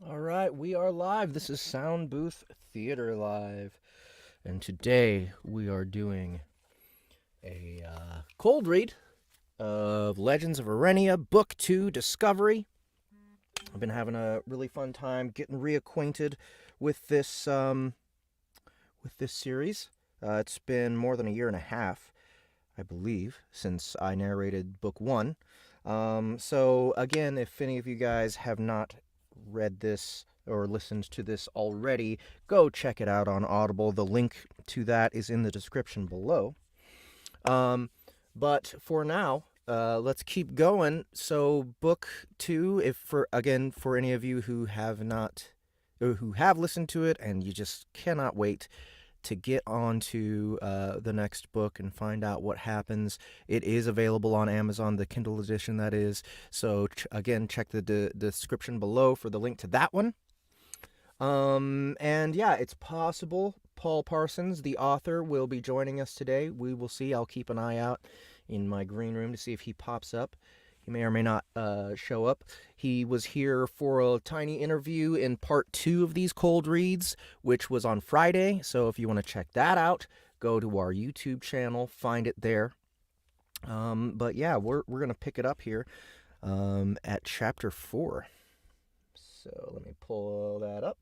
All right, we are live. This is Sound Booth Theater Live. And today we are doing a cold read of Legends of Arenia, Book 2, Discovery. I've been having a really fun time getting reacquainted with this series. It's been more than a year and a half, I believe, since I narrated Book 1. So, again, if any of you guys have not read this or listened to this already, go check it out on Audible. The link to that is in the description below. But for now, let's keep going. So, book 2, if for any of you who have not or who have listened to it and you just cannot wait to get on to the next book and find out what happens. It is available on Amazon, the Kindle edition, that is. So, again, check the description below for the link to that one. And yeah, it's possible Paul Parsons, the author, will be joining us today. We will see. I'll keep an eye out in my green room to see if he pops up. He may or may not show up. He was here for a tiny interview in part 2 of these cold reads, which was on Friday. So if you want to check that out, go to our YouTube channel, find it there. But yeah, we're gonna pick it up here at chapter 4. So let me pull that up.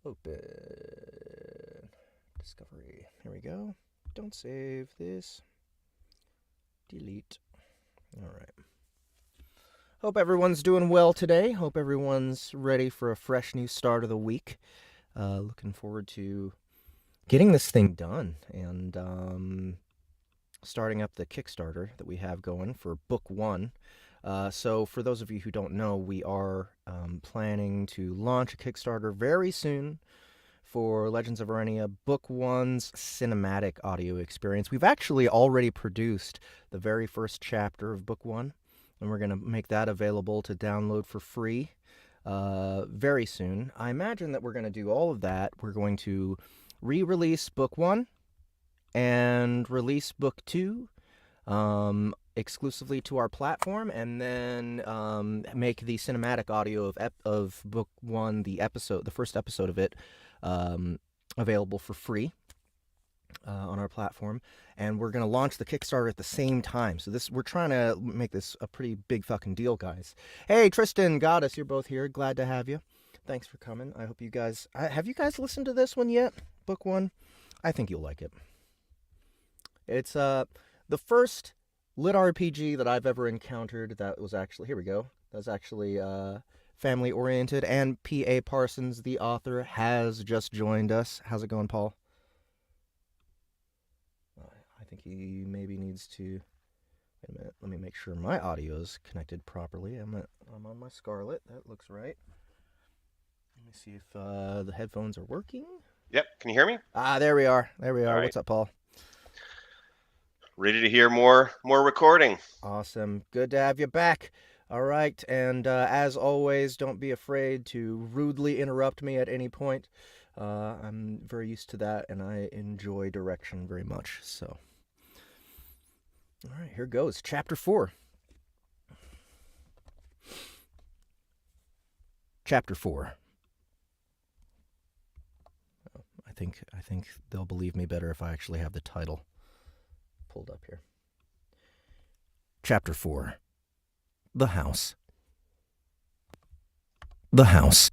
Open. Discovery. Here we go. Don't save this. Delete. All right. Hope everyone's doing well today. Hope everyone's ready for a fresh new start of the week. Looking forward to getting this thing done and starting up the Kickstarter that we have going for Book 1. So for those of you who don't know, we are planning to launch a Kickstarter very soon for Legends of Arenia Book 1's cinematic audio experience. We've actually already produced the very first chapter of Book 1, and we're going to make that available to download for free very soon. I imagine that we're going to do all of that. We're going to re-release Book 1 and release Book 2 exclusively to our platform, and then make the cinematic audio of Book 1, the first episode of it, available for free on our platform. And we're going to launch the Kickstarter at the same time. So we're trying to make this a pretty big fucking deal, guys. Hey, Tristan, Goddess, you're both here. Glad to have you. Thanks for coming. I hope you guys... have you guys listened to this one yet? Book 1? I think you'll like it. It's the first lit RPG that I've ever encountered that was actually... Here we go. That was actually family-oriented. And P.A. Parsons, the author, has just joined us. How's it going, Paul? I think he maybe needs to... Wait a minute. Let me make sure my audio is connected properly. I'm on my Scarlet. That looks right. Let me see if the headphones are working. Yep. Can you hear me? There we are. There we are. Right. What's up, Paul? Ready to hear more recording. Awesome. Good to have you back. All right. And as always, don't be afraid to rudely interrupt me at any point. I'm very used to that, and I enjoy direction very much. So, all right, here goes. Chapter 4. Chapter 4. I think they'll believe me better if I actually have the title pulled up here. Chapter 4. The House. The House.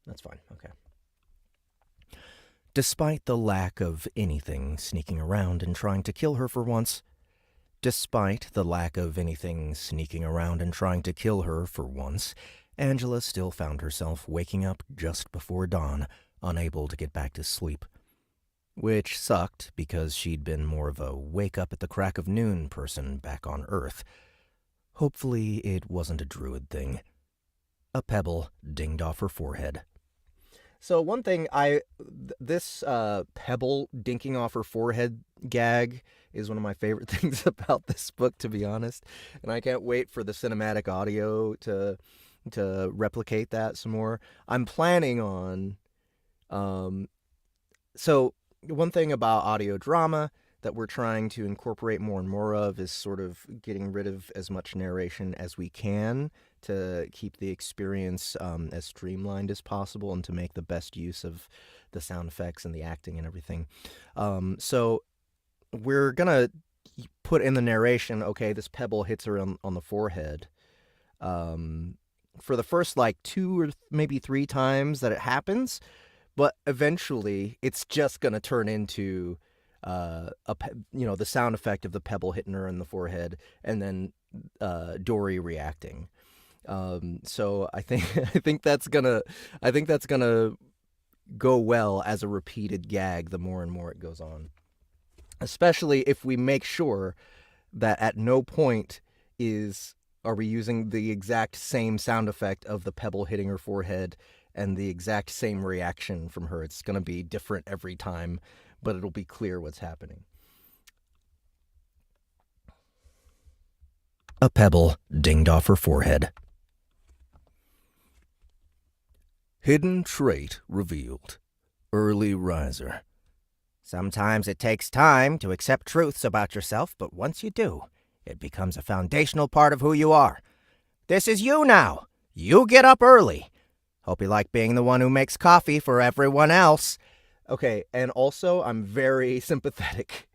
That's fine. Okay. Despite the lack of anything sneaking around and trying to kill her for once, Angela still found herself waking up just before dawn, unable to get back to sleep. Which sucked because she'd been more of a wake-up-at-the-crack-of-noon person back on Earth. Hopefully it wasn't a druid thing. A pebble dinged off her forehead. So one thing, this pebble dinking off her forehead gag is one of my favorite things about this book, to be honest. And I can't wait for the cinematic audio to replicate that some more. I'm planning on... So one thing about audio drama that we're trying to incorporate more and more of is sort of getting rid of as much narration as we can to keep the experience as streamlined as possible and to make the best use of the sound effects and the acting and everything. So we're gonna put in the narration, okay, this pebble hits her on the forehead. For the first like 2 or maybe 3 times that it happens, but eventually it's just gonna turn into the sound effect of the pebble hitting her in the forehead, and then Dory reacting. So I think that's gonna go well as a repeated gag the more and more it goes on. Especially if we make sure that at no point are we using the exact same sound effect of the pebble hitting her forehead and the exact same reaction from her. It's going to be different every time, but it'll be clear what's happening. A pebble dinged off her forehead. Hidden trait revealed. Early riser. Sometimes it takes time to accept truths about yourself, but once you do, it becomes a foundational part of who you are. This is you now. You get up early. Hope you like being the one who makes coffee for everyone else. Okay, and also I'm very sympathetic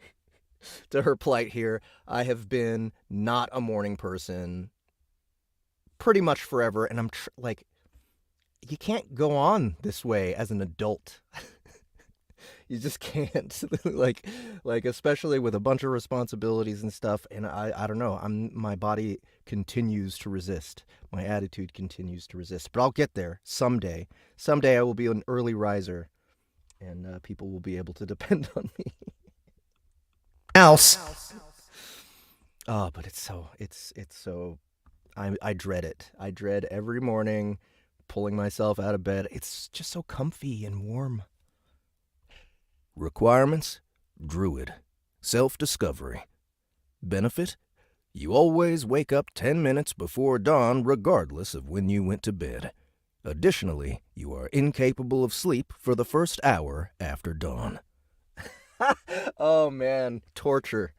to her plight here. I have been not a morning person pretty much forever, and I'm you can't go on this way as an adult. You just can't. like especially with a bunch of responsibilities and stuff, and I don't know, my body continues to resist. My attitude continues to resist, but I'll get there someday. Someday I will be an early riser, and people will be able to depend on me. Else. Oh, but it's so I dread it. I dread every morning pulling myself out of bed. It's just so comfy and warm. Requirements: Druid. Self-discovery. Benefit: you always wake up 10 minutes before dawn regardless of when you went to bed. Additionally, you are incapable of sleep for the first hour after dawn. Oh man, torture.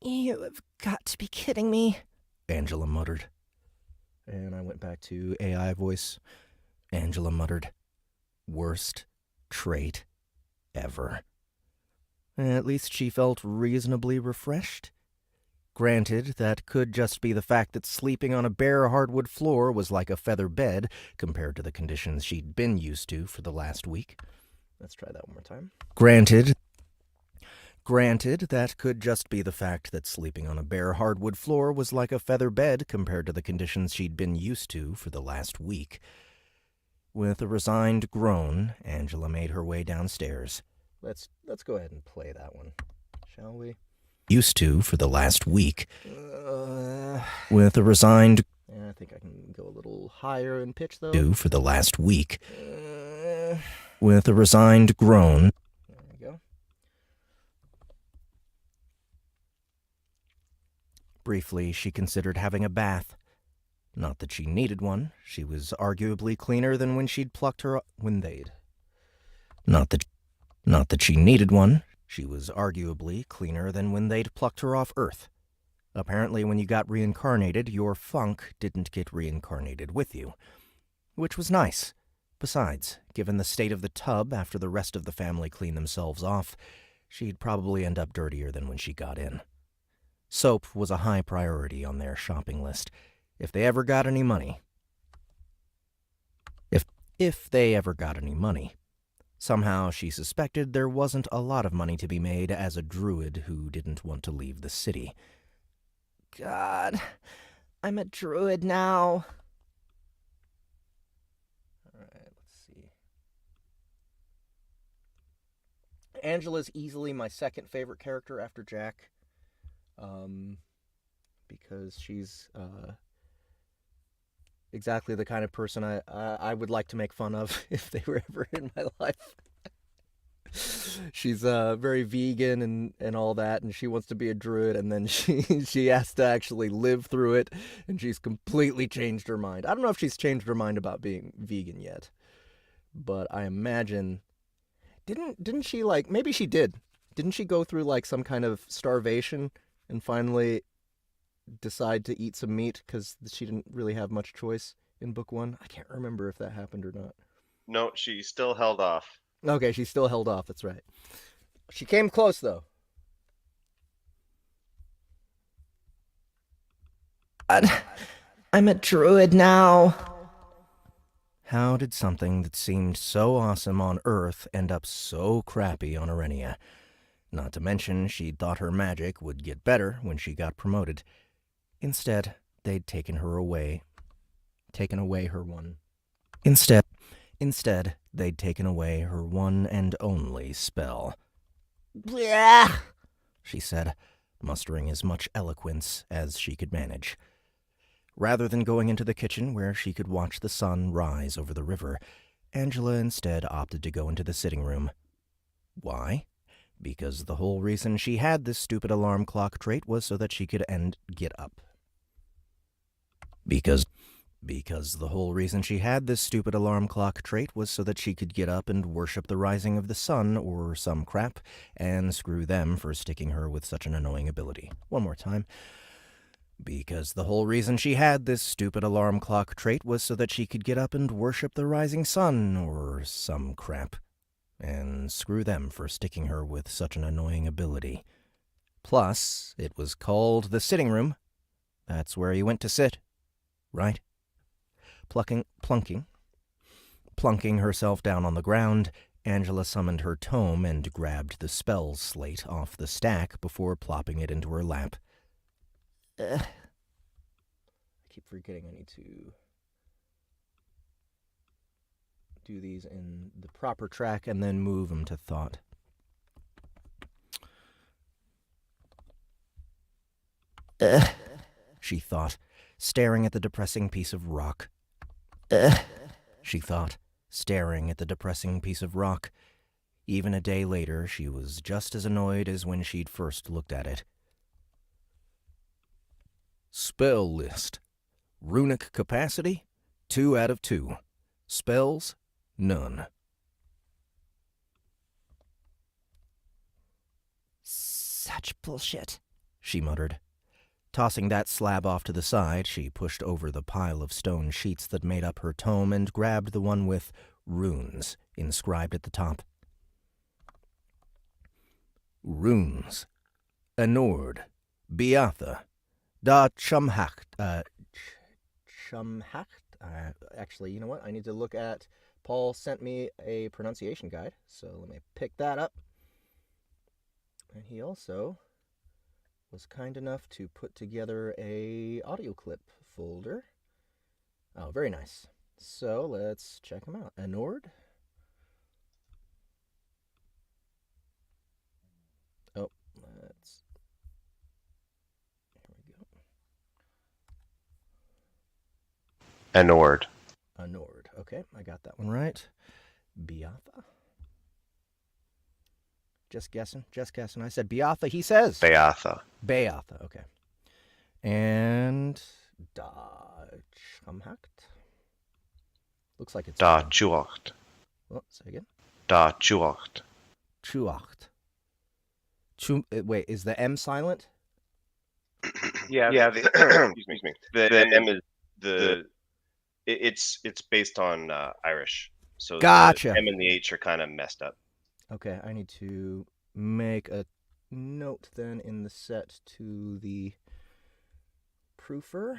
You have got to be kidding me, Angela muttered. And I went back to AI voice. Angela muttered. Worst trait ever. At least she felt reasonably refreshed. Granted, that could just be the fact that sleeping on a bare hardwood floor was like a feather bed compared to the conditions she'd been used to for the last week. Let's try that one more time. Granted, that could just be the fact that sleeping on a bare hardwood floor was like a feather bed compared to the conditions she'd been used to for the last week. With a resigned groan, Angela made her way downstairs. Let's go ahead and play that one, shall we? Used to for the last week. With a resigned... I think I can go a little higher in pitch, though. Do for the last week. With a resigned groan. There we go. Briefly, she considered having a bath. Not that she needed one. She was arguably cleaner than when she'd plucked her when they'd. Not that she needed one. She was arguably cleaner than when they'd plucked her off Earth. Apparently, when you got reincarnated, your funk didn't get reincarnated with you. Which was nice. Besides, given the state of the tub after the rest of the family cleaned themselves off, she'd probably end up dirtier than when she got in. Soap was a high priority on their shopping list. If they ever got any money. If they ever got any money. Somehow she suspected there wasn't a lot of money to be made as a druid who didn't want to leave the city. God, I'm a druid now. Alright, let's see. Angela's easily my second favorite character after Jack. Because she's exactly the kind of person I would like to make fun of if they were ever in my life. She's very vegan and all that, and she wants to be a druid, and then she has to actually live through it, and she's completely changed her mind. I don't know if she's changed her mind about being vegan yet, but I imagine didn't she, like, maybe she did. Didn't she go through like some kind of starvation and finally decide to eat some meat because she didn't really have much choice in book 1? I can't remember if that happened or not. No, she still held off. Okay, she still held off. That's right. She came close, though. I'm a druid now. How did something that seemed so awesome on Earth end up so crappy on Arenia? Not to mention, she'd thought her magic would get better when she got promoted. Instead, they'd taken away her one. Instead, they'd taken away her one and only spell. Blah! She said, mustering as much eloquence as she could manage. Rather than going into the kitchen where she could watch the sun rise over the river, Angela instead opted to go into the sitting room. Why? Because the whole reason she had this stupid alarm clock trait was so that she could get up. Because the whole reason she had this stupid alarm clock trait was so that she could get up and worship the rising of the sun or some crap, and screw them for sticking her with such an annoying ability. One more time. Because the whole reason she had this stupid alarm clock trait was so that she could get up and worship the rising sun or some crap, and screw them for sticking her with such an annoying ability. Plus, it was called the sitting room. That's where you went to sit, right? Plunking herself down on the ground, Angela summoned her tome and grabbed the spells slate off the stack before plopping it into her lap. I keep forgetting I need to do these in the proper track and then move them to thought. She thought, staring at the depressing piece of rock. She thought, staring at the depressing piece of rock. Even a day later, she was just as annoyed as when she'd first looked at it. Spell list. Runic capacity, 2 out of 2. Spells, none. Such bullshit, she muttered. Tossing that slab off to the side, she pushed over the pile of stone sheets that made up her tome and grabbed the one with runes inscribed at the top. Runes. Anord. Beatha. Da Chumhacht. Actually, you know what? I need to look at... Paul sent me a pronunciation guide, so let me pick that up. And he also was kind enough to put together a audio clip folder. Oh, very nice. So let's check him out. Anord. Oh, let's... Here we go. Anord. Anord. Okay, I got that one right. Beatha. Just guessing. I said Beatha, he says. Beatha. Okay. And Da Chumhacht. Looks like it's... Da Chuacht. Oh, say again. Da Chuacht. Chuacht. Wait, is the M silent? Yeah. Excuse me. The M is it's based on Irish, so Gotcha. the M and the H are kind of messed up. Okay, I need to make a note then in the set to the proofer.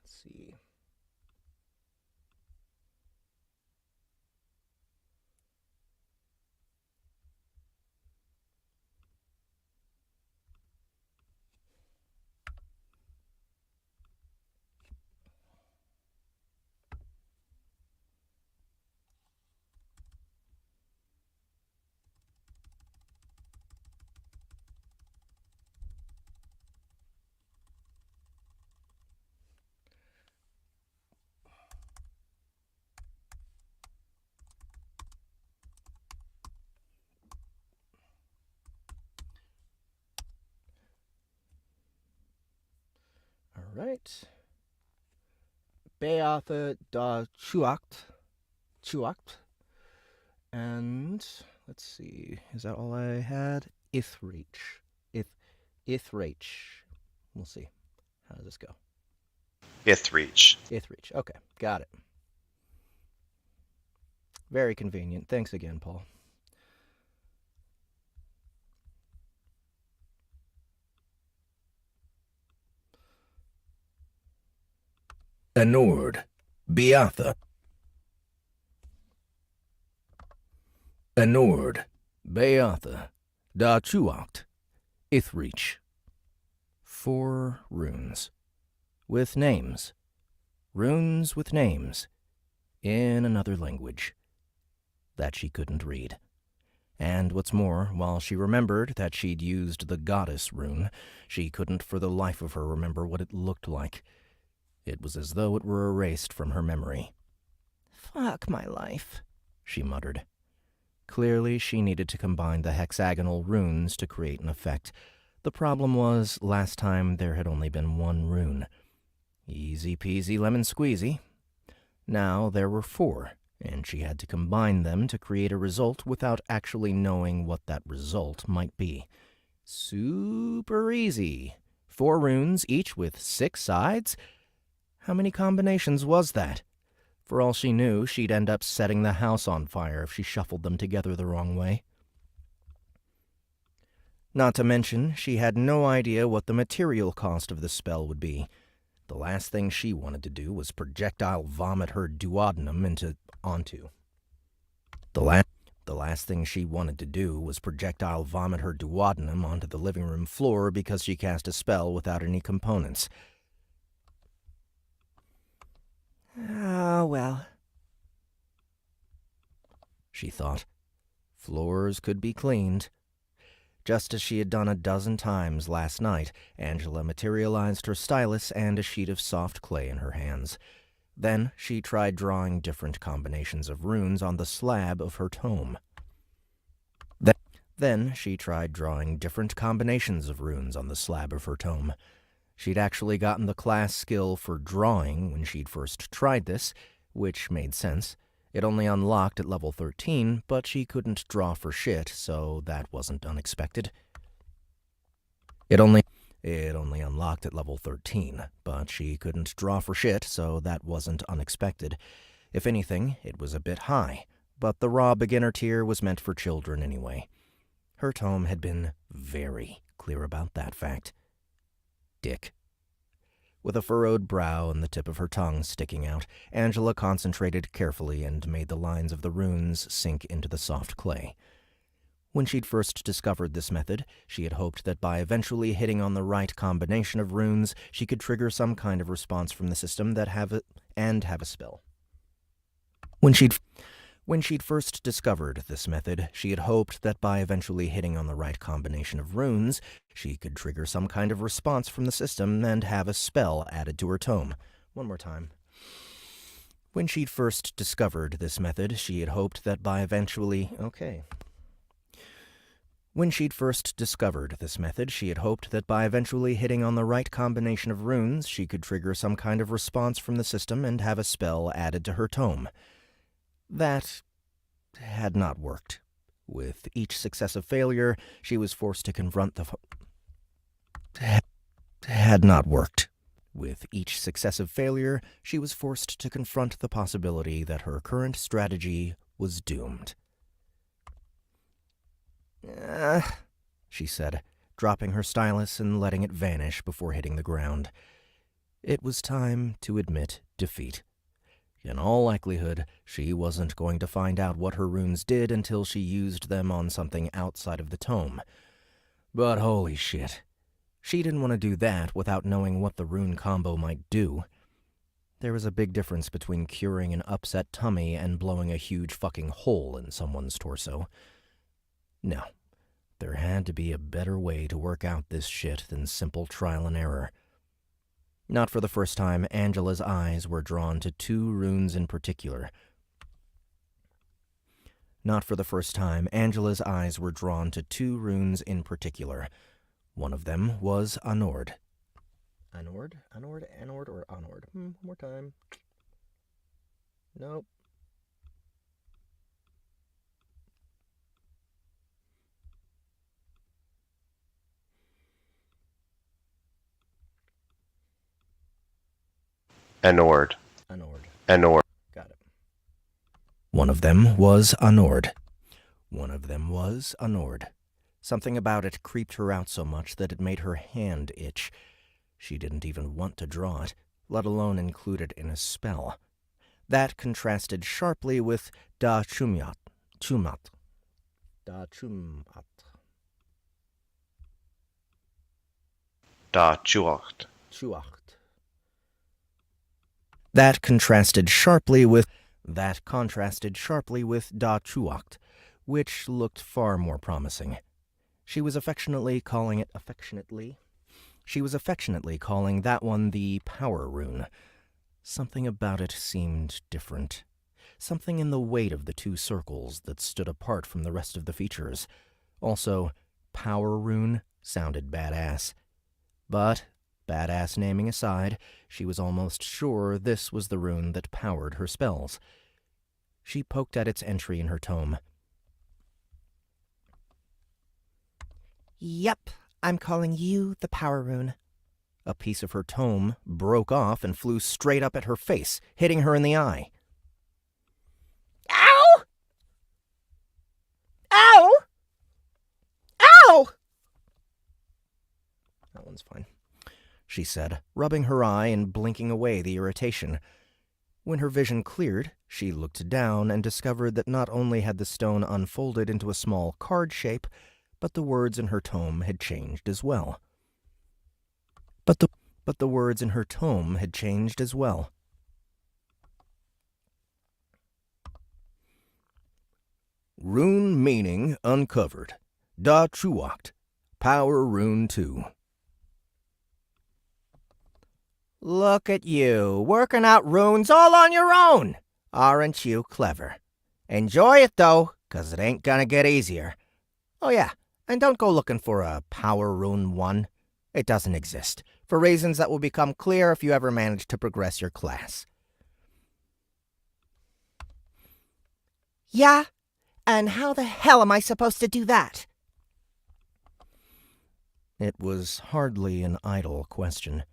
Let's see. All right. Beatha da Chuacht. And let's see, is that all I had? Ithreach. Ithreach. We'll see How does this go? Ith reach. Ith-reach. Okay, got it. Very convenient. Thanks again, Paul. Anord, Beatha. Anord, Beatha, Da Chuacht, Ith-reach. 4 runes. With names. Runes with names. In another language. That she couldn't read. And what's more, while she remembered that she'd used the goddess rune, she couldn't for the life of her remember what it looked like. It was as though it were erased from her memory. "Fuck my life," she muttered. Clearly, she needed to combine the hexagonal runes to create an effect. The problem was, last time there had only been 1 rune. Easy peasy lemon squeezy. Now there were 4, and she had to combine them to create a result without actually knowing what that result might be. Super easy. 4 runes, each with 6 sides? How many combinations was that? For all she knew, she'd end up setting the house on fire if she shuffled them together the wrong way. Not to mention, she had no idea what the material cost of the spell would be. The last thing she wanted to do was projectile vomit her duodenum onto. The last thing she wanted to do was projectile vomit her duodenum onto the living room floor because she cast a spell without any components. "Oh, well," she thought. Floors could be cleaned. Just as she had done a dozen times last night, Angela materialized her stylus and a sheet of soft clay in her hands. Then she tried drawing different combinations of runes on the slab of her tome. She'd actually gotten the class skill for drawing when she'd first tried this, which made sense. It only unlocked at level 13, but she couldn't draw for shit, so that wasn't unexpected. It only unlocked at level 13, but she couldn't draw for shit, so that wasn't unexpected. If anything, it was a bit high, but the raw beginner tier was meant for children anyway. Her tome had been very clear about that fact. Dick. With a furrowed brow and the tip of her tongue sticking out, Angela concentrated carefully and made the lines of the runes sink into the soft clay. When she'd first discovered this method, she had hoped that by eventually hitting on the right combination of runes, she could trigger some kind of response from the system that have a spell. When she'd first discovered this method, she had hoped that by eventually hitting on the right combination of runes, she could trigger some kind of response from the system and have a spell added to her tome. One more time. When she'd first discovered this method, she had hoped that by eventually... When she'd first discovered this method, she had hoped that by eventually hitting on the right combination of runes, she could trigger some kind of response from the system and have a spell added to her tome. That had not worked. With each successive failure, she was forced to confront the possibility that her current strategy was doomed. She said, dropping her stylus and letting it vanish before hitting the ground. It was time to admit defeat. In all likelihood, she wasn't going to find out what her runes did until she used them on something outside of the tome. But holy shit, she didn't want to do that without knowing what the rune combo might do. There was a big difference between curing an upset tummy and blowing a huge fucking hole in someone's torso. No, there had to be a better way to work out this shit than simple trial and error. Not for the first time, Angela's eyes were drawn to 2 runes in particular. One of them was Anord. Anord, or Anord? One more time. Nope. Anord. Anord. Anord. Got it. One of them was Anord. One of them was Anord. Something about it creeped her out so much that it made her hand itch. She didn't even want to draw it, let alone include it in a spell. That contrasted sharply with Da Chumat. Da Chumat. Da Chuacht. Chuacht. That contrasted sharply with Da Chuacht, which looked far more promising. She was affectionately calling that one the Power Rune. Something about it seemed different. Something in the weight of the two circles that stood apart from the rest of the features. Also, Power Rune sounded badass. But, badass naming aside, she was almost sure this was the rune that powered her spells. She poked at its entry in her tome. Yep, I'm calling you the Power Rune. A piece of her tome broke off and flew straight up at her face, hitting her in the eye. Ow! Ow! Ow! That one's fine, she said, rubbing her eye and blinking away the irritation. When her vision cleared, she looked down and discovered that not only had the stone unfolded into a small card shape, but the words in her tome had changed as well. But the words in her tome had changed as well. Rune meaning uncovered. Da Chuacht. Power Rune 2. Look at you, working out runes all on your own. Aren't you clever? Enjoy it, though, 'cause it ain't gonna get easier. Oh, yeah, and don't go looking for a Power Rune 1. It doesn't exist, for reasons that will become clear if you ever manage to progress your class. Yeah? And how the hell am I supposed to do that? It was hardly an idle question.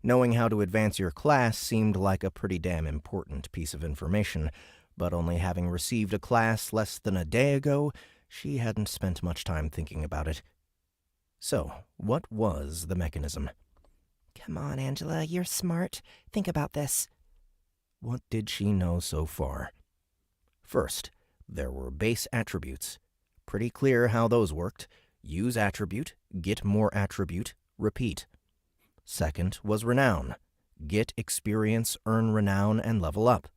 Knowing how to advance your class seemed like a pretty damn important piece of information, but only having received a class less than a day ago, she hadn't spent much time thinking about it. So, what was the mechanism? Come on, Angela, you're smart. Think about this. What did she know so far? First, there were base attributes. Pretty clear how those worked. Use attribute, get more attribute, repeat. Second was renown. Get experience, earn renown, and level up.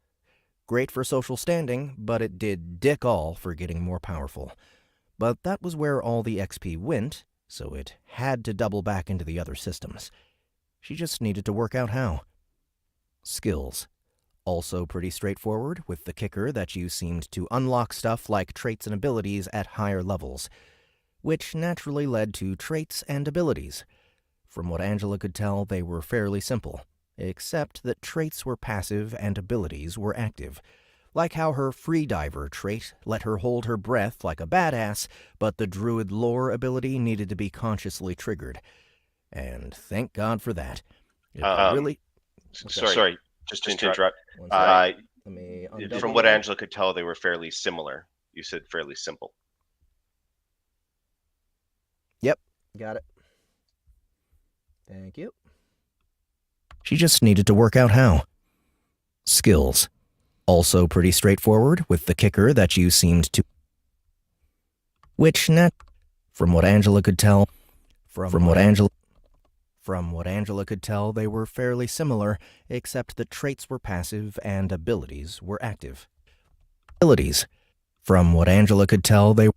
Great for social standing, but it did dick all for getting more powerful. But that was where all the XP went, so it had to double back into the other systems. She just needed to work out how. Skills. Also pretty straightforward, with the kicker that you seemed to unlock stuff like traits and abilities at higher levels, which naturally led to traits and abilities. From what Angela could tell, they were fairly simple, except that traits were passive and abilities were active. Like how her Freediver trait let her hold her breath like a badass, but the Druid Lore ability needed to be consciously triggered. And thank God for that. It really... Sorry, just to interrupt. Let me From what Angela could tell, they were fairly similar. You said fairly simple. Yep, got it. Thank you. She just needed to work out how. Skills. Also pretty straightforward, with the kicker that you seemed to... From what Angela could tell, they were fairly similar, except that traits were passive and abilities were active. Abilities. From what Angela could tell, they were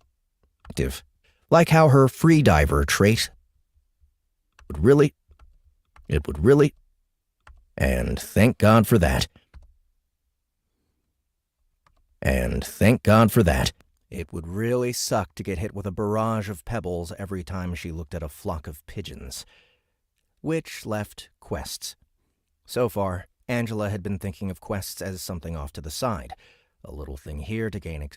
active. Like how her Freediver trait would really... And thank God for that. It would really suck to get hit with a barrage of pebbles every time she looked at a flock of pigeons. Which left quests. So far, Angela had been thinking of quests as something off to the side. A little thing here to gain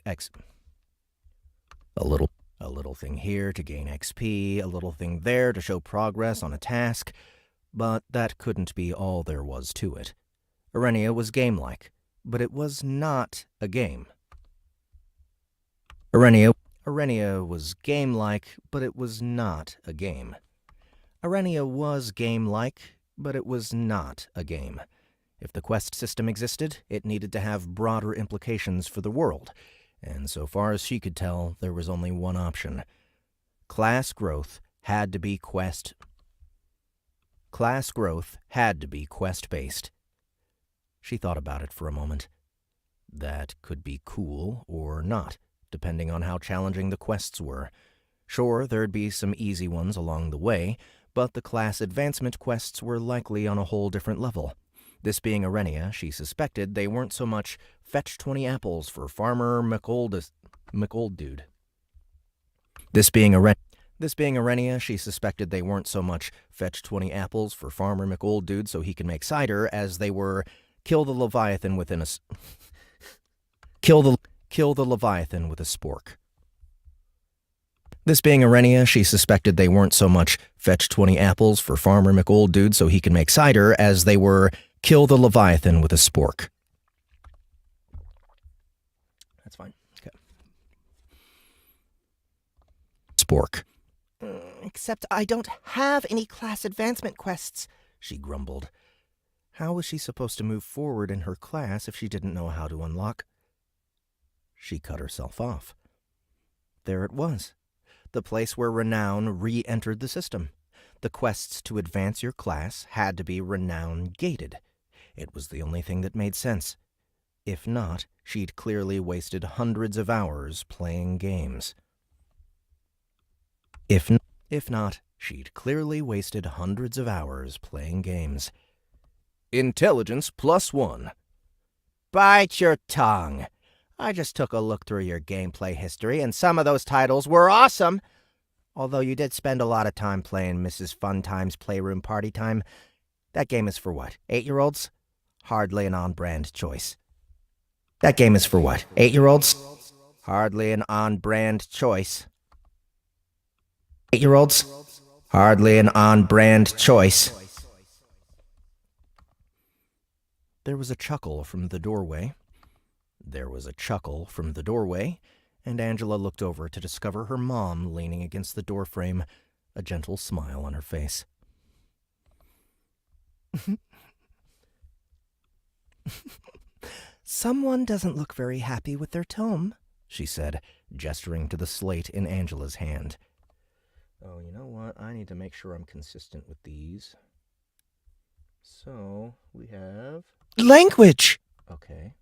A little thing here to gain XP, a little thing there to show progress on a task, but that couldn't be all there was to it. Arenia was game-like, but it was not a game. Arenia was game-like, but it was not a game. Arenia was game-like, but it was not a game. If the quest system existed, it needed to have broader implications for the world, and so far as she could tell, there was only one option. Class growth had to be quest-based. She thought about it for a moment. That could be cool or not, depending on how challenging the quests were. Sure, there'd be some easy ones along the way, but the class advancement quests were likely on a whole different level. This being Arenia, she suspected they weren't so much fetch 20 apples for Farmer McOlddude. This being Arenia, she suspected they weren't so much fetch 20 apples for Farmer McOlddude so he can make cider as they were kill the Leviathan with a spork. This being Arenia, she suspected they weren't so much fetch 20 apples for Farmer McOlddude so he can make cider as they were kill the Leviathan with a spork. That's fine. Okay. Spork. Except I don't have any class advancement quests, she grumbled. How was she supposed to move forward in her class if she didn't know how to unlock? She cut herself off. There it was. The place where renown re-entered the system. The quests to advance your class had to be renown-gated. It was the only thing that made sense. If not, she'd clearly wasted hundreds of hours playing games. If not, she'd clearly wasted hundreds of hours playing games. Intelligence +1. Bite your tongue. I just took a look through your gameplay history, and some of those titles were awesome. Although you did spend a lot of time playing Mrs. Funtime's Playroom Party Time. That game is for what, 8-year-olds? Hardly an on-brand choice. That game is for what, 8-year-olds? Hardly an on-brand choice. 8-year-olds? Hardly an on-brand choice. There was a chuckle from the doorway. And Angela looked over to discover her mom leaning against the doorframe, a gentle smile on her face. Someone doesn't look very happy with their tome, she said, gesturing to the slate in Angela's hand. Oh, you know what? I need to make sure I'm consistent with these. So, we have... Language! Okay.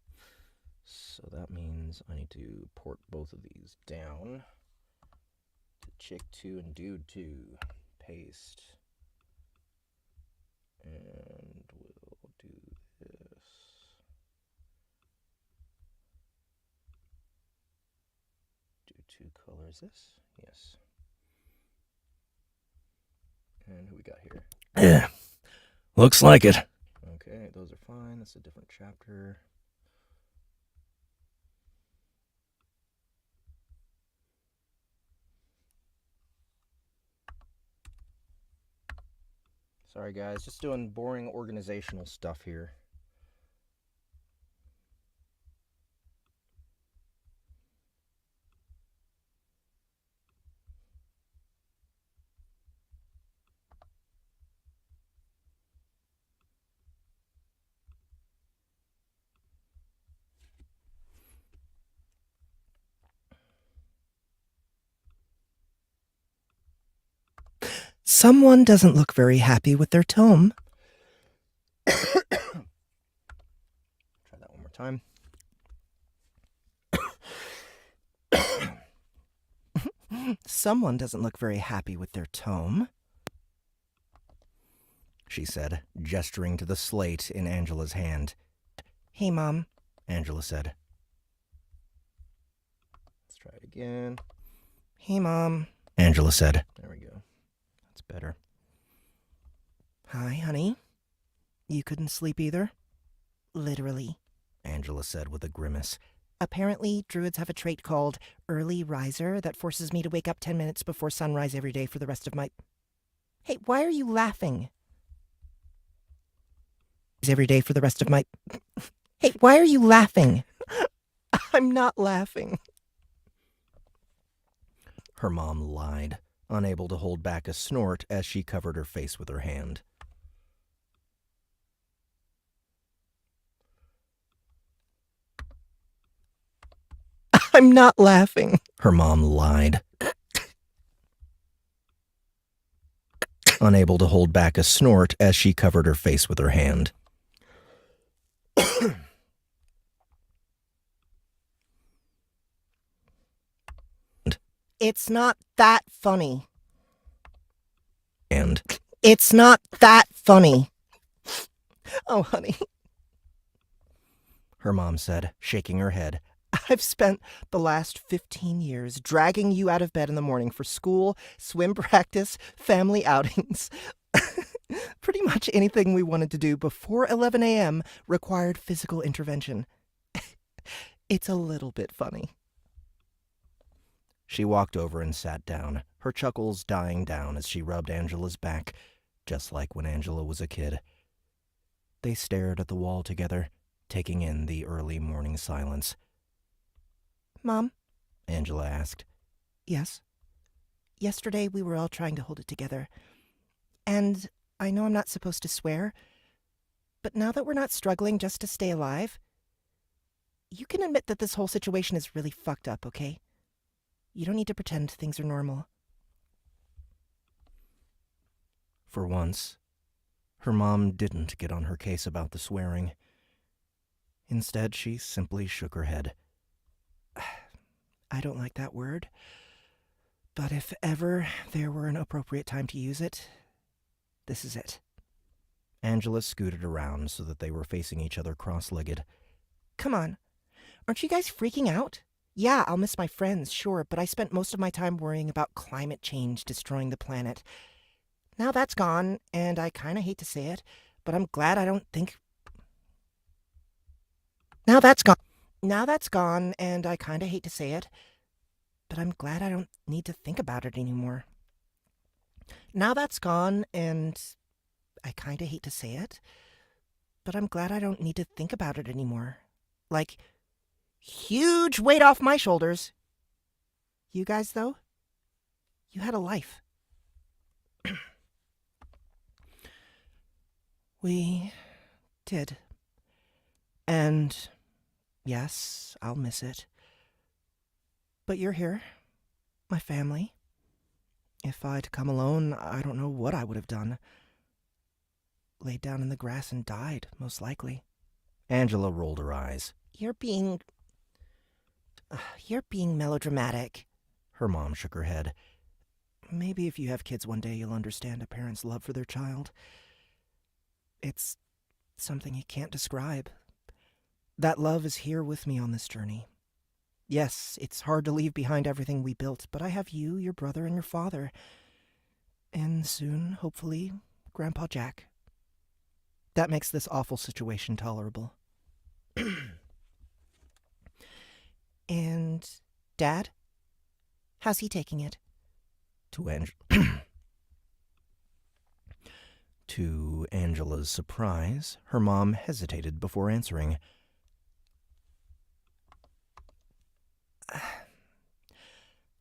So that means I need to port both of these down to Chick 2 and Dude 2. Paste. And we'll do this. Dude 2 colors this? Yes. And who we got here? Yeah. Looks like it. Okay, those are fine. That's a different chapter. Sorry guys, just doing boring organizational stuff here. Someone doesn't look very happy with their tome. Try that one more time. Someone doesn't look very happy with their tome, she said, gesturing to the slate in Angela's hand. Hey, Mom, Angela said. Let's try it again. Hey, Mom, Angela said. There we go. Better. Hi, honey. You couldn't sleep either? Literally, Angela said with a grimace. Apparently, druids have a trait called early riser that forces me to wake up 10 minutes before sunrise every day for the rest of my... Hey, why are you laughing? kids every day for the rest of my... Hey, why are you laughing? I'm not laughing. Her mom lied, unable to hold back a snort as she covered her face with her hand. I'm not laughing. Her mom lied, unable to hold back a snort as she covered her face with her hand. It's not that funny. And It's not that funny. oh, honey, her mom said, shaking her head. I've spent the last 15 years dragging you out of bed in the morning for school, swim practice, family outings. Pretty much anything we wanted to do before 11 a.m. required physical intervention. It's a little bit funny. She walked over and sat down, her chuckles dying down as she rubbed Angela's back, just like when Angela was a kid. They stared at the wall together, taking in the early morning silence. Mom? Angela asked. Yes? Yesterday we were all trying to hold it together. And I know I'm not supposed to swear, but now that we're not struggling just to stay alive, you can admit that this whole situation is really fucked up, okay? You don't need to pretend things are normal. For once, her mom didn't get on her case about the swearing. Instead, she simply shook her head. I don't like that word, but if ever there were an appropriate time to use it, this is it. Angela scooted around so that they were facing each other cross-legged. Come on. Aren't you guys freaking out? Yeah, I'll miss my friends, sure, but I spent most of my time worrying about climate change destroying the planet. Now that's gone, and I kind of hate to say it, but I'm glad I don't think... Now that's gone, and I kind of hate to say it, but I'm glad I don't need to think about it anymore. Now that's gone, and I kind of hate to say it, but I'm glad I don't need to think about it anymore. Like, huge weight off my shoulders. You guys, though, you had a life. We did. And yes, I'll miss it. But you're here, my family. If I'd come alone, I don't know what I would have done. Laid down in the grass and died, most likely. Angela rolled her eyes. You're being melodramatic. Her mom shook her head. Maybe if you have kids one day, you'll understand a parent's love for their child. It's something you can't describe. That love is here with me on this journey. Yes, it's hard to leave behind everything we built, but I have you, your brother, and your father. And soon, hopefully, Grandpa Jack. That makes this awful situation tolerable. And Dad? How's he taking it? To Angela's surprise, her mom hesitated before answering.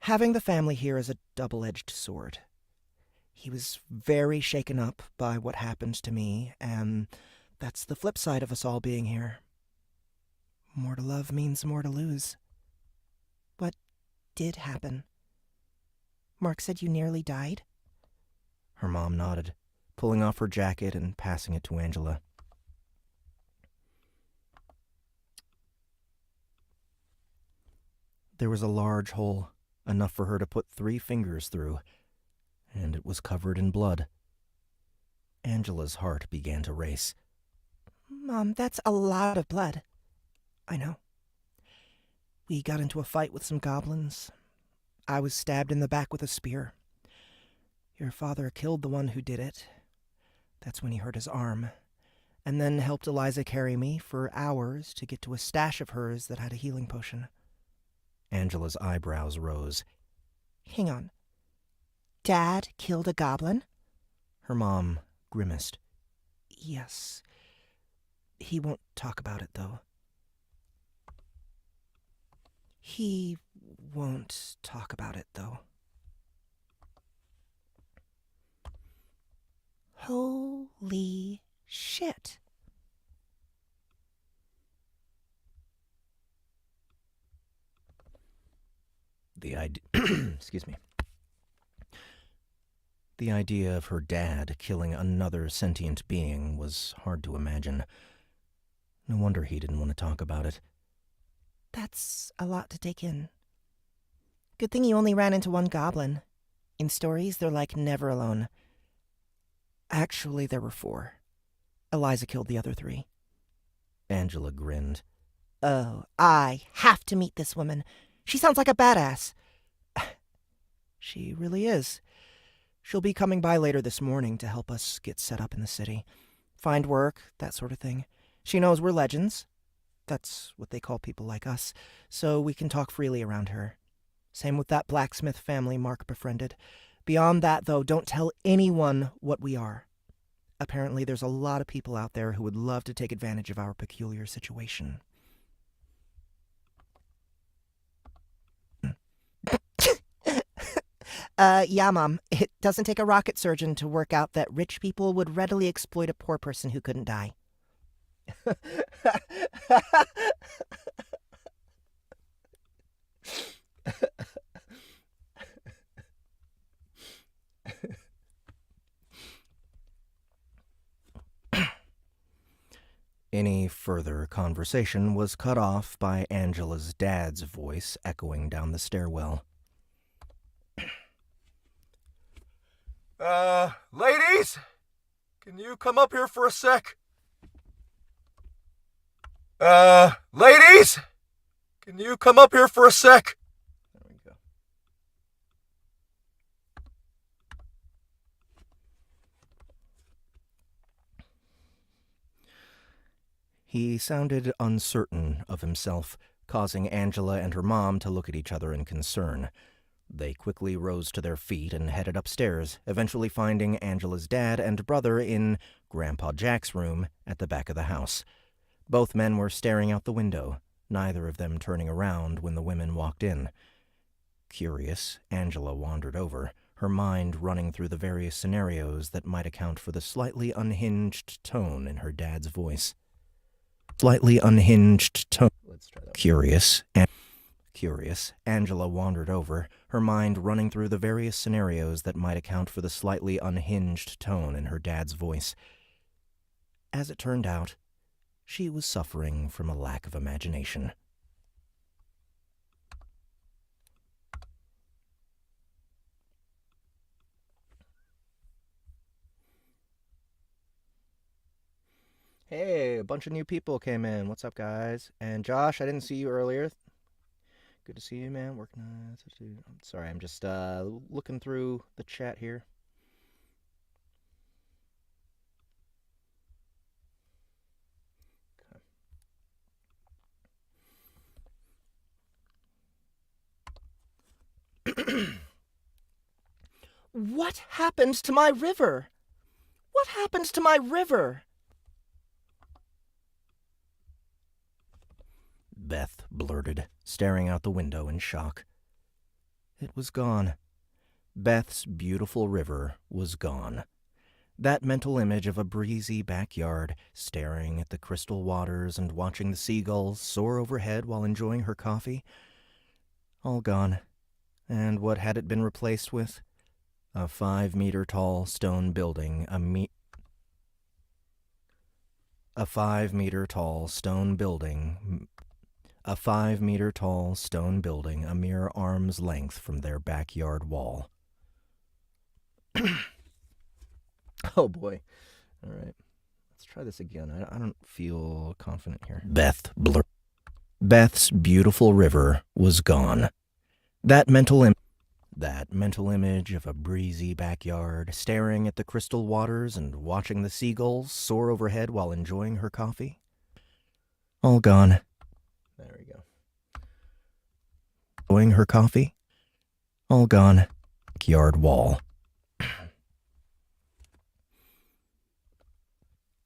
Having the family here is a double-edged sword. He was very shaken up by what happened to me, and that's the flip side of us all being here. More to love means more to lose. What did happen? Mark said you nearly died? Her mom nodded, pulling off her jacket and passing it to Angela. There was a large hole, enough for her to put 3 fingers through, and it was covered in blood. Angela's heart began to race. Mom, that's a lot of blood. I know. We got into a fight with some goblins. I was stabbed in the back with a spear. Your father killed the one who did it. That's when he hurt his arm, and then helped Eliza carry me for hours to get to a stash of hers that had a healing potion. Angela's eyebrows rose. Hang on. Dad killed a goblin? Her mom grimaced. Yes. He won't talk about it, though. He won't talk about it, though. Holy shit. The idea... Excuse me. The idea of her dad killing another sentient being was hard to imagine. No wonder he didn't want to talk about it. That's a lot to take in. Good thing you only ran into one goblin. In stories, they're like never alone. Actually, there were 4. Eliza killed the other 3. Angela grinned. Oh, I have to meet this woman. She sounds like a badass. She really is. She'll be coming by later this morning to help us get set up in the city. Find work, that sort of thing. She knows we're legends. That's what they call people like us, so we can talk freely around her. Same with that blacksmith family Mark befriended. Beyond that, though, don't tell anyone what we are. Apparently, there's a lot of people out there who would love to take advantage of our peculiar situation. Yeah, Mom. It doesn't take a rocket surgeon to work out that rich people would readily exploit a poor person who couldn't die. Any further conversation was cut off by Angela's dad's voice echoing down the stairwell. Ladies? Can you come up here for a sec? Ladies? Can you come up here for a sec? There we go. He sounded uncertain of himself, causing Angela and her mom to look at each other in concern. They quickly rose to their feet and headed upstairs, eventually finding Angela's dad and brother in Grandpa Jack's room at the back of the house. Both men were staring out the window, neither of them turning around when the women walked in. Curious, Angela wandered over, her mind running through the various scenarios that might account for the slightly unhinged tone in her dad's voice. Slightly unhinged tone. Let's try that. Curious, Angela wandered over, her mind running through the various scenarios that might account for the slightly unhinged tone in her dad's voice. As it turned out, she was suffering from a lack of imagination. Hey, a bunch of new people came in. What's up, guys? And Josh, I didn't see you earlier. Good to see you, man. Working on it. I'm sorry, I'm just looking through the chat here. What happened to my river? What happened to my river? Beth blurted, staring out the window in shock. It was gone. Beth's beautiful river was gone. That mental image of a breezy backyard, staring at the crystal waters and watching the seagulls soar overhead while enjoying her coffee, all gone. And what had it been replaced with? A 5-meter-tall stone building, a 5-meter-tall stone building, a mere arm's length from their backyard wall. Oh boy. All right. Let's try this again. I don't feel confident here. Beth's beautiful river was gone. That mental image of a breezy backyard, staring at the crystal waters and watching the seagulls soar overhead while enjoying her coffee, all gone. There we go. Enjoying her coffee, all gone. Backyard wall.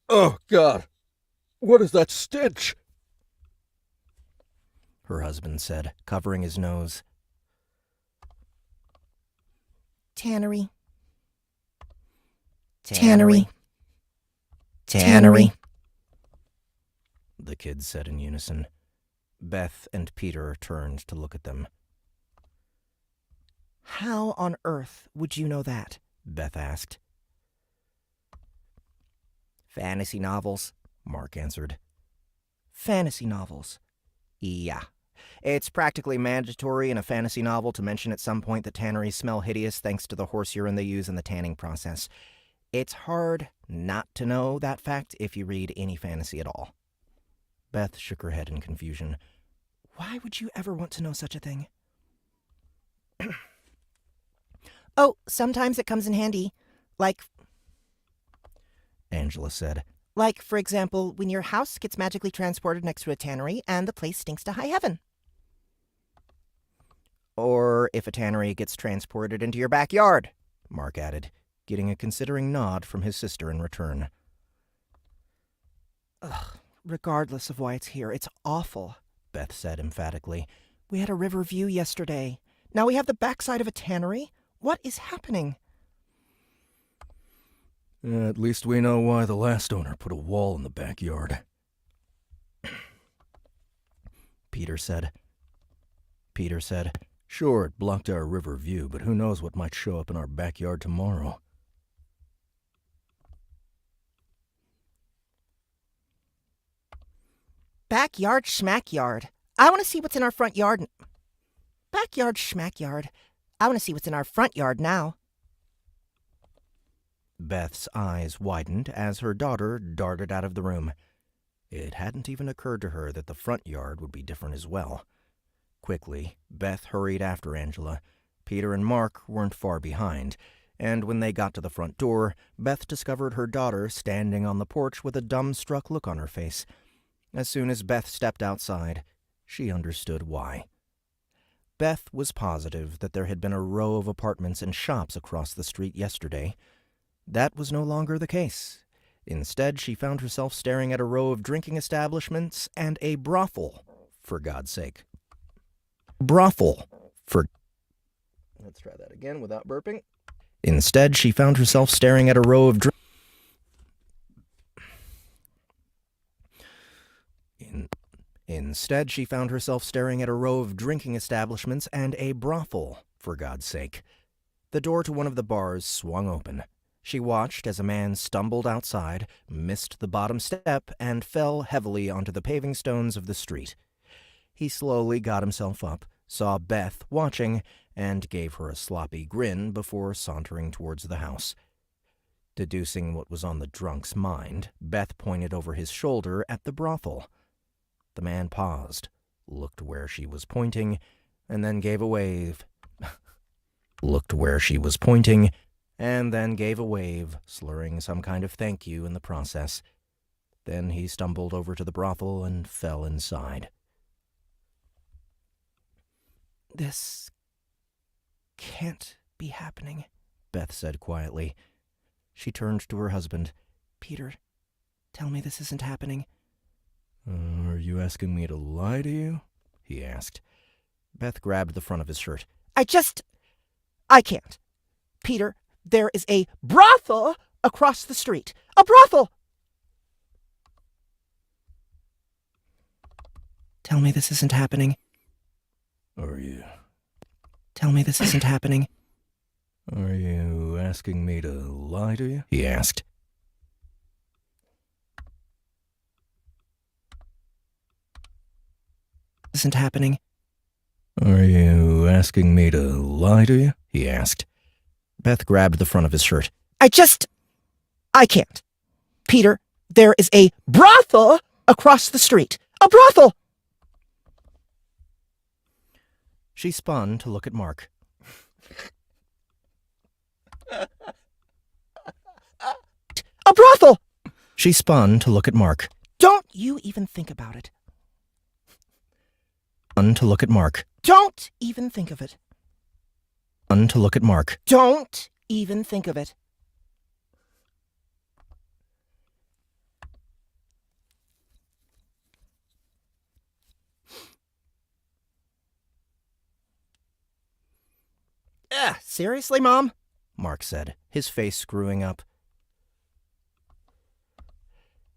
Oh, God. What is that stench? Her husband said, covering his nose. Tannery. Tannery. Tannery. The kids said in unison. Beth and Peter turned to look at them. How on earth would you know that? Beth asked. Fantasy novels. Mark answered. Fantasy novels. Yeah. It's practically mandatory in a fantasy novel to mention at some point that tanneries smell hideous thanks to the horse urine they use in the tanning process. It's hard not to know that fact if you read any fantasy at all. Beth shook her head in confusion. Why would you ever want to know such a thing? Oh, sometimes it comes in handy. Angela said. Like, for example, when your house gets magically transported next to a tannery and the place stinks to high heaven. Or if a tannery gets transported into your backyard, Mark added, getting a considering nod from his sister in return. Ugh, regardless of why it's here, it's awful, Beth said emphatically. We had a river view yesterday. Now we have the backside of a tannery? What is happening? At least we know why the last owner put a wall in the backyard. Peter said. Sure, it blocked our river view, but who knows what might show up in our backyard tomorrow. Backyard schmackyard. I want to see what's in our front yard. Backyard schmackyard. I want to see what's in our front yard now. Beth's eyes widened as her daughter darted out of the room. It hadn't even occurred to her that the front yard would be different as well. Quickly, Beth hurried after Angela. Peter and Mark weren't far behind, and when they got to the front door, Beth discovered her daughter standing on the porch with a dumbstruck look on her face. As soon as Beth stepped outside, she understood why. Beth was positive that there had been a row of apartments and shops across the street yesterday. That was no longer the case. Instead, she found herself staring at a row of drinking establishments and a brothel, for God's sake. Brothel, for... Let's try that again without burping. Instead, she found herself staring at a row of Instead, she found herself staring at a row of drinking establishments and a brothel, for God's sake. The door to one of the bars swung open. She watched as a man stumbled outside, missed the bottom step, and fell heavily onto the paving stones of the street. He slowly got himself up, saw Beth watching, and gave her a sloppy grin before sauntering towards the house. Deducing what was on the drunk's mind, Beth pointed over his shoulder at the brothel. The man paused, looked where she was pointing, and then gave a wave. Slurring some kind of thank you in the process. Then he stumbled over to the brothel and fell inside. This can't be happening, Beth said quietly. She turned to her husband. Peter, tell me this isn't happening. Are you asking me to lie to you? He asked. Beth grabbed the front of his shirt. I can't. Peter, there is a brothel across the street. A brothel! Tell me this isn't happening. Tell me this isn't happening. Are you asking me to lie to you? He asked. Isn't happening. Are you asking me to lie to you? He asked. Beth grabbed the front of his shirt. I can't. Peter, there is a brothel across the street. A brothel! She spun to look at Mark. A brothel! She spun to look at Mark. Don't you even think about it. To look at Mark. Don't even think of it. To look at Mark. Don't even think of it. Seriously, Mom? Mark said, his face screwing up.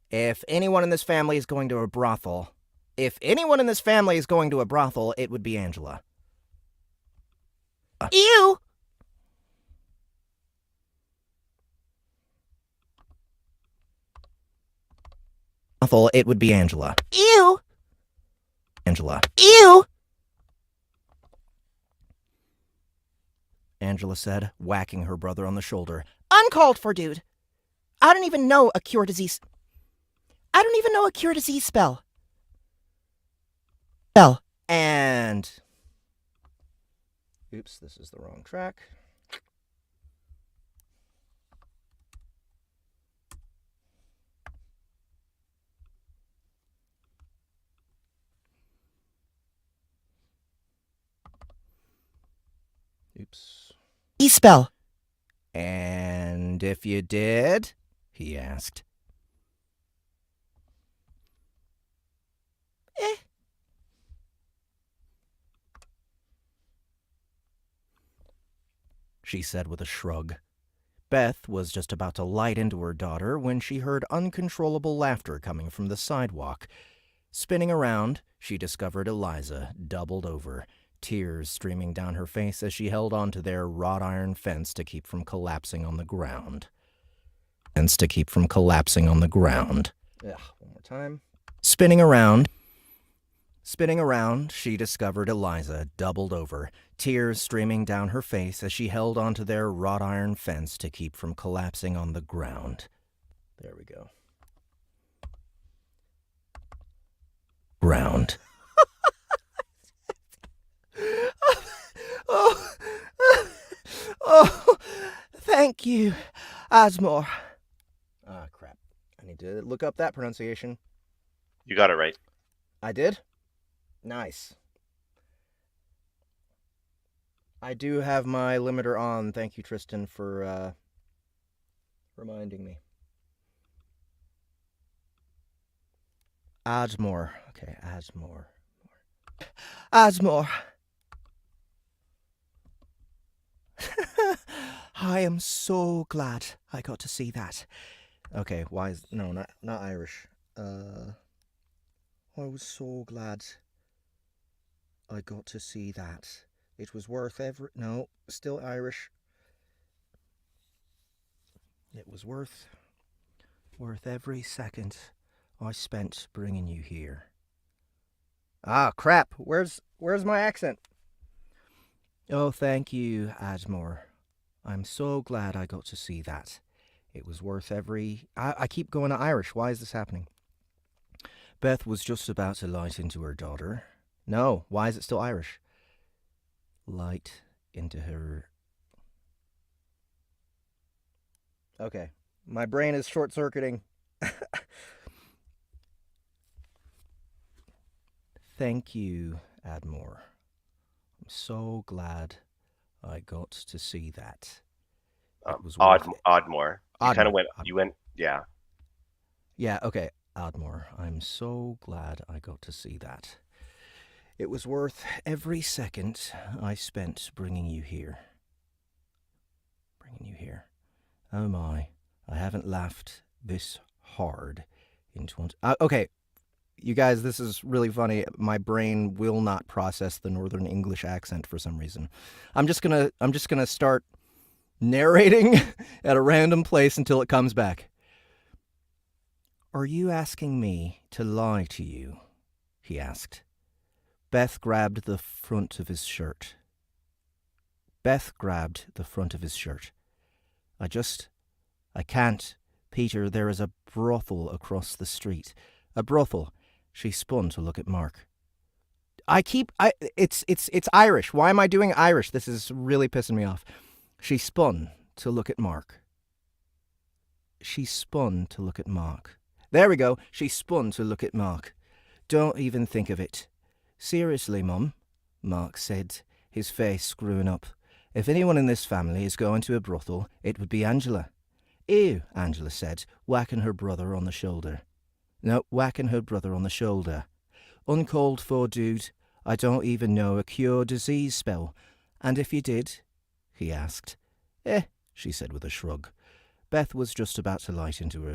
If anyone in this family is going to a brothel, it would be Angela. Ew! Brothel, it would be Angela. Ew! Angela. Ew! Angela said, whacking her brother on the shoulder. Uncalled for, dude. I don't even know a cure disease spell. And... Oops, this is the wrong track. Oops. E-spell. And if you did? He asked. She said with a shrug. Beth was just about to light into her daughter when she heard uncontrollable laughter coming from the sidewalk. Spinning around, she discovered Eliza, doubled over, tears streaming down her face as she held onto their wrought iron fence to keep from collapsing on the ground. Ugh, one more time. Spinning around, she discovered Eliza, doubled over, tears streaming down her face as she held onto their wrought iron fence to keep from collapsing on the ground. There we go. Ground. Oh, thank you, Asmore. Ah, crap. I need to look up that pronunciation. You got it right. I did? Nice. I do have my limiter on. Thank you, Tristan, for reminding me. Asmore. Okay, Asmore. Asmore. I am so glad I got to see that. Okay, why is... No, not Irish. I was so glad I got to see that. It was worth every... No, still Irish. It was worth every second I spent bringing you here. Ah, crap. Where's my accent? Oh, thank you, Asmore. I'm so glad I got to see that. It was worth every... I keep going to Irish. Why is this happening? Beth was just about to light into her daughter. No, why is it still Irish? Light into her... Okay, my brain is short-circuiting. Thank you, Admore. I'm so glad I got to see that. It was worth it. Oddmore. You kind of went. Oddmore. You went. Yeah. Yeah, okay, Admore. I'm so glad I got to see that. It was worth every second I spent bringing you here. Oh my, I haven't laughed this hard in 20... Okay, you guys, this is really funny. My brain will not process the Northern English accent for some reason. I'm just gonna start narrating at a random place until it comes back. Are you asking me to lie to you? He asked. Beth grabbed the front of his shirt. I can't. Peter, there is a brothel across the street. A brothel. She spun to look at Mark. It's Irish. Why am I doing Irish? This is really pissing me off. She spun to look at Mark. There we go. She spun to look at Mark. Don't even think of it. Seriously, Mum, Mark said, his face screwing up. If anyone in this family is going to a brothel, it would be Angela. Ew, Angela said, whacking her brother on the shoulder. Uncalled for, dude. I don't even know a cure disease spell. And if you did, he asked. She said with a shrug. Beth was just about to light into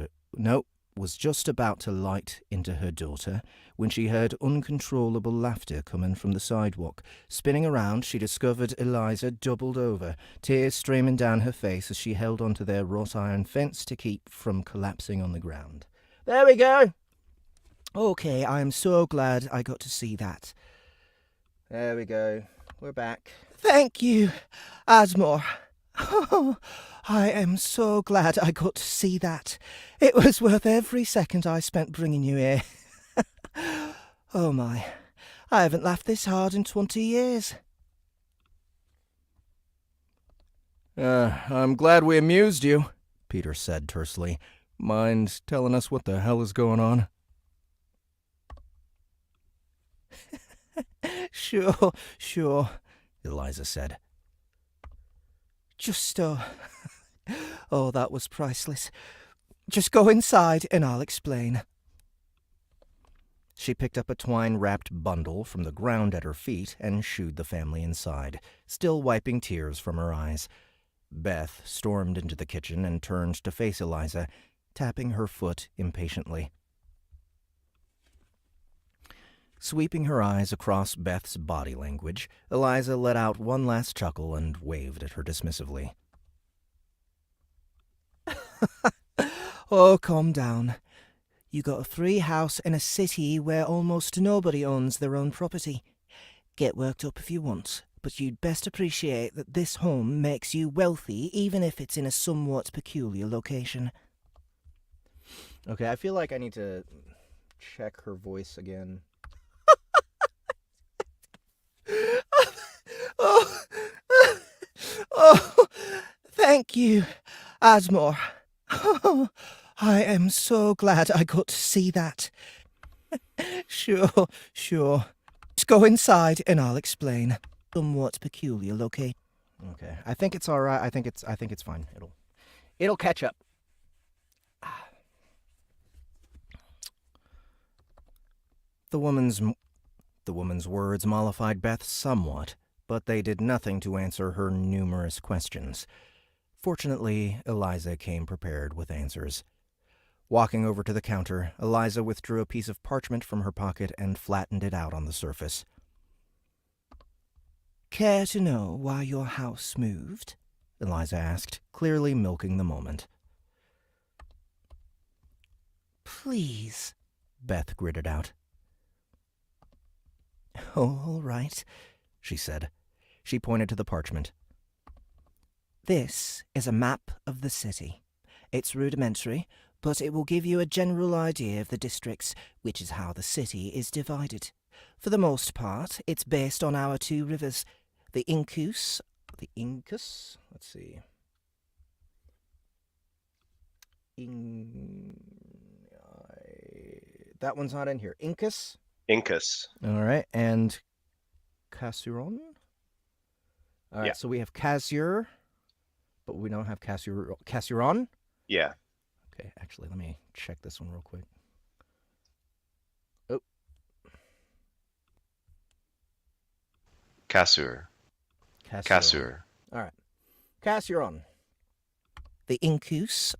her daughter when she heard uncontrollable laughter coming from the sidewalk. Spinning around, she discovered Eliza doubled over, tears streaming down her face as she held onto their wrought iron fence to keep from collapsing on the ground. There we go. Okay, I'm so glad I got to see that. There we go. We're back. Thank you, Asmore. Oh, I am so glad I got to see that. It was worth every second I spent bringing you here. Oh my, I haven't laughed this hard in 20 years. I'm glad we amused you, Peter said tersely. Mind telling us what the hell is going on? Sure, Eliza said. Oh, that was priceless. Just go inside and I'll explain. She picked up a twine-wrapped bundle from the ground at her feet and shooed the family inside, still wiping tears from her eyes. Beth stormed into the kitchen and turned to face Eliza, tapping her foot impatiently. Sweeping her eyes across Beth's body language, Eliza let out one last chuckle and waved at her dismissively. Oh, calm down. You got a free house in a city where almost nobody owns their own property. Get worked up if you want, but you'd best appreciate that this home makes you wealthy even if it's in a somewhat peculiar location. Okay, I feel like I need to check her voice again. Oh, thank you, Asmore. Oh, I am so glad I got to see that. Sure. Just go inside and I'll explain. Somewhat peculiar location. Okay, I think it's all right. I think it's fine. It'll catch up. The woman's words mollified Beth somewhat, but they did nothing to answer her numerous questions. Fortunately, Eliza came prepared with answers. Walking over to the counter, Eliza withdrew a piece of parchment from her pocket and flattened it out on the surface. Care to know why your house moved? Eliza asked, clearly milking the moment. Please, Beth gritted out. Oh, all right, she said. She pointed to the parchment. This is a map of the city. It's rudimentary, but it will give you a general idea of the districts, which is how the city is divided. For the most part, it's based on our two rivers, the Incus. Let's see. That one's not in here. Incus. All right, and Casuron. All right, Yeah. so we have Casur, but we don't have Casuron. Yeah. Okay, actually, let me check this one real quick. Oh. Kasur. All right. Casuron. The Incus.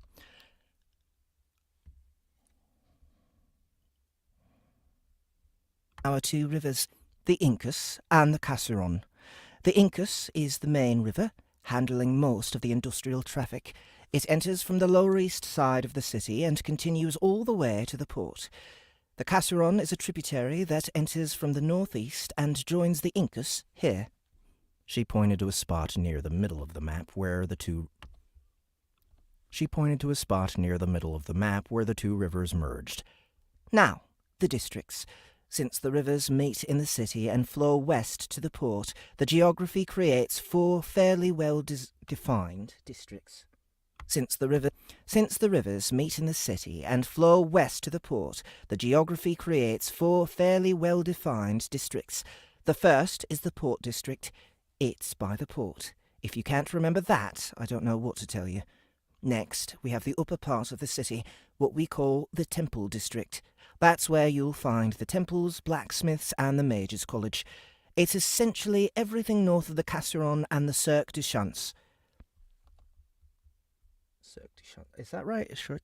Our two rivers, the Incus and the Casuron. The Incus is the main river, handling most of the industrial traffic. It enters from the lower east side of the city and continues all the way to the port. The Casuron is a tributary that enters from the northeast and joins the Incus here. She pointed to a spot near the middle of the map where the two rivers merged. Now, the districts. Since the rivers meet in the city and flow west to the port, the geography creates four fairly well-defined districts. Since the rivers meet in the city and flow west to the port, the geography creates four fairly well-defined districts. The first is the Port District. It's by the port. If you can't remember that, I don't know what to tell you. Next, we have the upper part of the city, what we call the Temple District. That's where you'll find the temples, blacksmiths, and the Mages' College. It's essentially everything north of the Casseron and the Cirque du Champs. Cirque du Champs. Is that right? Cirque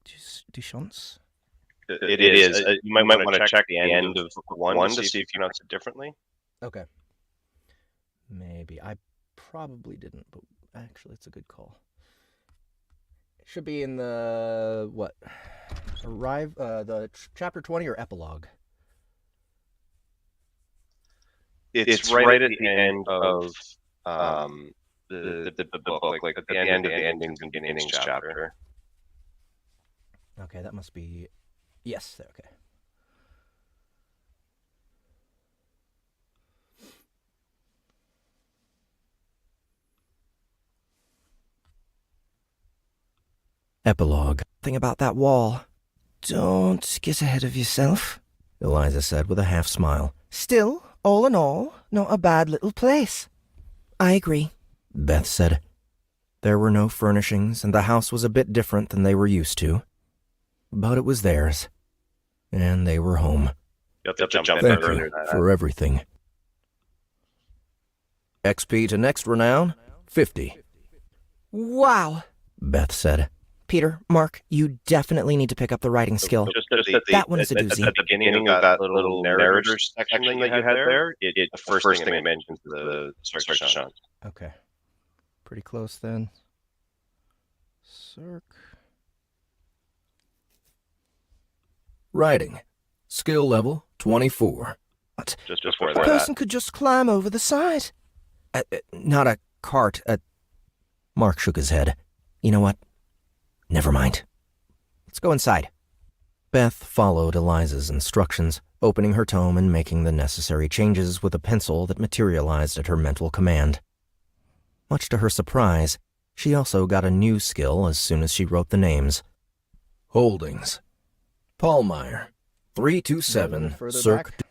du Champs? It is. You might want to check the end of one to see if you pronounce it differently. Okay. Maybe. I probably didn't, but actually it's a good call. It should be in the, what? Chapter 20 or epilogue? It's right at the end of the book, like at the end of the endings and beginnings chapter. Okay, that must be... Yes, okay. Epilogue. Thing about that wall. Don't get ahead of yourself, Eliza said with a half smile. Still, all in all, not a bad little place. I agree, Beth said. There were no furnishings, and the house was a bit different than they were used to. But it was theirs. And they were home. You have to jump Thank further you than that. for everything. XP to next renown, 50, Wow. Beth said. Peter, Mark, you definitely need to pick up the writing skill. Just at That one is a doozy. At the beginning of that little narrator section that you had there, the first thing it mentions is the Cirque du Champs. Okay. Pretty close then. Cirque. Writing. Skill level, 24. Just before A that. person could just climb over the side. Not a cart, Mark shook his head. You know what? Never mind. Let's go inside. Beth followed Eliza's instructions, opening her tome and making the necessary changes with a pencil that materialized at her mental command. Much to her surprise, she also got a new skill as soon as she wrote the names. Holdings. Paulmeyer, 327, Further Cirque back.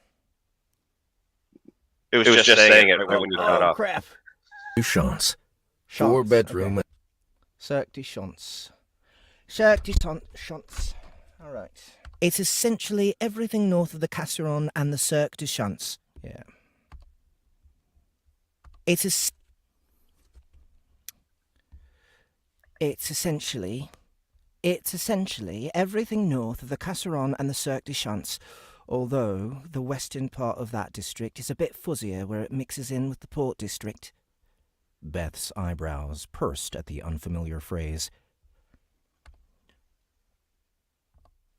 It was just saying it right when you got Oh, off. crap. du Champs. Champs, 4-bedroom. okay. Cirque du Champs. Cirque du Champs. All right. It's essentially everything north of the Casseron and the Cirque du Champs. Yeah. It's essentially everything north of the Casseron and the Cirque du Champs, although the western part of that district is a bit fuzzier where it mixes in with the Port District. Beth's eyebrows pursed at the unfamiliar phrase.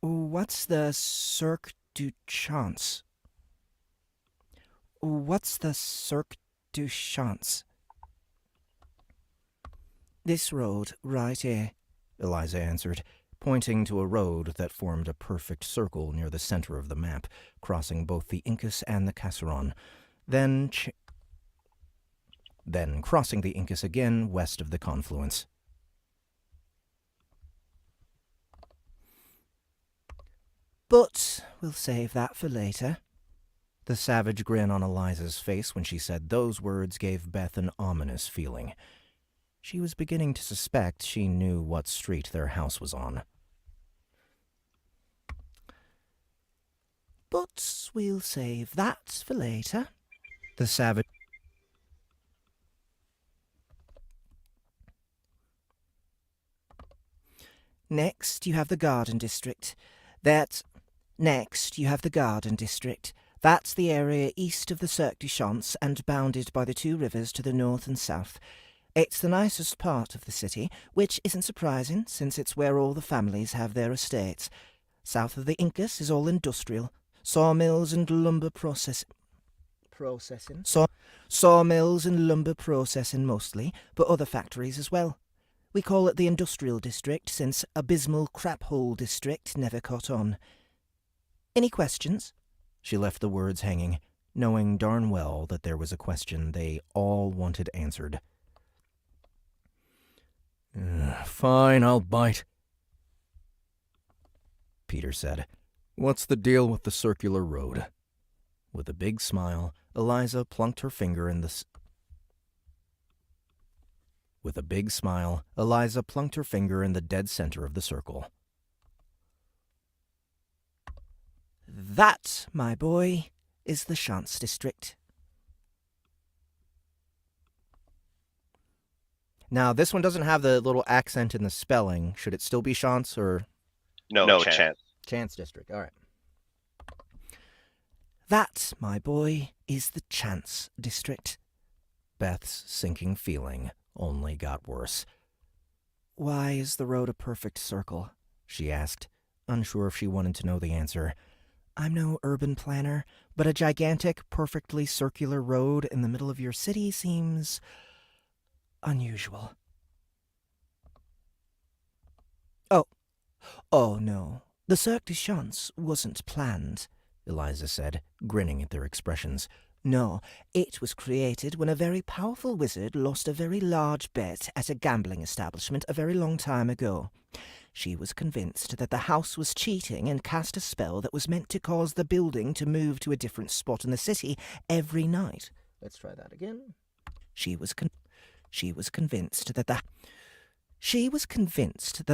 What's the Cirque du Champs? What's the Cirque du Champs? This road, right here, Eliza answered, pointing to a road that formed a perfect circle near the center of the map, crossing both the Incas and the Casseron, then crossing the Incas again west of the confluence. But we'll save that for later. The savage grin on Eliza's face when she said those words gave Beth an ominous feeling. She was beginning to suspect she knew what street their house was on. But we'll save that for later. The savage... Next, you have the Garden District. That's the area east of the Cirque du Champs and bounded by the two rivers to the north and south. It's the nicest part of the city, which isn't surprising since it's where all the families have their estates. South of the Incas is all industrial, sawmills and lumber processing. Sawmills and lumber processing mostly, but other factories as well. We call it the Industrial District since Abysmal Crap Hole District never caught on. Any questions? She left the words hanging, knowing darn well that there was a question they all wanted answered. Fine, I'll bite, Peter said. What's the deal with the circular road? With a big smile, Eliza plunked her finger in the dead center of the circle. That, my boy, is the Chance District. Now, this one doesn't have the little accent in the spelling. Should it still be Chance or No, Chance. Chance District? All right. That, my boy, is the Chance District. Beth's sinking feeling only got worse. Why is the road a perfect circle? She asked, unsure if she wanted to know the answer. I'm no urban planner, but a gigantic, perfectly circular road in the middle of your city seems unusual. Oh no, the Cirque du Chance wasn't planned, Eliza said, grinning at their expressions. No, it was created when a very powerful wizard lost a very large bet at a gambling establishment a very long time ago. She was convinced that the house was cheating and cast a spell that was meant to cause the building to move to a different spot in the city every night. Let's try that again. She was convinced that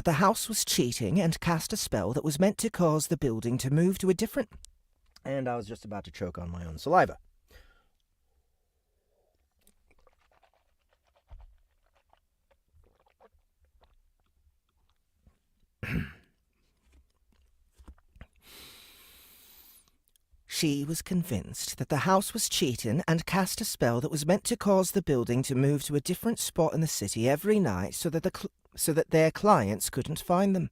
the house was cheating and cast a spell that was meant to cause the building to move to a different... And I was just about to choke on my own saliva. She was convinced that the house was cheating and cast a spell that was meant to cause the building to move to a different spot in the city every night so that their clients couldn't find them.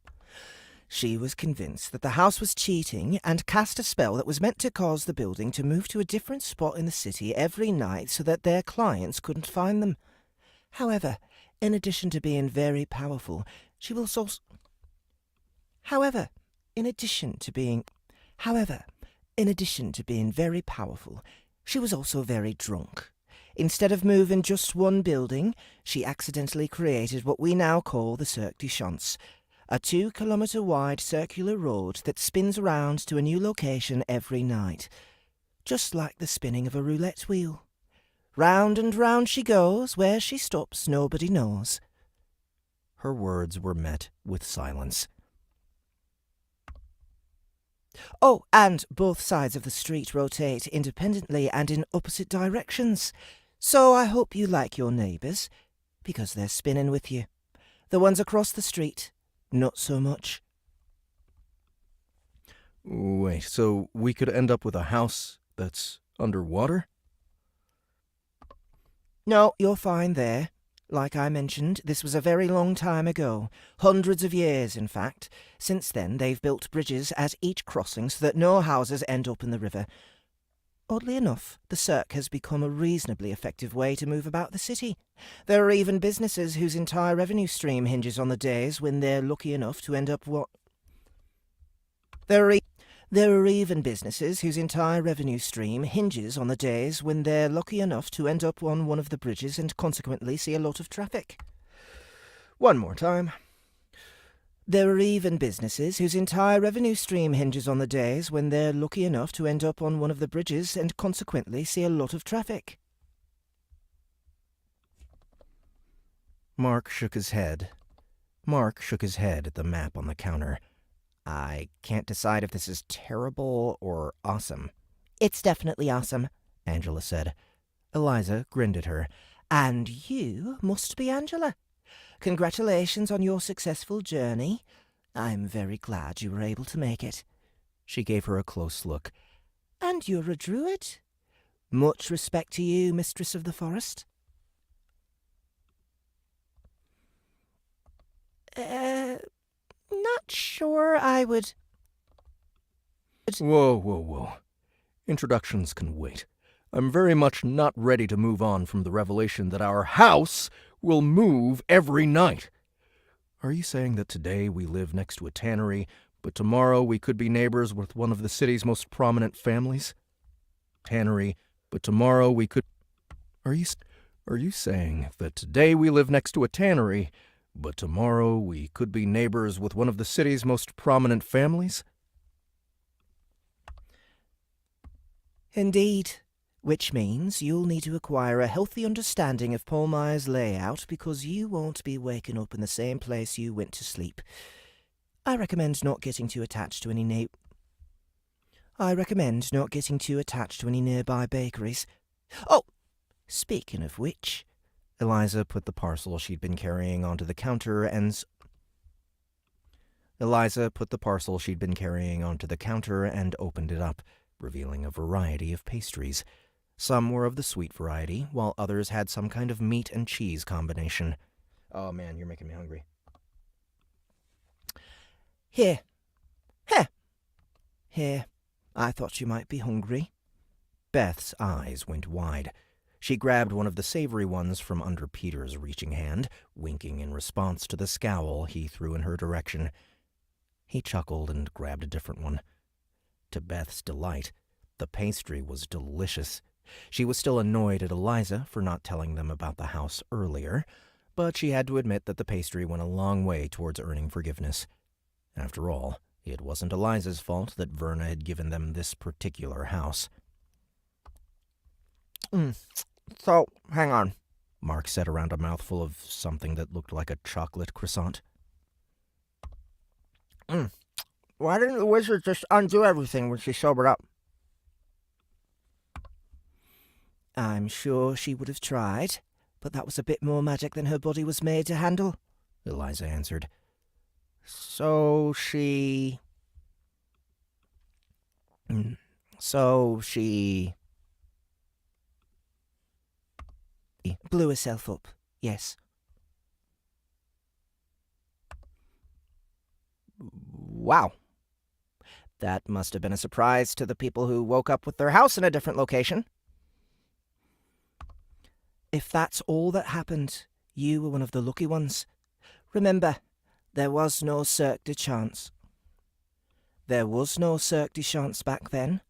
She was convinced that the house was cheating and cast a spell that was meant to cause the building to move to a different spot in the city every night so that their clients couldn't find them. However, in addition to being very powerful, she was also... In addition to being very powerful, she was also very drunk. Instead of moving just one building, she accidentally created what we now call the Cirque du Chance, a 2-kilometre-wide circular road that spins around to a new location every night, just like the spinning of a roulette wheel. Round and round she goes, where she stops nobody knows. Her words were met with silence. Oh, and both sides of the street rotate independently and in opposite directions. So I hope you like your neighbours, because they're spinning with you. The ones across the street, not so much. Wait, so we could end up with a house that's underwater? No, you're fine there. Like I mentioned, this was a very long time ago. Hundreds of years, in fact. Since then, they've built bridges at each crossing so that no houses end up in the river. Oddly enough, the Cirque has become a reasonably effective way to move about the city. There are even businesses whose entire revenue stream hinges on the days when they're lucky enough to end up There are even businesses whose entire revenue stream hinges on the days when they're lucky enough to end up on one of the bridges and consequently see a lot of traffic. One more time. There are even businesses whose entire revenue stream hinges on the days when they're lucky enough to end up on one of the bridges and consequently see a lot of traffic. Mark shook his head. At the map on the counter. I can't decide if this is terrible or awesome. It's definitely awesome, Angela said. Eliza grinned at her. And you must be Angela. Congratulations on your successful journey. I'm very glad you were able to make it. She gave her a close look. And you're a druid? Much respect to you, Mistress of the Forest. Not sure I would... Whoa. Introductions can wait. I'm very much not ready to move on from the revelation that our house will move every night. Are you saying that today we live next to a tannery, but tomorrow we could be neighbors with one of the city's most prominent families? Tannery, but tomorrow we could... Are you saying that today we live next to a tannery, but tomorrow we could be neighbors with one of the city's most prominent families? Indeed. Which means you'll need to acquire a healthy understanding of Paul Meyer's layout because you won't be waking up in the same place you went to sleep. I recommend not getting too attached to any nearby bakeries. Oh, speaking of which, Eliza put the parcel she'd been carrying onto the counter and opened it up, revealing a variety of pastries. Some were of the sweet variety, while others had some kind of meat and cheese combination. Oh man, you're making me hungry. Here. Here. I thought you might be hungry. Beth's eyes went wide. She grabbed one of the savory ones from under Peter's reaching hand, winking in response to the scowl he threw in her direction. He chuckled and grabbed a different one. To Beth's delight, the pastry was delicious. She was still annoyed at Eliza for not telling them about the house earlier, but she had to admit that the pastry went a long way towards earning forgiveness. After all, it wasn't Eliza's fault that Verna had given them this particular house. So, hang on. Mark said around a mouthful of something that looked like a chocolate croissant. Why didn't the wizard just undo everything when she sobered up? I'm sure she would have tried, but that was a bit more magic than her body was made to handle, Eliza answered. So she blew herself up, yes. Wow. That must have been a surprise to the people who woke up with their house in a different location. If that's all that happened, you were one of the lucky ones. Remember, there was no Cirque de Chance. There was no Cirque de Chance back then.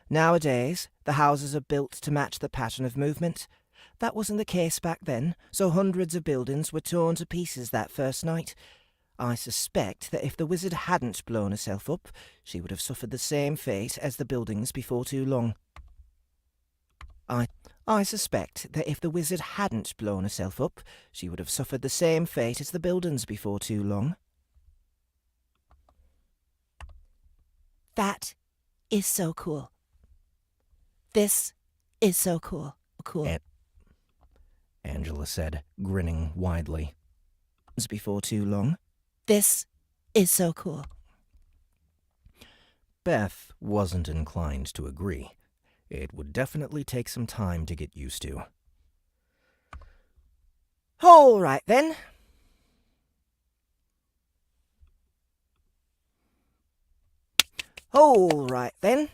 Nowadays, the houses are built to match the pattern of movement. That wasn't the case back then, so hundreds of buildings were torn to pieces that first night. I suspect that if the wizard hadn't blown herself up, she would have suffered the same fate as the buildings before too long. I suspect that if the wizard hadn't blown herself up, she would have suffered the same fate as the buildings before too long. That is so cool. This is so cool. Angela said, grinning widely. Before too long. This is so cool. Beth wasn't inclined to agree. It would definitely take some time to get used to. All right, then. All right, then.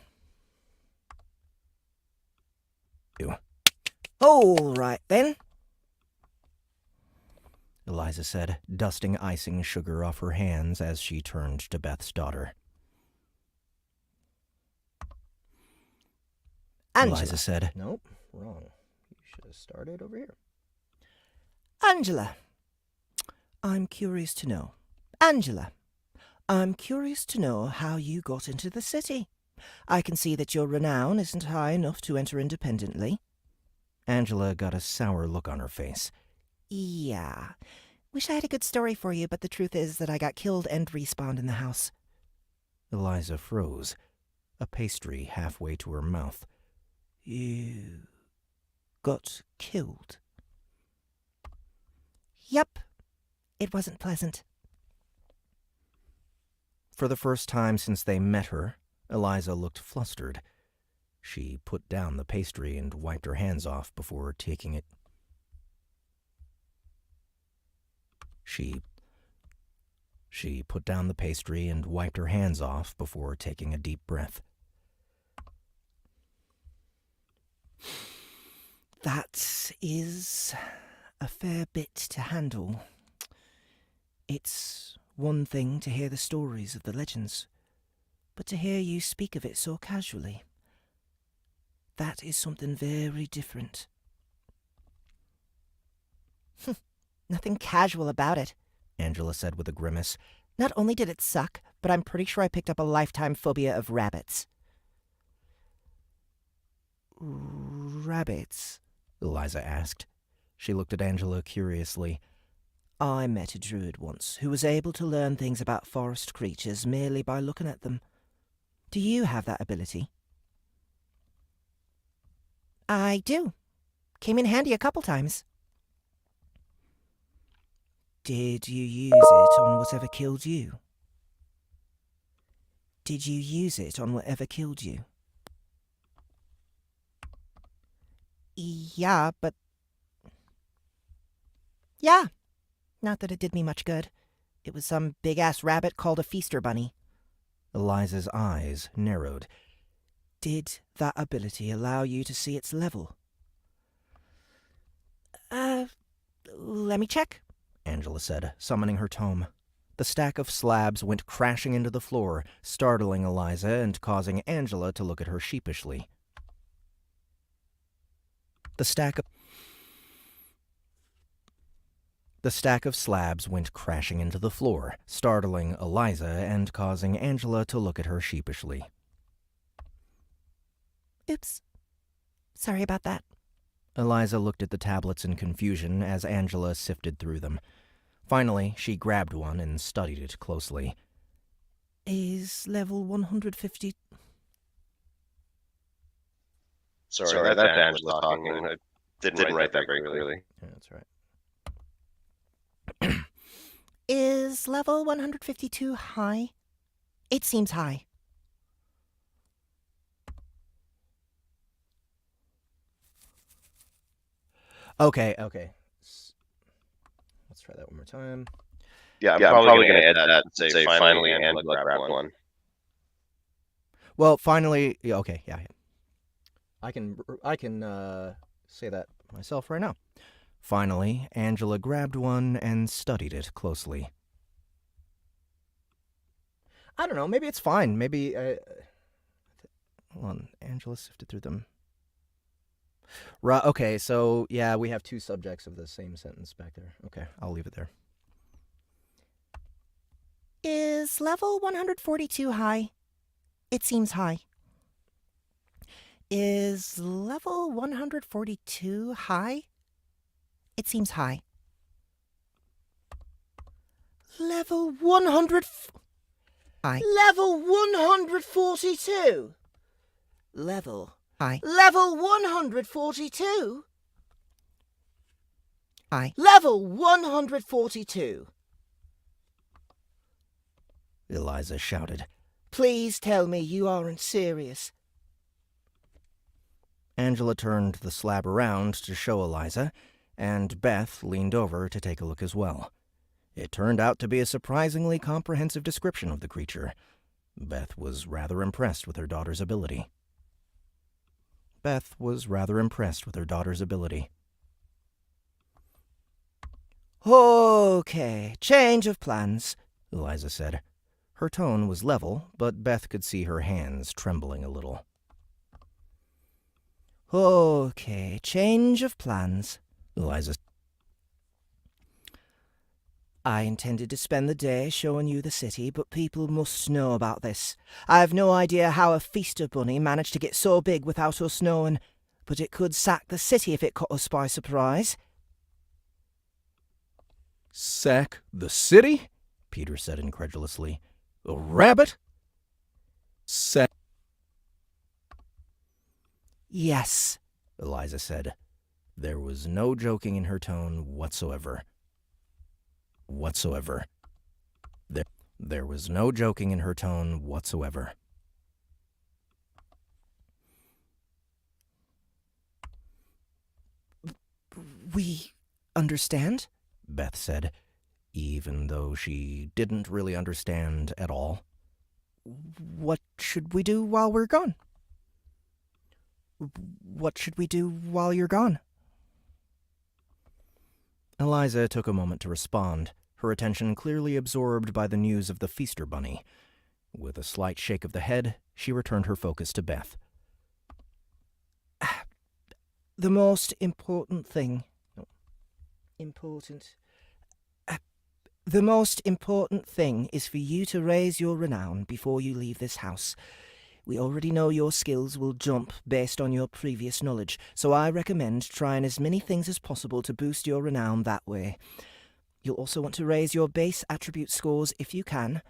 All right, then. Eliza said, dusting icing sugar off her hands as she turned to Beth's daughter. Angela. Eliza said, Nope, wrong. You should have started over here. Angela, I'm curious to know. Angela, I'm curious to know how you got into the city. I can see that your renown isn't high enough to enter independently. Angela got a sour look on her face. Yeah. Wish I had a good story for you, but the truth is that I got killed and respawned in the house. Eliza froze, a pastry halfway to her mouth. You got killed? Yep. It wasn't pleasant. For the first time since they met her, Eliza looked flustered. She put down the pastry and wiped her hands off before taking it. She put down the pastry and wiped her hands off before taking a deep breath. That is a fair bit to handle. It's one thing to hear the stories of the legends, but to hear you speak of it so casually, that is something very different. Nothing casual about it, Angela said with a grimace. Not only did it suck, but I'm pretty sure I picked up a lifetime phobia of rabbits. Rabbits? Eliza asked. She looked at Angela curiously. I met a druid once who was able to learn things about forest creatures merely by looking at them. Do you have that ability? I do. Came in handy a couple times. Did you use it on whatever killed you? Did you use it on whatever killed you? Yeah, but... Yeah. Not that it did me much good. It was some big-ass rabbit called a feaster bunny. Eliza's eyes narrowed. Did that ability allow you to see its level? Let me check, Angela said, summoning her tome. The stack of slabs went crashing into the floor, startling Eliza and causing Angela to look at her sheepishly. The stack of slabs went crashing into the floor, startling Eliza and causing Angela to look at her sheepishly. Oops. Sorry about that. Eliza looked at the tablets in confusion as Angela sifted through them. Finally, she grabbed one and studied it closely. Is level 150... Sorry, that's Angela talking. I didn't write that very clearly. Yeah, that's right. Is level 152 high? It seems high. Okay. Let's try that one more time. Yeah, I'm probably going to add that and say finally Angela grabbed one. Well, finally, yeah, okay, yeah. I can say that myself right now. Finally, Angela grabbed one and studied it closely. I don't know, maybe it's fine. Maybe, hold on, Angela sifted through them. Right, okay, so, yeah, we have two subjects of the same sentence back there. Okay, I'll leave it there. Is level 142 high? It seems high. Is level 142 high? It seems high. Level 100... High. Level 142? Level... High. Level 142? High. Level 142. Eliza shouted. Please tell me you aren't serious. Angela turned the slab around to show Eliza, and Beth leaned over to take a look as well. It turned out to be a surprisingly comprehensive description of the creature. Beth was rather impressed with her daughter's ability. Okay, change of plans, Eliza said. Her tone was level, but Beth could see her hands trembling a little. Okay, change of plans, Eliza said. I intended to spend the day showing you the city, but people must know about this. I have no idea how a feaster bunny managed to get so big without us knowing, but it could sack the city if it caught us by surprise. Sack the city? Peter said incredulously. A rabbit? Sack... Yes, Eliza said. There was no joking in her tone whatsoever. There was no joking in her tone whatsoever. We understand? Beth said, even though she didn't really understand at all. What should we do while we're gone? What should we do while you're gone? Eliza took a moment to respond, her attention clearly absorbed by the news of the feaster bunny. With a slight shake of the head, she returned her focus to Beth. The most important thing... The most important thing is for you to raise your renown before you leave this house. We already know your skills will jump based on your previous knowledge, so I recommend trying as many things as possible to boost your renown that way. You'll also want to raise your base attribute scores if you can,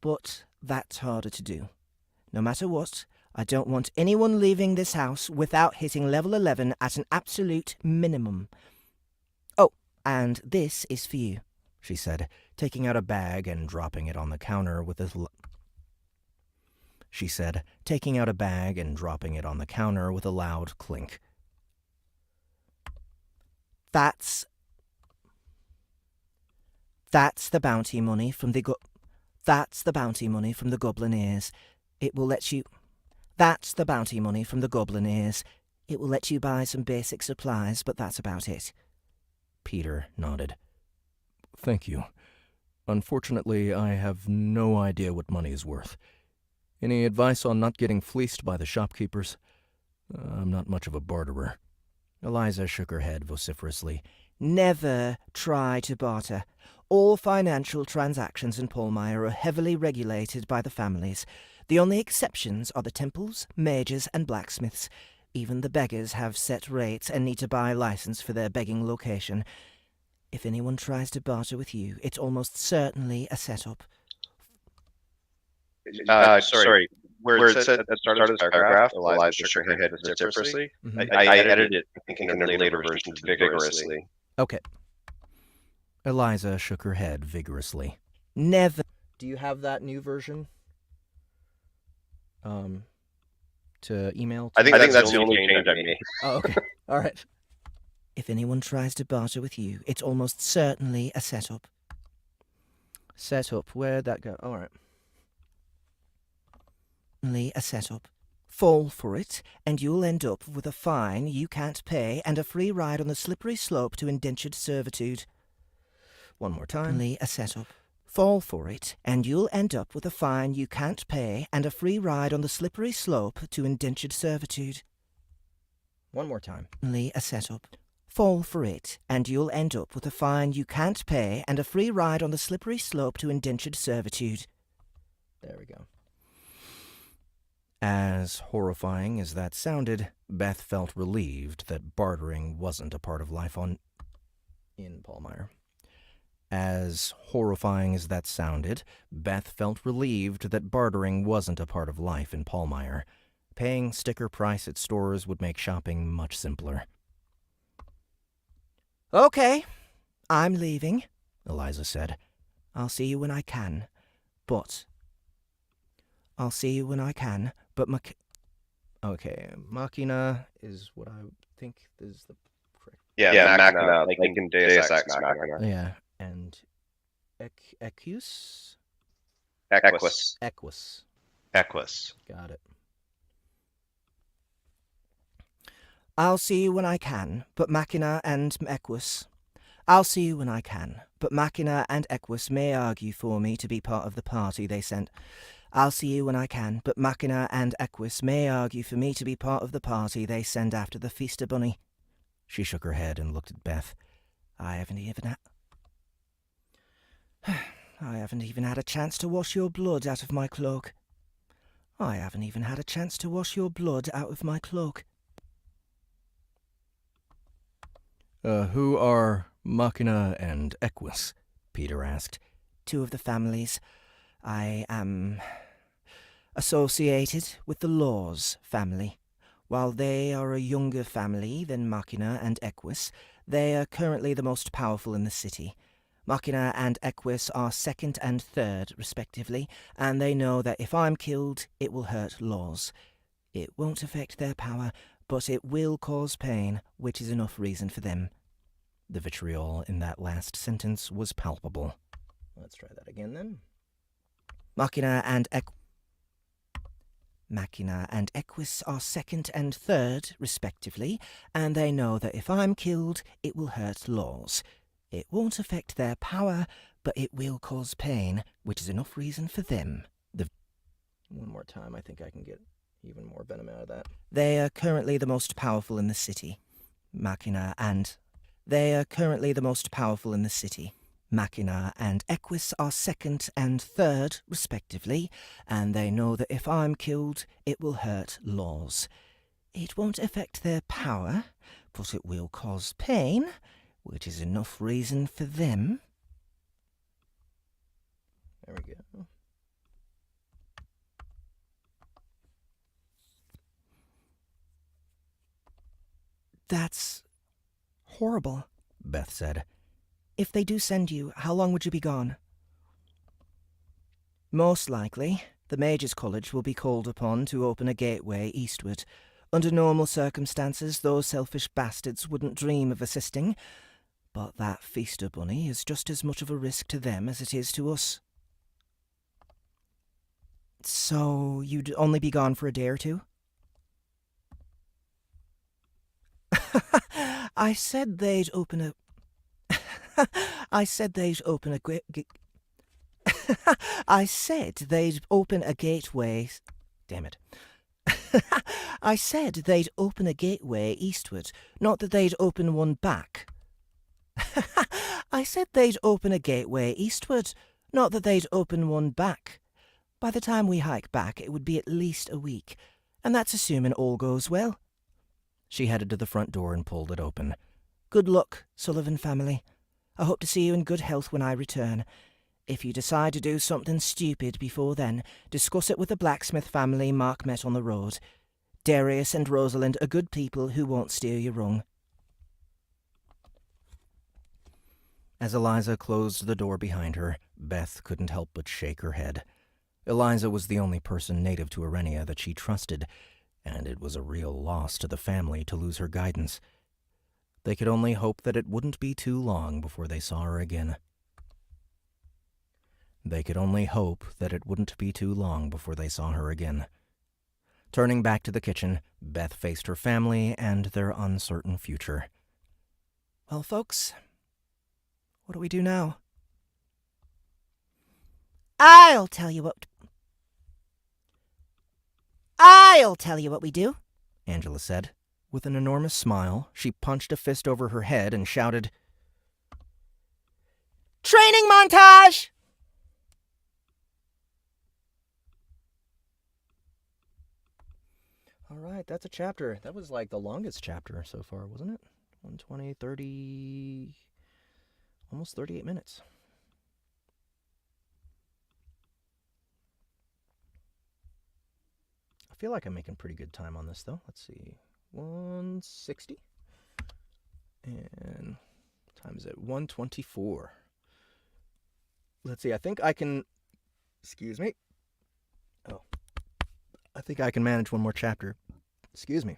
but that's harder to do. No matter what, I don't want anyone leaving this house without hitting level 11 at an absolute minimum. Oh, and this is for you. she said, taking out a bag and dropping it on the counter with a loud clink. That's the bounty money from the goblin ears. It will let you... That's the bounty money from the goblin ears. It will let you buy some basic supplies, but that's about it. Peter nodded. Thank you. Unfortunately, I have no idea what money is worth. Any advice on not getting fleeced by the shopkeepers? I'm not much of a barterer. Eliza shook her head vociferously. Never try to barter. All financial transactions in Polmire are heavily regulated by the families. The only exceptions are the temples, mages, and blacksmiths. Even the beggars have set rates and need to buy a license for their begging location. If anyone tries to barter with you, it's almost certainly a setup. Sorry. Where it said at the start of this paragraph, Eliza shook her head vociferously. I edited it, thinking in the later version to vigorously. Okay. Eliza shook her head vigorously. Never. Do you have that new version? To email? I think that's the only change I made. Oh, okay. All right. If anyone tries to barter with you, it's almost certainly a setup. Setup. Where'd that go? All right. Only a setup. Fall for it, and you'll end up with a fine you can't pay and a free ride on the slippery slope to indentured servitude. One more time. Only a setup. Fall for it, and you'll end up with a fine you can't pay and a free ride on the slippery slope to indentured servitude. One more time. Only a setup. Fall for it, and you'll end up with a fine you can't pay and a free ride on the slippery slope to indentured servitude. There we go. As horrifying as that sounded, Beth felt relieved that bartering wasn't a part of life In Polmire. As horrifying as that sounded, Beth felt relieved that bartering wasn't a part of life in Polmire. Paying sticker price at stores would make shopping much simpler. Okay, I'm leaving, Eliza said. I'll see you when I can, but Okay, Machina is what I think is the correct. Yeah, Machina, like in Deus Ex Machina. Yeah, and Equus? Equus. Equus. Equus. Got it. I'll see you when I can, but Machina and Equus. I'll see you when I can, but Machina and Equus may argue for me to be part of the party they sent. I'll see you when I can, but Machina and Equus may argue for me to be part of the party they send after the Feaster Bunny. She shook her head and looked at Beth. I haven't even had a chance to wash your blood out of my cloak. Who are Machina and Equus? Peter asked. Two of the families. I am associated with the Laws family. While they are a younger family than Machina and Equus, they are currently the most powerful in the city. Machina and Equus are second and third, respectively, and they know that if I'm killed, it will hurt Laws. It won't affect their power, but it will cause pain, which is enough reason for them. The vitriol in that last sentence was palpable. Let's try that again then. Machina and Equus are second and third, respectively, and they know that if I'm killed, it will hurt Laws. It won't affect their power, but it will cause pain, which is enough reason for them. One more time, I think I can get even more venom out of that. They are currently the most powerful in the city. Machina and Equus are second and third, respectively, and they know that if I'm killed, it will hurt Laws. It won't affect their power, but it will cause pain, which is enough reason for them. There we go. That's horrible, Beth said. If they do send you, how long would you be gone? Most likely, the Mages' College will be called upon to open a gateway eastward. Under normal circumstances, those selfish bastards wouldn't dream of assisting, but that Feaster Bunny is just as much of a risk to them as it is to us. So, you'd only be gone for a day or two? I said they'd open a... I said they'd open a I said they'd open a gateway... Damn it. I said they'd open a gateway eastward, not that they'd open one back. I said they'd open a gateway eastward, not that they'd open one back. By the time we hike back, it would be at least a week, and that's assuming all goes well. She headed to the front door and pulled it open. Good luck, Sullivan family. I hope to see you in good health when I return. If you decide to do something stupid before then, discuss it with the blacksmith family Mark met on the road. Darius and Rosalind are good people who won't steer you wrong. As Eliza closed the door behind her, Beth couldn't help but shake her head. Eliza was the only person native to Arenia that she trusted, and it was a real loss to the family to lose her guidance. They could only hope that it wouldn't be too long before they saw her again. They could only hope that it wouldn't be too long before they saw her again. Turning back to the kitchen, Beth faced her family and their uncertain future. Well, folks, what do we do now? I'll tell you what we do, Angela said. With an enormous smile, she punched a fist over her head and shouted, Training montage! All right, that's a chapter. That was like the longest chapter so far, wasn't it? 120, 30, almost 38 minutes. I feel like I'm making pretty good time on this, though. Let's see. 160. And what time is it? 124. Let's see. I think I can... Excuse me. Oh. I think I can manage one more chapter. Excuse me.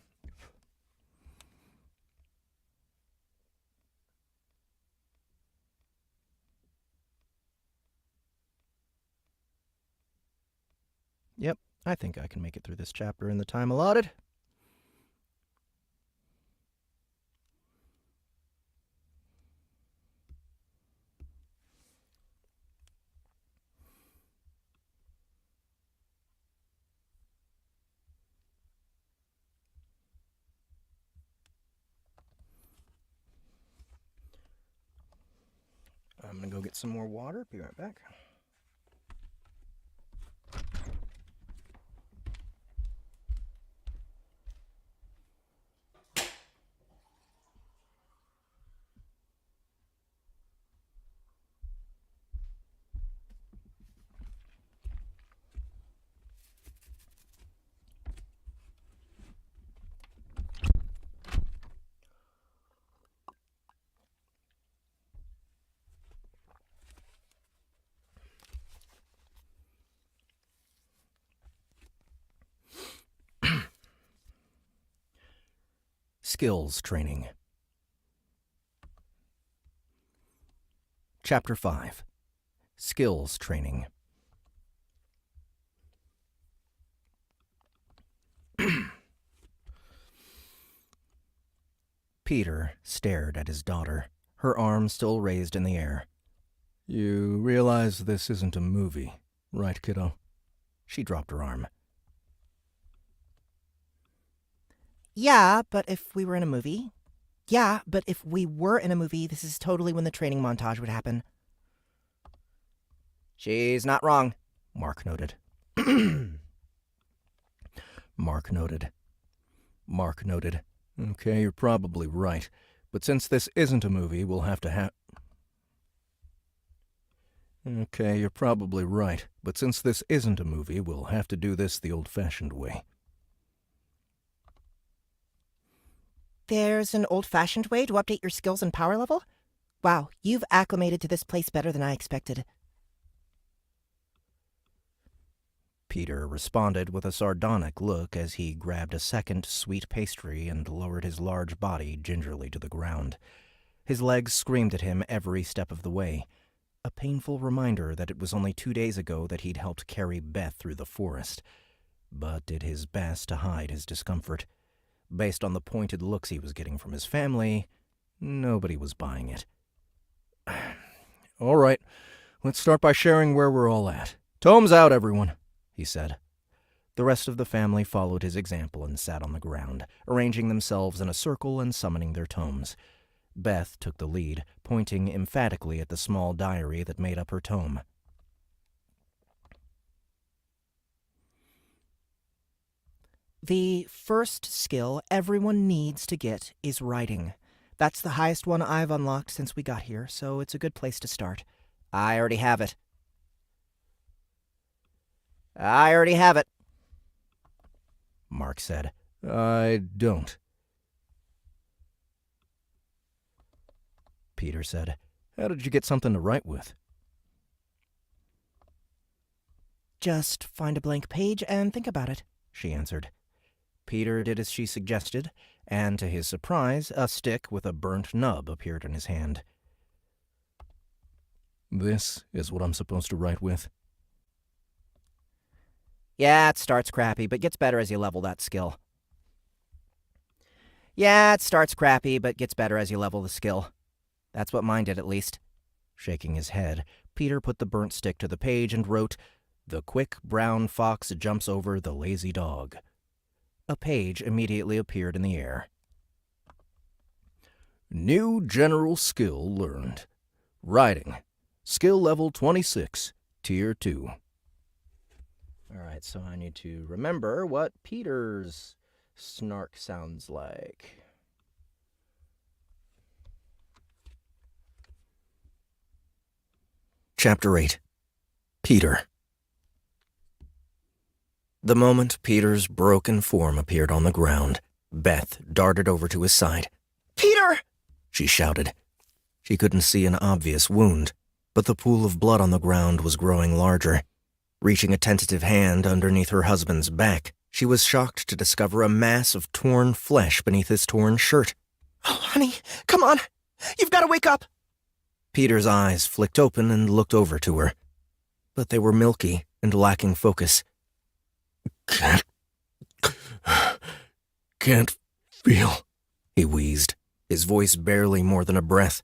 Yep, I think I can make it through this chapter in the time allotted. I'm going to go get some more water. Be right back. Skills Training. Chapter 5. Skills Training. Peter stared at his daughter, her arm still raised in the air. You realize this isn't a movie, right, kiddo? She dropped her arm. Yeah, but if we were in a movie... this is totally when the training montage would happen. She's not wrong, Mark noted. Mark noted. Okay, you're probably right. But since this isn't a movie, we'll have to have... Okay, you're probably right. But since this isn't a movie, we'll have to do this the old-fashioned way. There's an old-fashioned way to update your skills and power level? Wow, you've acclimated to this place better than I expected. Peter responded with a sardonic look as he grabbed a second sweet pastry and lowered his large body gingerly to the ground. His legs screamed at him every step of the way, a painful reminder that it was only 2 days ago that he'd helped carry Beth through the forest, but did his best to hide his discomfort. Based on the pointed looks he was getting from his family, nobody was buying it. All right, let's start by sharing where we're all at. Tomes out, everyone, he said. The rest of the family followed his example and sat on the ground, arranging themselves in a circle and summoning their tomes. Beth took the lead, pointing emphatically at the small diary that made up her tome. The first skill everyone needs to get is writing. That's the highest one I've unlocked since we got here, so it's a good place to start. I already have it. Mark said. I don't. Peter said. How did you get something to write with? Just find a blank page and think about it, she answered. Peter did as she suggested, and to his surprise, a stick with a burnt nub appeared in his hand. This is what I'm supposed to write with? Yeah, it starts crappy, but gets better as you level that skill. That's what mine did, at least. Shaking his head, Peter put the burnt stick to the page and wrote, The quick brown fox jumps over the lazy dog. A page immediately appeared in the air. New general skill learned. Writing. Skill level 26, Tier 2. All right, so I need to remember what Peter's snark sounds like. Chapter 8. Peter. The moment Peter's broken form appeared on the ground, Beth darted over to his side. Peter! She shouted. She couldn't see an obvious wound, but the pool of blood on the ground was growing larger. Reaching a tentative hand underneath her husband's back, she was shocked to discover a mass of torn flesh beneath his torn shirt. Oh, honey, come on! You've got to wake up! Peter's eyes flicked open and looked over to her, but they were milky and lacking focus. Can't feel, he wheezed, his voice barely more than a breath.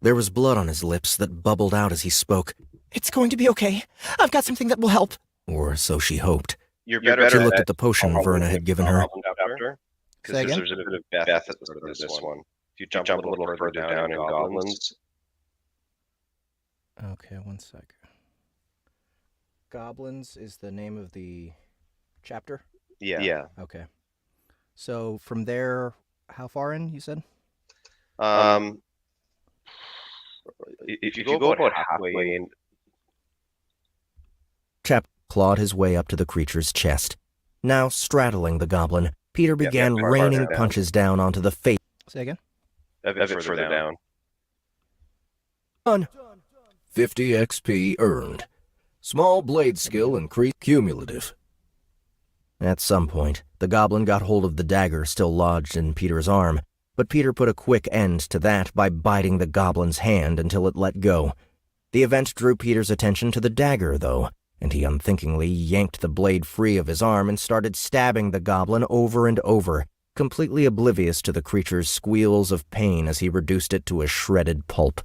There was blood on his lips that bubbled out as he spoke. It's going to be okay. I've got something that will help. Or so she hoped. You're better She looked at the potion Verna had given her. Because there's a bit of Beth at the start of this one. If you jump a little further down in Goblins. Okay, 1 sec. Goblins is the name of the chapter? Yeah. Okay. So from there, how far in, you said? If you go about halfway in. Chap clawed his way up to the creature's chest. Now straddling the goblin, Peter began raining punches down onto the face. Say again? A bit further down. Done. 50 XP earned. Small blade skill increased cumulative. At some point, the goblin got hold of the dagger still lodged in Peter's arm, but Peter put a quick end to that by biting the goblin's hand until it let go. The event drew Peter's attention to the dagger, though, and he unthinkingly yanked the blade free of his arm and started stabbing the goblin over and over, completely oblivious to the creature's squeals of pain as he reduced it to a shredded pulp.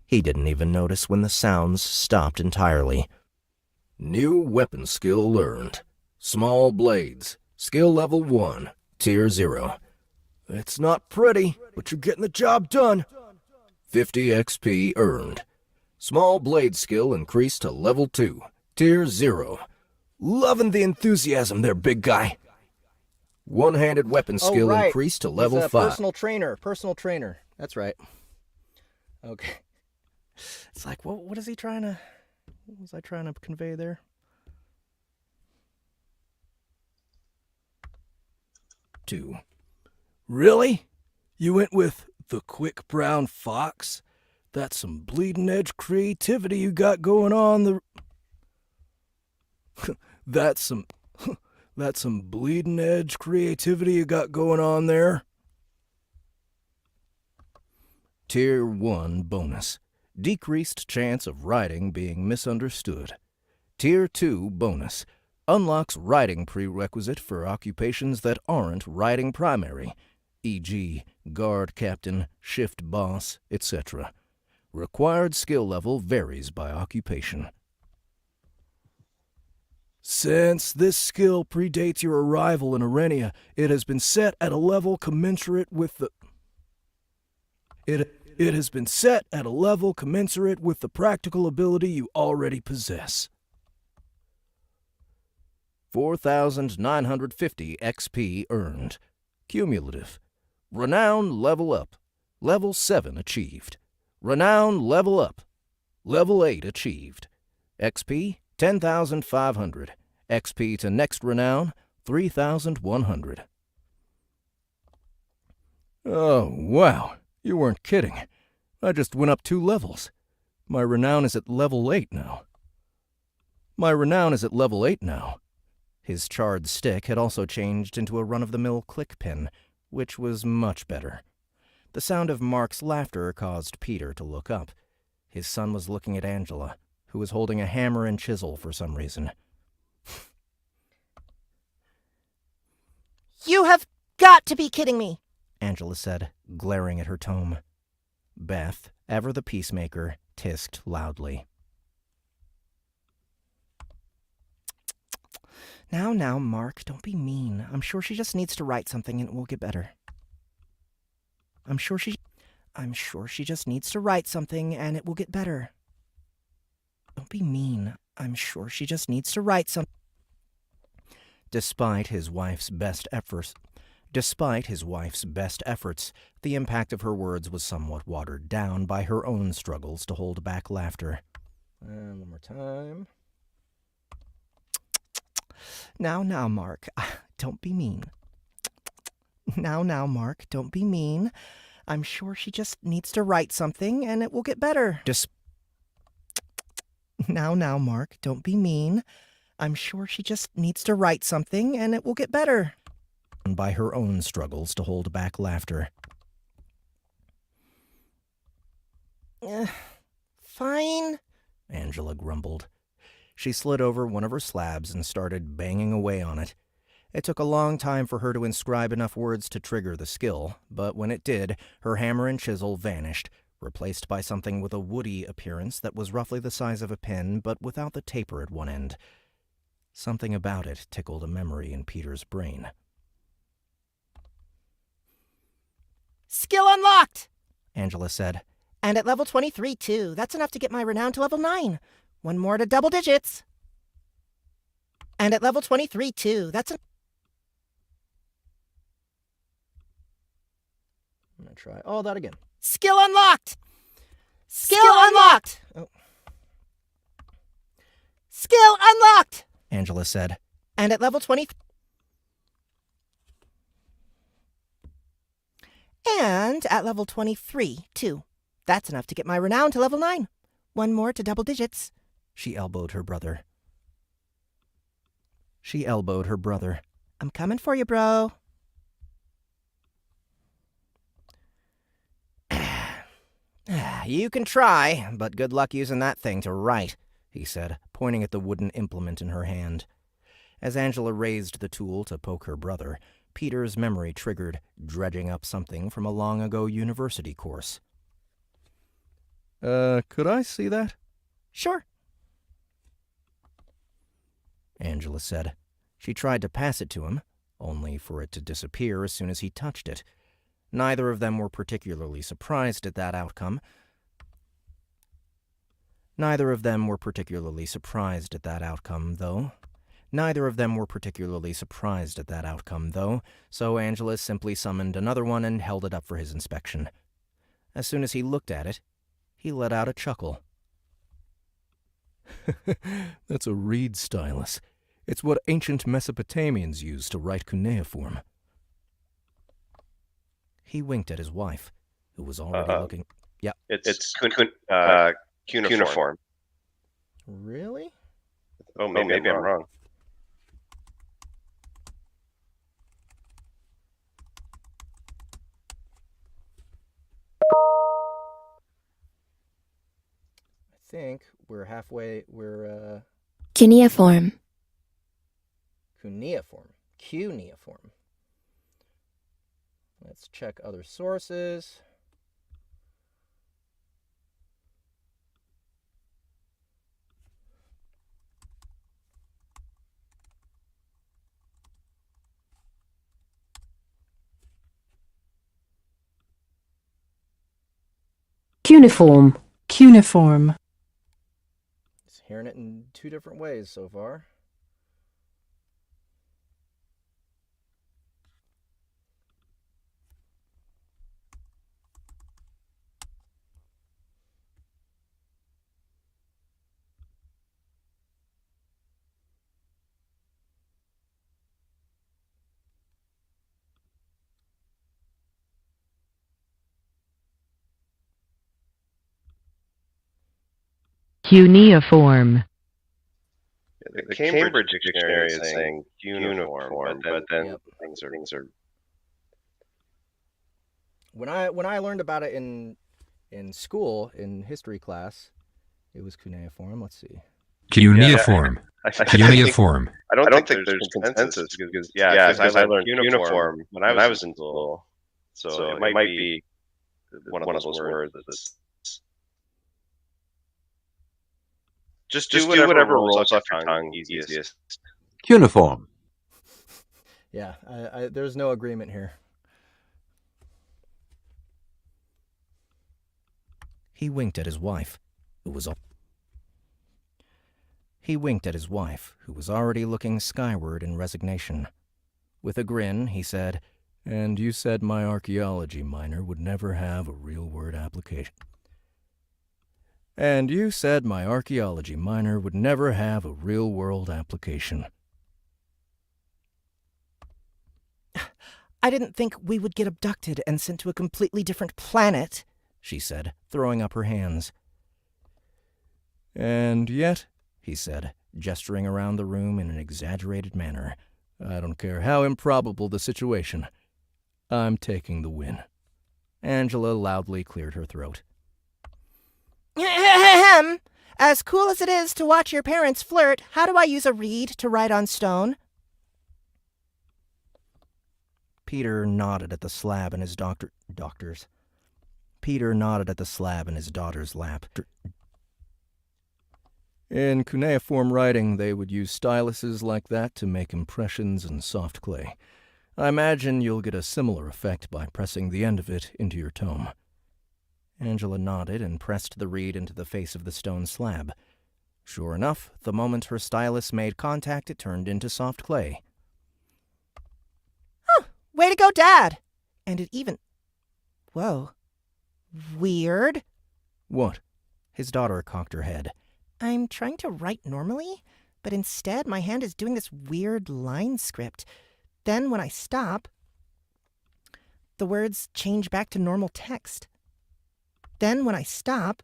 He didn't even notice when the sounds stopped entirely. New weapon skill learned. Small blades. Skill level 1. Tier 0. It's not pretty, but you're getting the job done. 50 XP earned. Small blade skill increased to level 2. Tier 0. Loving the enthusiasm there, big guy. One-handed weapon skill increased to level 5. Personal trainer. That's right. Okay. It's like, what was I trying to convey there? Two. Really? You went with the quick brown fox? That's some bleeding edge creativity you got going on. That's some bleeding edge creativity you got going on there. Tier 1 bonus. Decreased chance of writing being misunderstood. Tier 2 bonus. Unlocks writing prerequisite for occupations that aren't writing primary, e.g., guard captain, shift boss, etc. Required skill level varies by occupation. Since this skill predates your arrival in Arenia, it has been set at a level commensurate with the... It has been set at a level commensurate with the practical ability you already possess. 4,950 XP earned. Cumulative. Renown level up. Level 7 achieved. Renown level up. Level 8 achieved. XP 10,500. XP to next renown 3,100. Oh, wow. You weren't kidding. I just went up 2 levels. My renown is at level 8 now. His charred stick had also changed into a run-of-the-mill click pin, which was much better. The sound of Mark's laughter caused Peter to look up. His son was looking at Angela, who was holding a hammer and chisel for some reason. You have got to be kidding me, Angela said, glaring at her tome. Beth, ever the peacemaker, tisked loudly. Now, Mark, don't be mean. I'm sure she just needs to write something and it will get better. I'm sure she just needs to write something and it will get better. Don't be mean. I'm sure she just needs to write something. Despite his wife's best efforts, the impact of her words was somewhat watered down by her own struggles to hold back laughter. And one more time. Now, Mark, don't be mean. Now, Mark, don't be mean. I'm sure she just needs to write something and it will get better. Now, Mark, don't be mean. I'm sure she just needs to write something and it will get better. By her own struggles to hold back laughter. Fine, Angela grumbled. She slid over one of her slabs and started banging away on it. It took a long time for her to inscribe enough words to trigger the skill, but when it did, her hammer and chisel vanished, replaced by something with a woody appearance that was roughly the size of a pin, but without the taper at one end. Something about it tickled a memory in Peter's brain. Skill unlocked, Angela said. And at level 23, too. That's enough to get my renown to level 9. One more to double digits. And at level 23, too. I'm going to try all that again. Skill unlocked! Skill unlocked! Oh. Skill unlocked! Angela said. And at level 23... And at level 23, too. That's enough to get my renown to level 9. One more to double digits. She elbowed her brother. I'm coming for you, bro. You can try, but good luck using that thing to write, he said, pointing at the wooden implement in her hand. As Angela raised the tool to poke her brother, Peter's memory triggered, dredging up something from a long-ago university course. Could I see that? Sure, Angela said. She tried to pass it to him, only for it to disappear as soon as he touched it. Neither of them were particularly surprised at that outcome. though, so Angela simply summoned another one and held it up for his inspection. As soon as he looked at it, he let out a chuckle. That's a reed stylus. It's what ancient Mesopotamians used to write cuneiform. He winked at his wife, who was already looking... Yep. It's cuneiform. Really? Oh, maybe I'm wrong. I think we're halfway. We're Cuneiform. cuneiform. Cuneiform. Let's check other sources. Cuneiform. Cuneiform. Just hearing it in two different ways so far. Cuneiform. The Cambridge Dictionary is saying cuneiform, but then Yep. things are. When I learned about it in school in history class, it was cuneiform. Let's see. Cuneiform. Cuneiform. I don't think there's consensus because I learned cuneiform when I was in school, so it might be one of those words that's. Just do whatever rolls off your tongue easiest. Cuneiform. Yeah, there's no agreement here. He winked at his wife, who was already looking skyward in resignation. With a grin, he said, "And you said my archaeology minor would never have a real-world application." And you said my archaeology minor would never have a real-world application. I didn't think we would get abducted and sent to a completely different planet, she said, throwing up her hands. And yet, he said, gesturing around the room in an exaggerated manner, I don't care how improbable the situation. I'm taking the win. Angela loudly cleared her throat. As cool as it is to watch your parents flirt, how do I use a reed to write on stone? Peter nodded at the slab in his daughter's lap. In cuneiform writing, they would use styluses like that to make impressions in soft clay. I imagine you'll get a similar effect by pressing the end of it into your tome. Angela nodded and pressed the reed into the face of the stone slab. Sure enough, the moment her stylus made contact, it turned into soft clay. Huh, way to go, Dad! And it even... Whoa. Weird. What? His daughter cocked her head. I'm trying to write normally, but instead my hand is doing this weird line script. Then when I stop, the words change back to normal text. Then when I stop,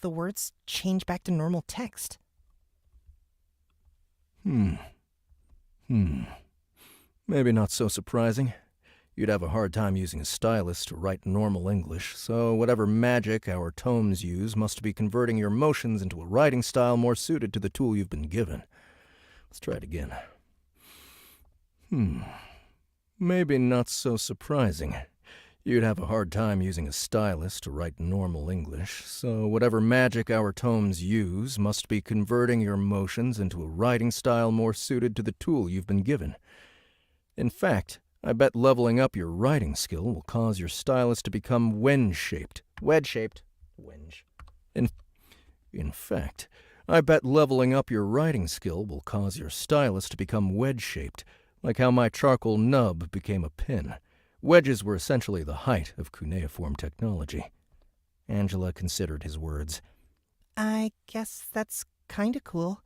the words change back to normal text. Maybe not so surprising. You'd have a hard time using a stylus to write normal English, so whatever magic our tomes use must be converting your motions into a writing style more suited to the tool you've been given. Let's try it again. Maybe not so surprising. You'd have a hard time using a stylus to write normal English, so whatever magic our tomes use must be converting your motions into a writing style more suited to the tool you've been given. In fact, I bet leveling up your writing skill will cause your stylus to become wedge-shaped. Wedge-shaped. In fact, I bet leveling up your writing skill will cause your stylus to become wedge-shaped, like how my charcoal nub became a pin. Wedges were essentially the height of cuneiform technology. Angela considered his words. I guess that's kinda cool,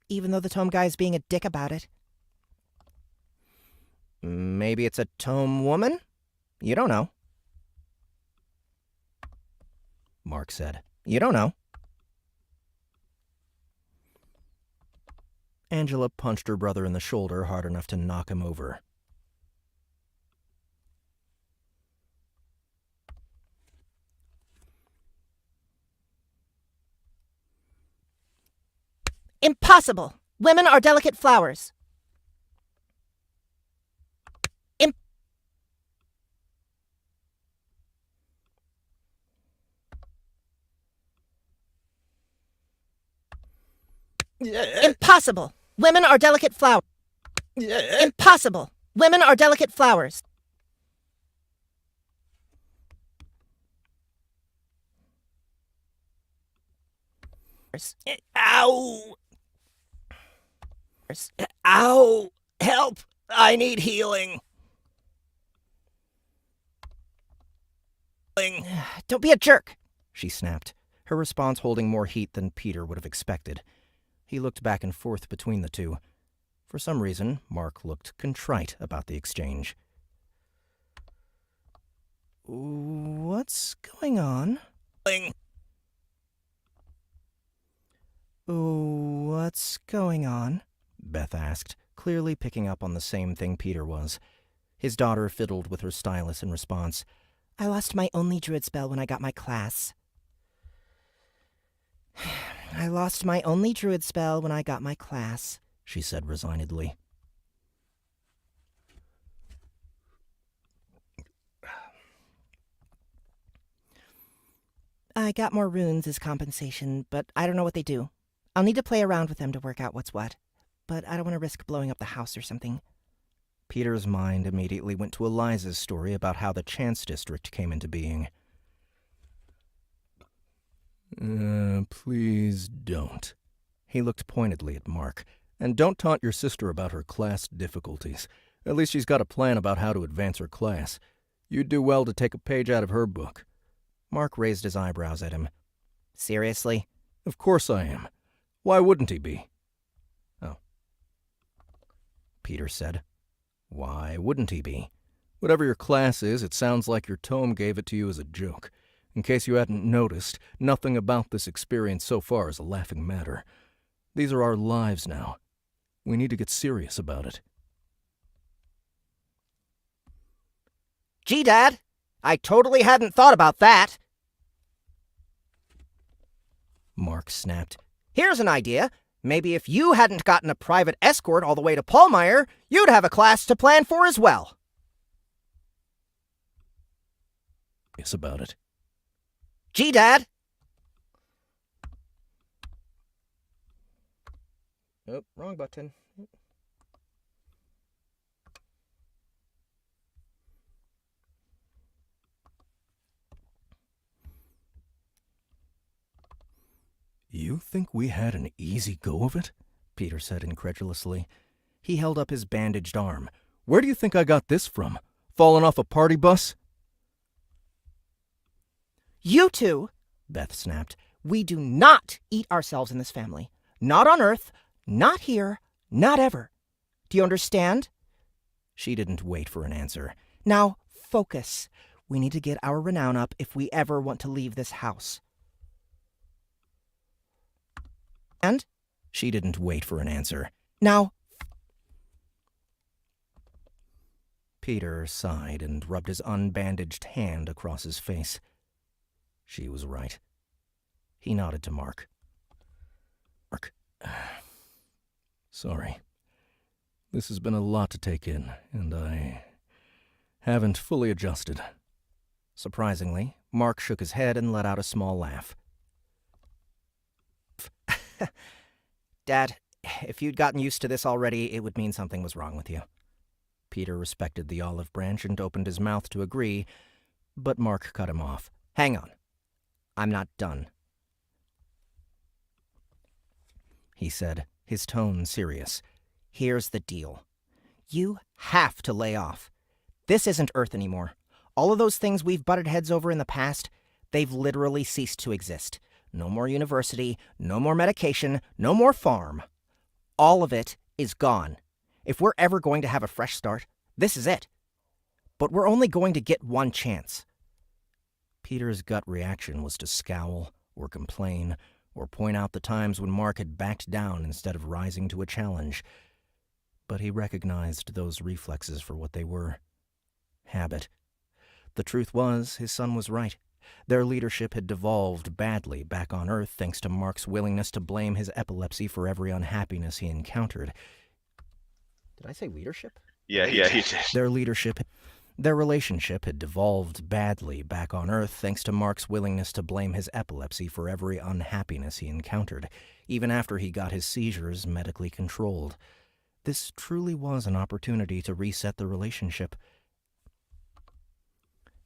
even though the tome guy's being a dick about it. Maybe it's a tome woman? You don't know. Mark said. You don't know. Angela punched her brother in the shoulder hard enough to knock him over. Impossible! Women are delicate flowers. Impossible! Women are delicate flowers. Impossible! Women are delicate flowers. Ow! Ow! Help! I need healing. Don't be a jerk, she snapped, her response holding more heat than Peter would have expected. He looked back and forth between the two. For some reason, Mark looked contrite about the exchange. What's going on? What's going on? Beth asked, clearly picking up on the same thing Peter was. His daughter fiddled with her stylus in response. I lost my only druid spell when I got my class. I lost my only druid spell when I got my class, she said resignedly. I got more runes as compensation, but I don't know what they do. I'll need to play around with them to work out what's what, but I don't want to risk blowing up the house or something. Peter's mind immediately went to Eliza's story about how the Chance District came into being. Please don't. He looked pointedly at Mark. And don't taunt your sister about her class difficulties. At least she's got a plan about how to advance her class. You'd do well to take a page out of her book. Mark raised his eyebrows at him. Seriously? Of course I am. Why wouldn't he be? Oh. Peter said. Why wouldn't he be? Whatever your class is, it sounds like your tome gave it to you as a joke. In case you hadn't noticed, nothing about this experience so far is a laughing matter. These are our lives now. We need to get serious about it. Gee, Dad, I totally hadn't thought about that. Mark snapped. Here's an idea. Maybe if you hadn't gotten a private escort all the way to Pallmeyer, you'd have a class to plan for as well. Yes, about it. Gee, Dad. Oh, wrong button. You think we had an easy go of it? Peter said incredulously. He held up his bandaged arm. Where do you think I got this from? Fallen off a party bus? You two, Beth snapped, we do not eat ourselves in this family. Not on Earth, not here, not ever. Do you understand? She didn't wait for an answer. Now, focus. We need to get our renown up if we ever want to leave this house. And? She didn't wait for an answer. Now. Peter sighed and rubbed his unbandaged hand across his face. She was right. He nodded to Mark. Mark. Sorry. This has been a lot to take in, and I haven't fully adjusted. Surprisingly, Mark shook his head and let out a small laugh. Dad, if you'd gotten used to this already, it would mean something was wrong with you. Peter respected the olive branch and opened his mouth to agree, but Mark cut him off. Hang on. I'm not done, he said, his tone serious. Here's the deal. You have to lay off. This isn't Earth anymore. All of those things we've butted heads over in the past, they've literally ceased to exist. No more university, no more medication, no more farm. All of it is gone. If we're ever going to have a fresh start, this is it. But we're only going to get one chance. Peter's gut reaction was to scowl, or complain, or point out the times when Mark had backed down instead of rising to a challenge. But he recognized those reflexes for what they were. Habit. The truth was, his son was right. Their leadership had devolved badly back on Earth thanks to Mark's willingness to blame his epilepsy for every unhappiness he encountered. Did I say leadership? Yeah, he did. Their relationship had devolved badly back on Earth thanks to Mark's willingness to blame his epilepsy for every unhappiness he encountered, even after he got his seizures medically controlled. This truly was an opportunity to reset the relationship.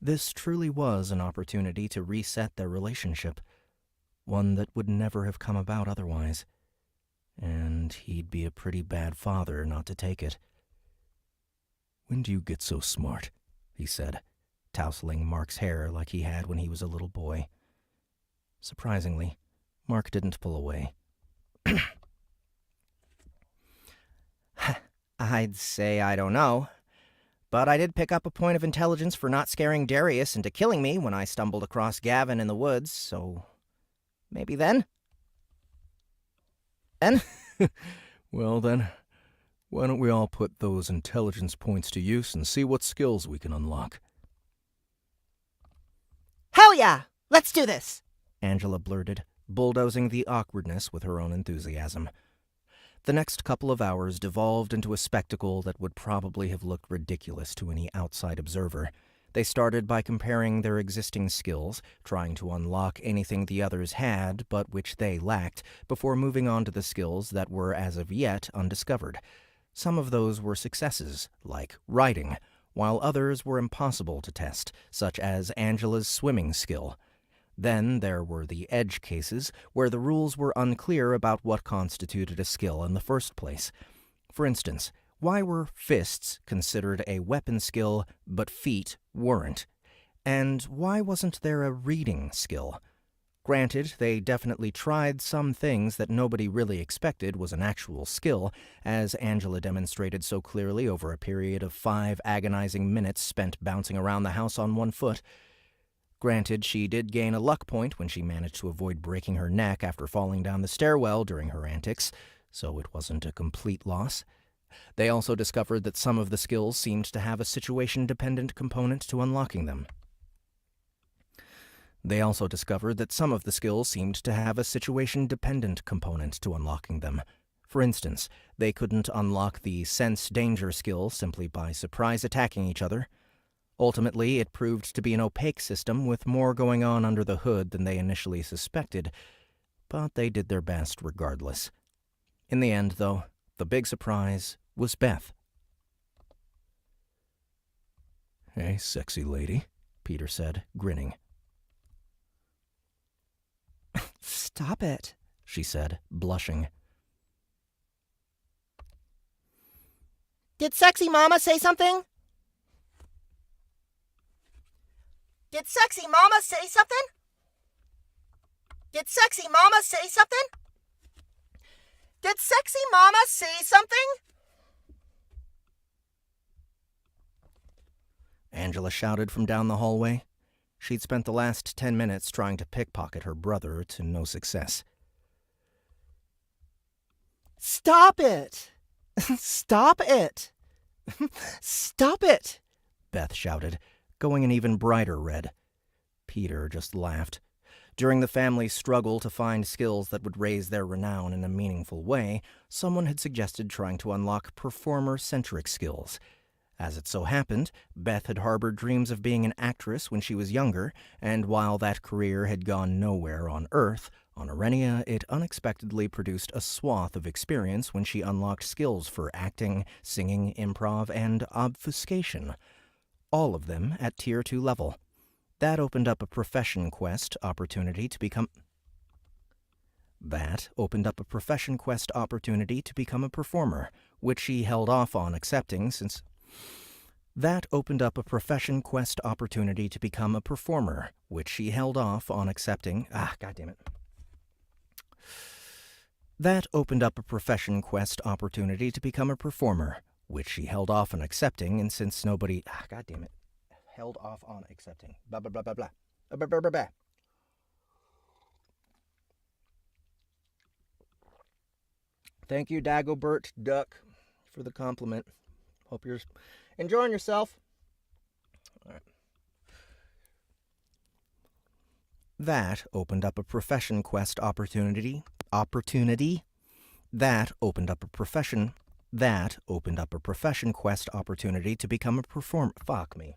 This truly was an opportunity to reset their relationship, one that would never have come about otherwise. And he'd be a pretty bad father not to take it. "When do you get so smart?" he said, tousling Mark's hair like he had when he was a little boy. Surprisingly, Mark didn't pull away. I'd say I don't know. But I did pick up a point of intelligence for not scaring Darius into killing me when I stumbled across Gavin in the woods, so maybe then? Well then, why don't we all put those intelligence points to use and see what skills we can unlock? Hell yeah! Let's do this! Angela blurted, bulldozing the awkwardness with her own enthusiasm. The next couple of hours devolved into a spectacle that would probably have looked ridiculous to any outside observer. They started by comparing their existing skills, trying to unlock anything the others had but which they lacked, before moving on to the skills that were as of yet undiscovered. Some of those were successes, like riding, while others were impossible to test, such as Angela's swimming skill. Then there were the edge cases, where the rules were unclear about what constituted a skill in the first place. For instance, why were fists considered a weapon skill, but feet weren't? And why wasn't there a reading skill? Granted, they definitely tried some things that nobody really expected was an actual skill, as Angela demonstrated so clearly over a period of 5 agonizing minutes spent bouncing around the house on one foot. Granted, she did gain a luck point when she managed to avoid breaking her neck after falling down the stairwell during her antics, so it wasn't a complete loss. They also discovered that some of the skills seemed to have a situation-dependent component to unlocking them. For instance, they couldn't unlock the sense danger skill simply by surprise attacking each other. Ultimately, it proved to be an opaque system with more going on under the hood than they initially suspected, but they did their best regardless. In the end, though, the big surprise was Beth. "Hey, sexy lady," Peter said, grinning. Stop it, she said, blushing. Did sexy mama say something? Did sexy mama say something? Did sexy mama say something? Did sexy mama say something? Angela shouted from down the hallway. She'd spent the last 10 minutes trying to pickpocket her brother to no success. Stop it! Stop it! Stop it! Beth shouted, going an even brighter red. Peter just laughed. During the family's struggle to find skills that would raise their renown in a meaningful way, someone had suggested trying to unlock performer-centric skills. As it so happened, Beth had harbored dreams of being an actress when she was younger, and while that career had gone nowhere on Earth, on Arenia it unexpectedly produced a swath of experience when she unlocked skills for acting, singing, improv, and obfuscation. All of them at Tier 2 level. That opened up a profession quest opportunity to become a performer, which she held off on accepting since... That opened up a profession quest opportunity to become a performer, which she held off on accepting... That opened up a profession quest opportunity to become a performer, which she held off on accepting, and since nobody... held off on accepting. Blah, blah, blah, blah, blah. Thank you, Dagobert Duck, for the compliment. Hope you're enjoying yourself. All right. That opened up a profession quest opportunity. That opened up a profession quest opportunity to become a performer. Fuck me.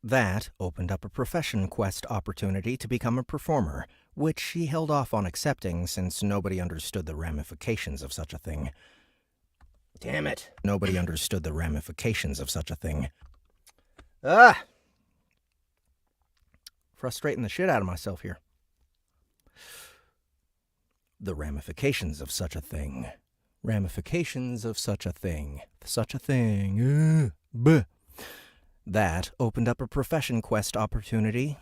That opened up a profession quest opportunity to become a performer, which she held off on accepting since nobody understood the ramifications of such a thing. Damn it. Nobody understood the ramifications of such a thing. Ah! Frustrating the shit out of myself here. The ramifications of such a thing. Ramifications of such a thing. Such a thing. Buh. That opened up a profession quest opportunity.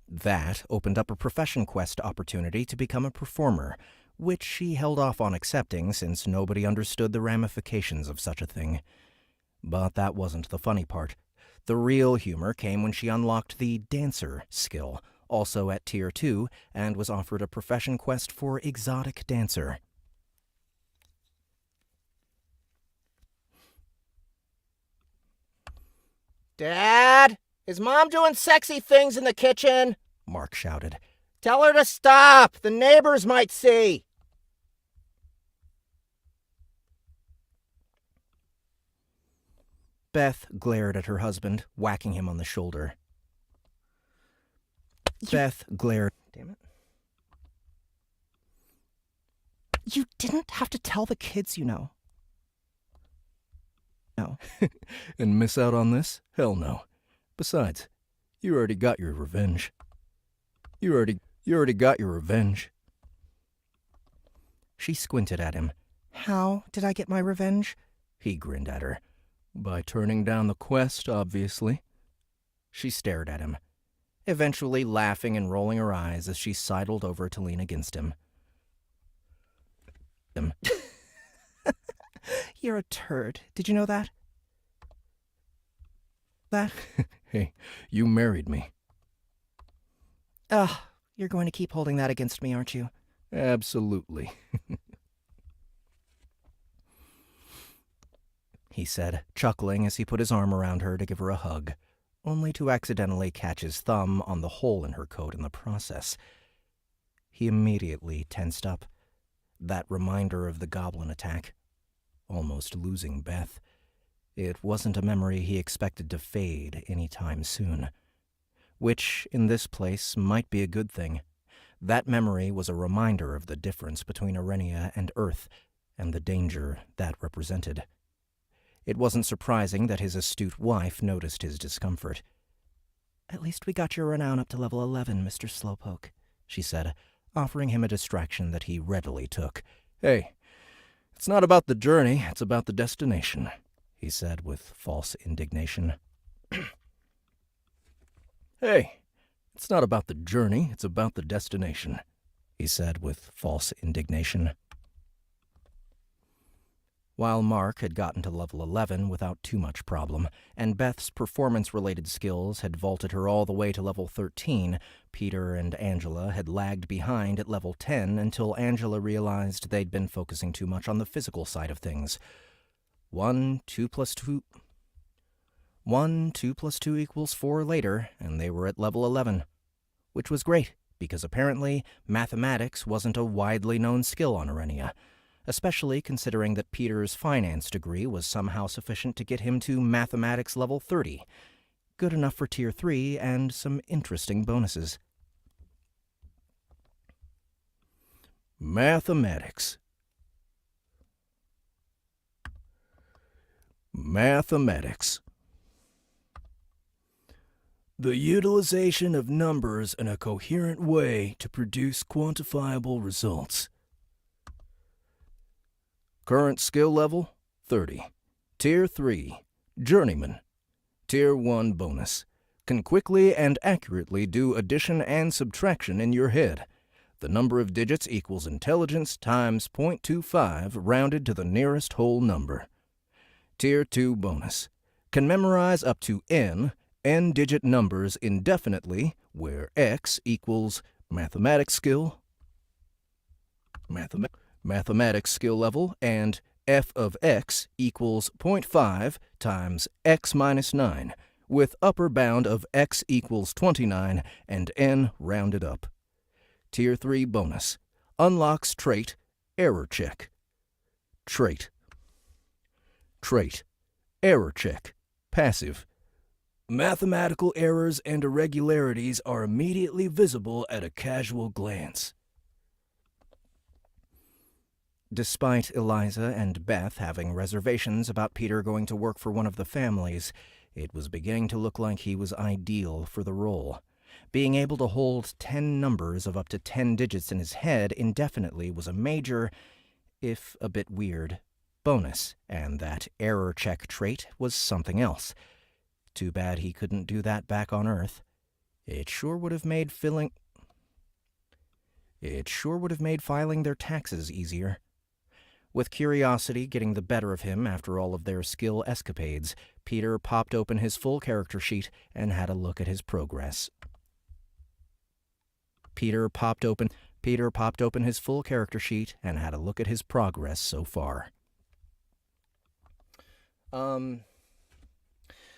That opened up a profession quest opportunity to become a performer, which she held off on accepting since nobody understood the ramifications of such a thing. But that wasn't the funny part. The real humor came when she unlocked the dancer skill, also at Tier 2, and was offered a profession quest for exotic dancer. Dad, is Mom doing sexy things in the kitchen? Mark shouted. Tell her to stop. The neighbors might see. Beth glared at her husband, whacking him on the shoulder. Beth glared. Damn it. You didn't have to tell the kids, you know. No. And miss out on this? Hell no. Besides, you already got your revenge. You already got your revenge. She squinted at him. How did I get my revenge? He grinned at her. By turning down the quest, obviously. She stared at him, eventually laughing and rolling her eyes as she sidled over to lean against him. You're a turd. Did you know that? Hey, you married me. Ugh, you're going to keep holding that against me, aren't you? Absolutely. He said, chuckling as he put his arm around her to give her a hug, only to accidentally catch his thumb on the hole in her coat in the process. He immediately tensed up. That reminder of the goblin attack. Almost losing Beth. It wasn't a memory he expected to fade any time soon. Which, in this place, might be a good thing. That memory was a reminder of the difference between Arenia and Earth, and the danger that represented. It wasn't surprising that his astute wife noticed his discomfort. At least we got your renown up to level 11, Mr. Slowpoke, she said, offering him a distraction that he readily took. Hey, it's not about the journey, it's about the destination, he said with false indignation. Hey, it's not about the journey, it's about the destination, he said with false indignation. While Mark had gotten to level 11 without too much problem, and Beth's performance-related skills had vaulted her all the way to level 13, Peter and Angela had lagged behind at level 10 until Angela realized they'd been focusing too much on the physical side of things. 1, 2 plus 2 equals 4 later, and they were at level 11. Which was great, because apparently mathematics wasn't a widely known skill on Arenia, especially considering that Peter's finance degree was somehow sufficient to get him to mathematics level 30. Good enough for Tier 3 and some interesting bonuses. Mathematics. Mathematics. The utilization of numbers in a coherent way to produce quantifiable results. Current skill level, 30. Tier 3, Journeyman. Tier 1 bonus. can quickly and accurately do addition and subtraction in your head. The number of digits equals intelligence times 0.25 rounded to the nearest whole number. Tier 2 bonus. Can memorize up to n-digit numbers indefinitely, where x equals mathematics skill level, and f of x equals 0.5 times x minus 9, with upper bound of x equals 29 and n rounded up. Tier 3 bonus. Unlocks trait error check. Trait. Error check. Passive. Mathematical errors and irregularities are immediately visible at a casual glance. Despite Eliza and Beth having reservations about Peter going to work for one of the families, it was beginning to look like he was ideal for the role. Being able to hold 10 numbers of up to 10 digits in his head indefinitely was a major, if a bit weird, bonus, and that error check trait was something else. Too bad he couldn't do that back on Earth. It sure would have made filing their taxes easier. With curiosity getting the better of him after all of their skill escapades, Peter popped open his full character sheet and had a look at his progress. Peter popped open his full character sheet and had a look at his progress so far.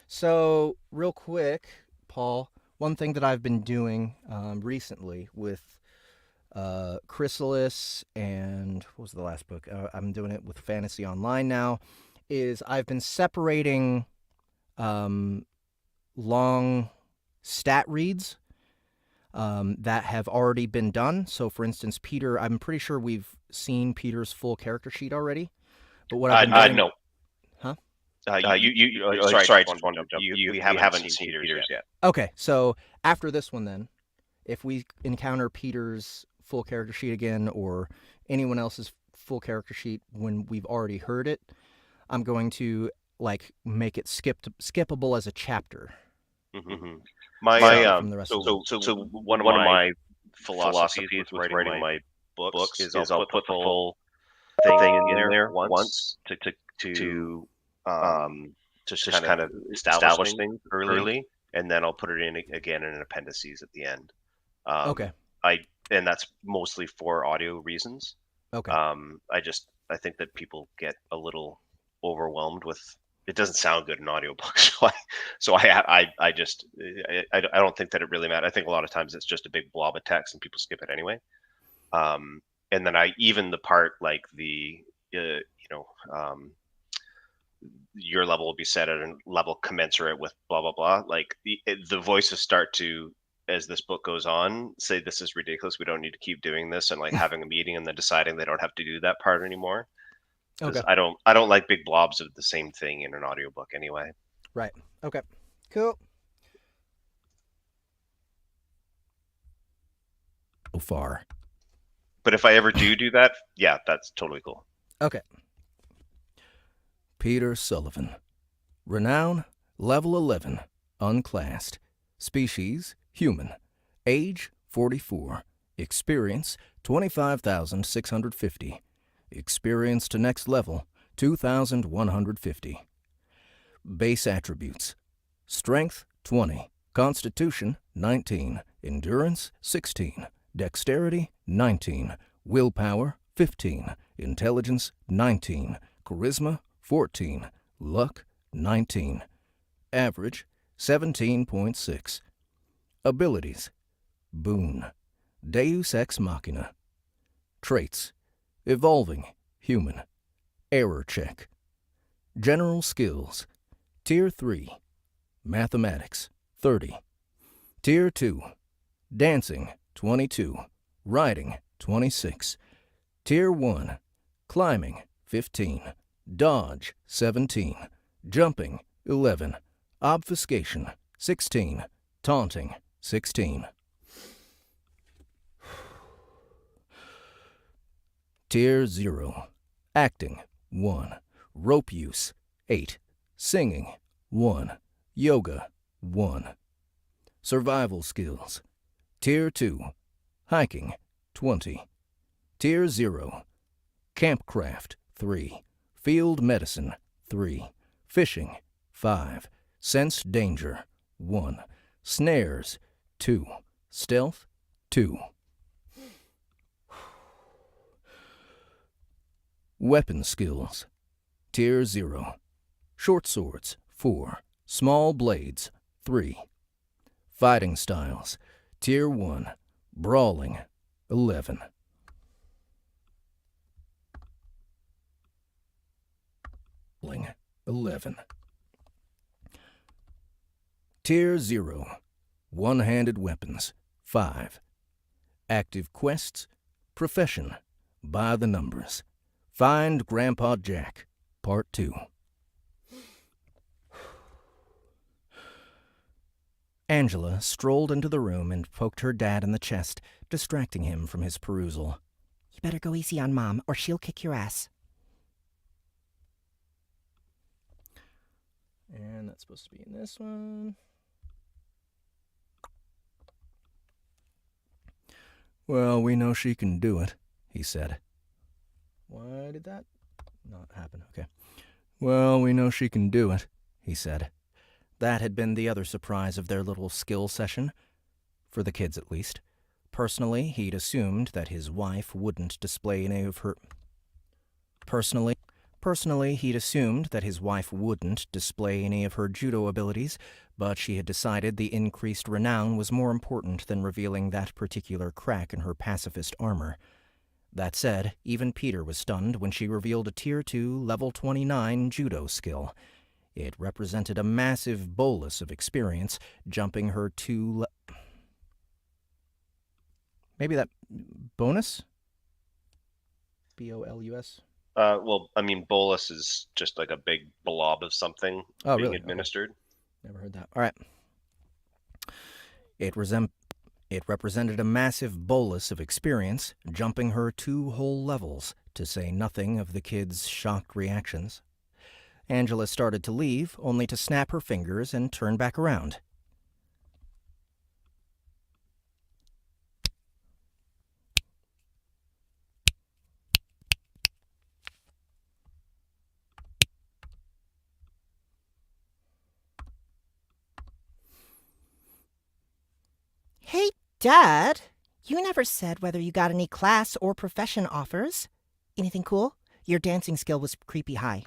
So, real quick, Paul, one thing that I've been doing recently with Chrysalis and what was the last book? I'm doing it with Fantasy Online now, is I've been separating long stat reads that have already been done. So, for instance, Peter, I'm pretty sure we've seen Peter's full character sheet already. But what I've been doing... No. Huh? Sorry, we haven't seen Peter's yet. Okay, so after this one then, if we encounter Peter's full character sheet again, or anyone else's full character sheet when we've already heard it, I'm going to make it skippable as a chapter. Mm-hmm. From the rest of So one of my philosophies with writing my books is I'll put the full thing in there once to just kind of establish things early, and then I'll put it in again in an appendices at the end. Okay. And that's mostly for audio reasons. Okay. I think that people get a little overwhelmed with it. Doesn't sound good in audiobooks, so I don't think that it really matters. I think a lot of times it's just a big blob of text and people skip it anyway. And then even the part like your level will be set at a level commensurate with blah blah blah. Like the voices start to, as this book goes on, say this is ridiculous. We don't need to keep doing this, and like having a meeting and then deciding they don't have to do that part anymore. Okay. I don't like big blobs of the same thing in an audiobook anyway. Right. Okay. Cool. So far. But if I ever do that, yeah, that's totally cool. Okay. Peter Sullivan. Renown, level 11, unclassed. Species, human. Age, 44. Experience, 25,650. Experience to next level, 2,150. Base attributes. Strength, 20. Constitution, 19. Endurance, 16. Dexterity, 19. Willpower, 15. Intelligence, 19. Charisma, 14. Luck, 19. Average, 17.6. Abilities. Boon. Deus Ex Machina. Traits. Evolving. Human. Error check. General skills. Tier 3. Mathematics. 30. Tier 2. Dancing. 22. Riding. 26. Tier 1. Climbing. 15. Dodge. 17. Jumping. 11. Obfuscation. 16. Taunting. 16. Tier 0. Acting. 1. Rope use. 8. Singing. 1. Yoga. 1. Survival skills. Tier 2. Hiking, 20. Tier 0. Campcraft, 3. Field medicine, 3. Fishing, 5. Sense danger, 1. Snares, 2. Stealth, 2. Weapon skills. Tier 0. Short swords, 4. Small blades, 3. Fighting styles. Tier 1. Brawling, 11. Brawling, 11. Tier 0. One-handed weapons, 5. Active quests. Profession. By the numbers. Find Grandpa Jack, Part 2. Angela strolled into the room and poked her dad in the chest, distracting him from his perusal. You better go easy on Mom, or she'll kick your ass. And that's supposed to be in this one. Well, we know she can do it, he said. Why did that not happen? Okay. Well, we know she can do it, he said. That had been the other surprise of their little skill session, for the kids at least. Personally, he'd assumed that his wife wouldn't display any of her... Personally, he'd assumed that his wife wouldn't display any of her judo abilities, but she had decided the increased renown was more important than revealing that particular crack in her pacifist armor. That said, even Peter was stunned when she revealed a Tier 2, Level 29 judo skill. It represented a massive bolus of experience, jumping her to... Maybe that bonus? B-O-L-U-S? Well, I mean, bolus is just like a big blob of something being really? administered. Okay. Never heard that. All right. It represented a massive bolus of experience, jumping her 2 whole levels, to say nothing of the kids' shocked reactions. Angela started to leave, only to snap her fingers and turn back around. Hey, Dad, you never said whether you got any class or profession offers. Anything cool? Your dancing skill was creepy high.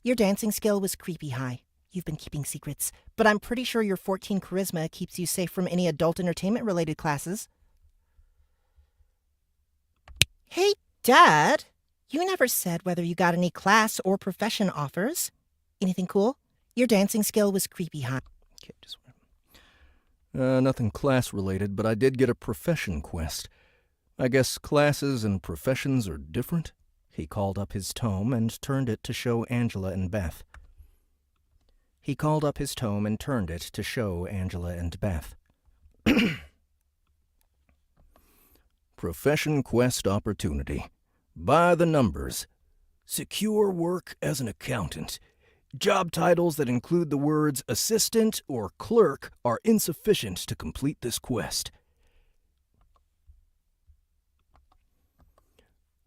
Your dancing skill was creepy high. You've been keeping secrets, but I'm pretty sure your 14 charisma keeps you safe from any adult entertainment-related classes. Hey, Dad, you never said whether you got any class or profession offers. Anything cool? Your dancing skill was creepy high. Okay, just Nothing class-related, but I did get a profession quest. I guess classes and professions are different? He called up his tome and turned it to show Angela and Beth. Profession quest opportunity. By the numbers. Secure work as an accountant. Job titles that include the words assistant or clerk are insufficient to complete this quest.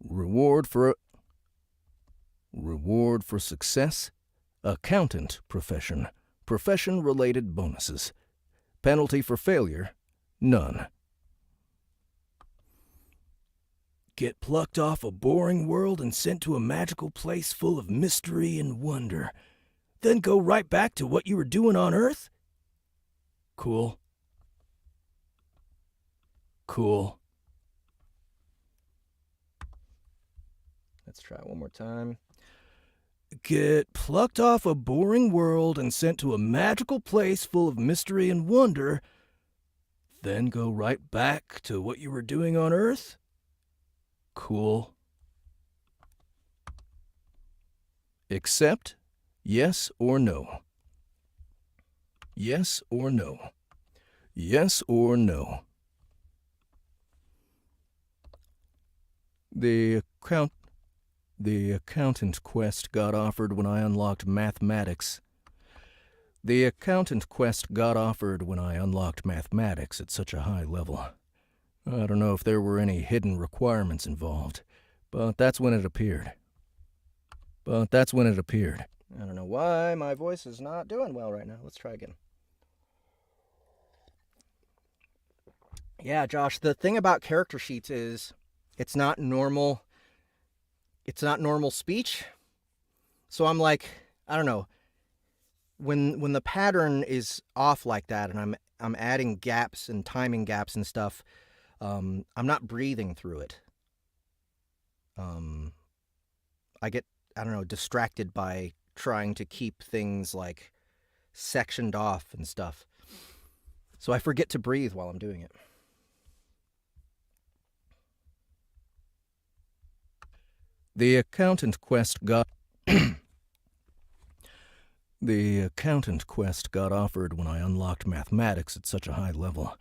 Reward for success. Accountant profession. Profession-related bonuses. Penalty for failure. None. Get plucked off a boring world and sent to a magical place full of mystery and wonder. Then go right back to what you were doing on Earth? Cool. Cool. let's try it one more time. Get plucked off a boring world and sent to a magical place full of mystery and wonder, then go right back to what you were doing on Earth? Cool. Accept? Yes or no? Yes or no? Yes or no? The accountant quest got offered when I unlocked mathematics. The accountant quest got offered when I unlocked mathematics at such a high level. I don't know if there were any hidden requirements involved, but that's when it appeared. I don't know why my voice is not doing well right now. Let's try again. Yeah, Josh, the thing about character sheets is it's not normal speech. So I'm like, I don't know. When the pattern is off like that and I'm adding gaps and timing gaps and stuff, I'm not breathing through it. I get, I don't know, distracted by trying to keep things like sectioned off and stuff. So I forget to breathe while I'm doing it. The accountant quest got offered when I unlocked mathematics at such a high level.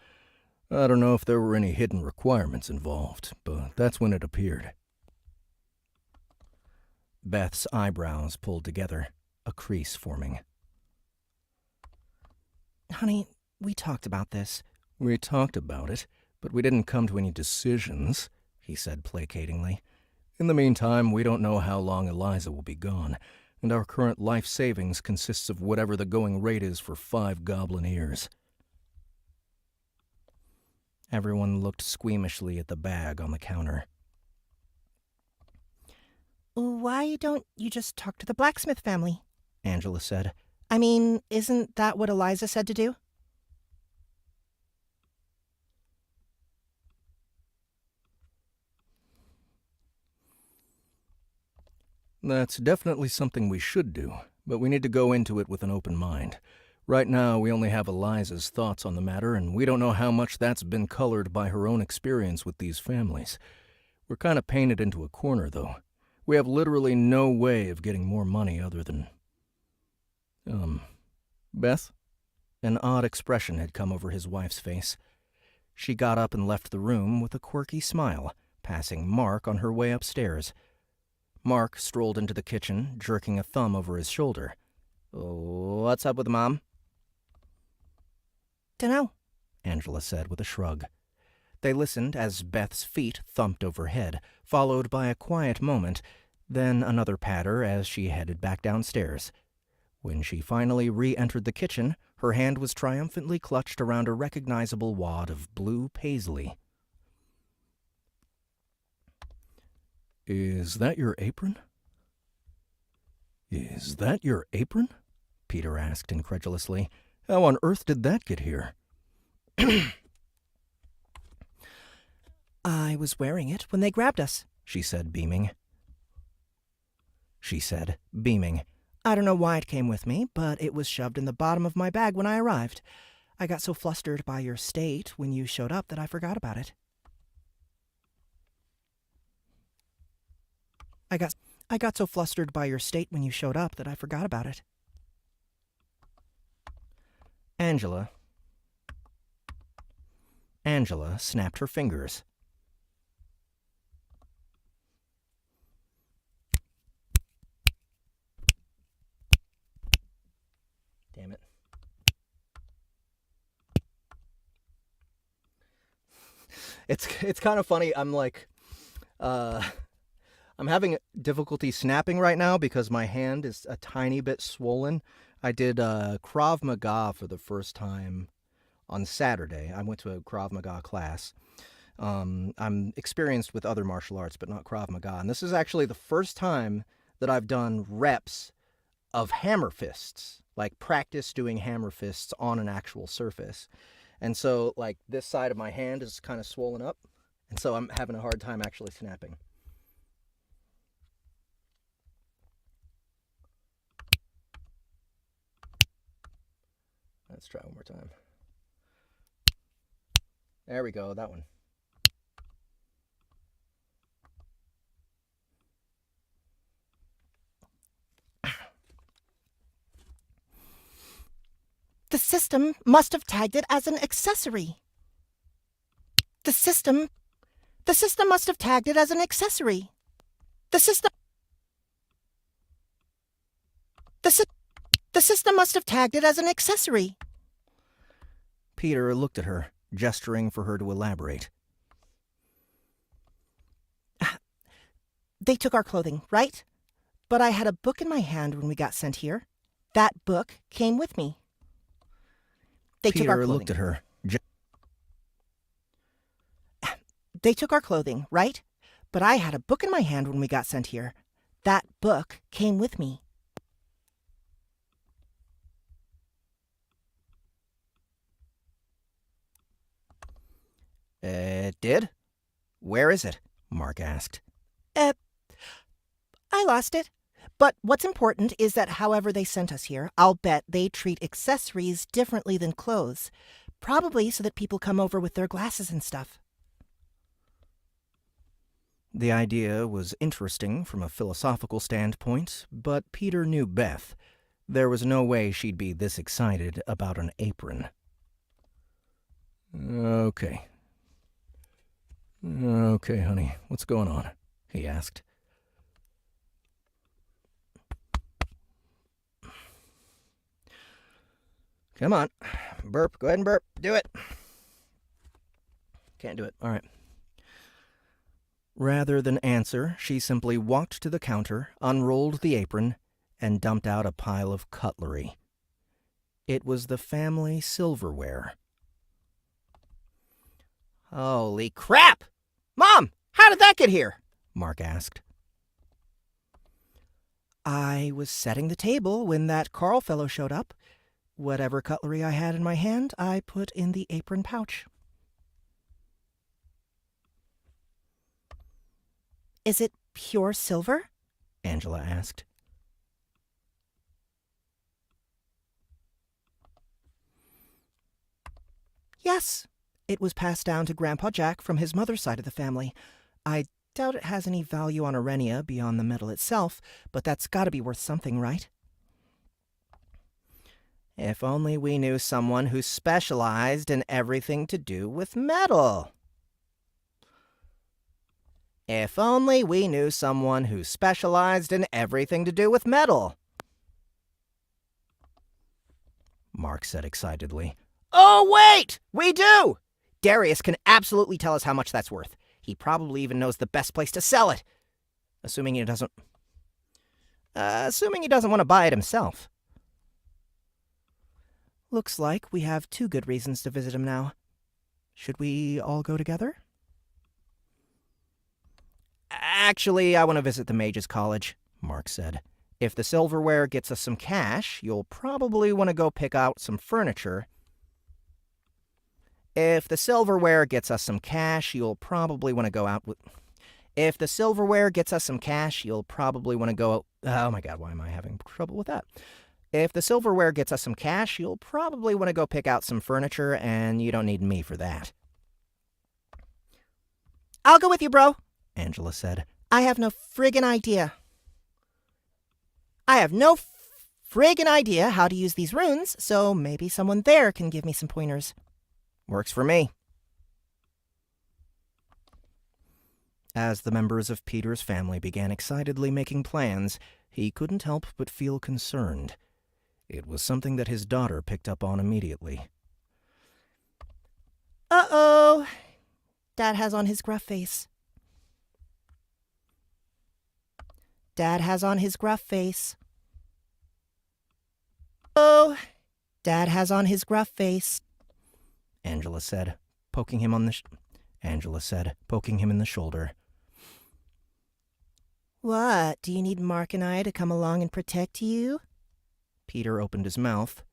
I don't know if there were any hidden requirements involved, but that's when it appeared. Beth's eyebrows pulled together, a crease forming. Honey, we talked about this. We talked about it, but we didn't come to any decisions, he said placatingly. In the meantime, we don't know how long Eliza will be gone, and our current life savings consists of whatever the going rate is for 5 goblin ears. Everyone looked squeamishly at the bag on the counter. Why don't you just talk to the blacksmith family? Angela said. I mean, isn't that what Eliza said to do? That's definitely something we should do, but we need to go into it with an open mind. Right now, we only have Eliza's thoughts on the matter, and we don't know how much that's been colored by her own experience with these families. We're kind of painted into a corner, though. We have literally no way of getting more money other than... Beth? An odd expression had come over his wife's face. She got up and left the room with a quirky smile, passing Mark on her way upstairs. Mark strolled into the kitchen, jerking a thumb over his shoulder. What's up with Mom? Dunno, Angela said with a shrug. They listened as Beth's feet thumped overhead, followed by a quiet moment, then another patter as she headed back downstairs. When she finally re-entered the kitchen, her hand was triumphantly clutched around a recognizable wad of blue paisley. Is that your apron? Is that your apron? Peter asked incredulously. How on earth did that get here? I was wearing it when they grabbed us, she said, beaming. I don't know why it came with me, but it was shoved in the bottom of my bag when I arrived. I got so flustered by your state when you showed up that I forgot about it. I got so flustered by your state when you showed up that I forgot about it. Angela snapped her fingers. Damn it. It's kind of funny. I'm like, I'm having difficulty snapping right now because my hand is a tiny bit swollen. I did Krav Maga for the first time on Saturday. I went to a Krav Maga class. I'm experienced with other martial arts, but not Krav Maga. And this is actually the first time that I've done reps of hammer fists, like practice doing hammer fists on an actual surface. And so, like, this side of my hand is kind of swollen up, and so I'm having a hard time actually snapping. Let's try one more time. There we go, that one. The system must have tagged it as an accessory. The system must have tagged it as an accessory. The The system must have tagged it as an accessory. Peter looked at her, gesturing for her to elaborate. They took our clothing, right? But I had a book in my hand when we got sent here. That book came with me. They took our Peter clothing. looked at her. They took our clothing, right? But I had a book in my hand when we got sent here. That book came with me. It did? Where is it? Mark asked. I lost it. But what's important is that however they sent us here, I'll bet they treat accessories differently than clothes. Probably so that people come over with their glasses and stuff. The idea was interesting from a philosophical standpoint, but Peter knew Beth. There was no way she'd be this excited about an apron. Okay, honey, what's going on? He asked. Come on. Burp. Go ahead and burp. Do it. Can't do it. All right. Rather than answer, she simply walked to the counter, unrolled the apron, and dumped out a pile of cutlery. It was the family silverware. Holy crap! Mom, how did that get here? Mark asked. I was setting the table when that Carl fellow showed up. Whatever cutlery I had in my hand, I put in the apron pouch. Is it pure silver? Angela asked. Yes. It was passed down to Grandpa Jack from his mother's side of the family. I doubt it has any value on Arenia beyond the metal itself, but that's gotta be worth something, right? If only we knew someone who specialized in everything to do with metal. If only we knew someone who specialized in everything to do with metal, Mark said excitedly. Oh, wait! We do! Darius can absolutely tell us how much that's worth. He probably even knows the best place to sell it. Assuming he doesn't want to buy it himself. Looks like we have 2 good reasons to visit him now. Should we all go together? Actually, I want to visit the Mages College, Mark said. If the silverware gets us some cash, you'll probably want to go pick out some furniture. If the silverware gets us some cash, you'll probably want to go out with... If the silverware gets us some cash, you'll probably want to go... Oh my god, why am I having trouble with that? If the silverware gets us some cash, you'll probably want to go pick out some furniture, and you don't need me for that. I'll go with you, bro, Angela said. I have no friggin' idea. I have no friggin' idea how to use these runes, so maybe someone there can give me some pointers. Works for me. As the members of Peter's family began excitedly making plans, he couldn't help but feel concerned. It was something that his daughter picked up on immediately. Uh-oh. Dad has on his gruff face. Dad has on his gruff face. Oh, Dad has on his gruff face. Angela said, poking him in the shoulder. What, do you need Mark and I to come along and protect you? Peter opened his mouth,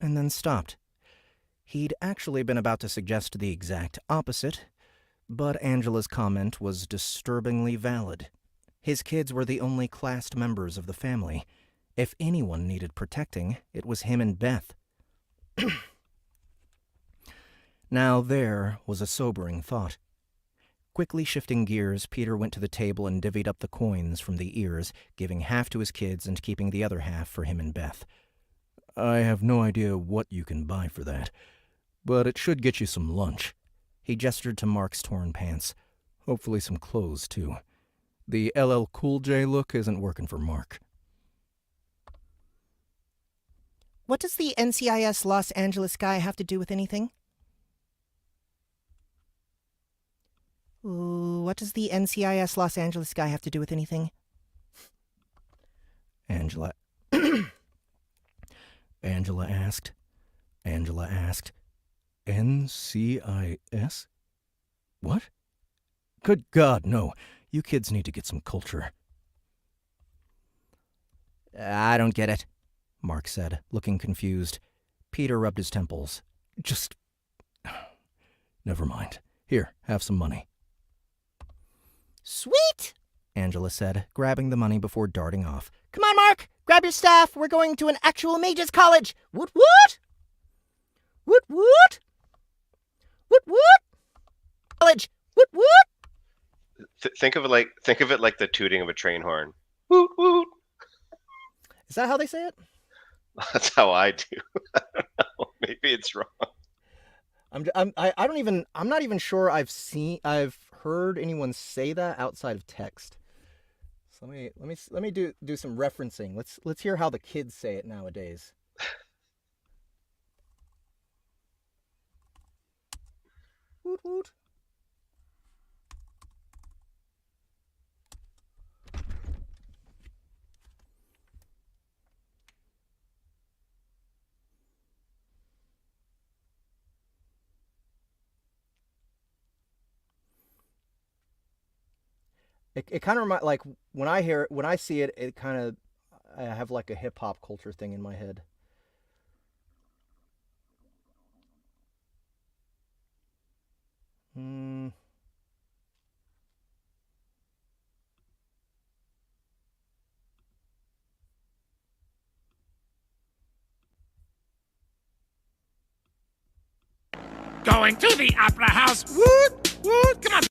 and then stopped. He'd actually been about to suggest the exact opposite, but Angela's comment was disturbingly valid. His kids were the only classed members of the family. If anyone needed protecting, it was him and Beth. Now there was a sobering thought. Quickly shifting gears, Peter went to the table and divvied up the coins from the ears, giving half to his kids and keeping the other half for him and Beth. I have no idea what you can buy for that, but it should get you some lunch. He gestured to Mark's torn pants. Hopefully some clothes, too. The LL Cool J look isn't working for Mark. what does the NCIS Los Angeles guy have to do with anything? What does the NCIS Los Angeles guy have to do with anything? Angela. Angela asked. NCIS? What? Good God, no. You kids need to get some culture. I don't get it. Mark said, looking confused. Peter rubbed his temples. Just... Never mind. Here, have some money. Sweet! Angela said, grabbing the money before darting off. Come on, Mark! Grab your staff! We're going to an actual mages college! Woot woot! Woot woot! Woot woot! College! Woot woot! Think of it like the tooting of a train horn. Woot woot. Is that how they say it? That's how I do. I don't know. Maybe it's wrong. I'm not even sure I've heard anyone say that outside of text. So let me do some referencing. Let's hear how the kids say it nowadays. Woot woot. It kind of reminds, like, when I see it, it kind of, I have like a hip hop culture thing in my head. Going to the opera house. Woot, woot, come on.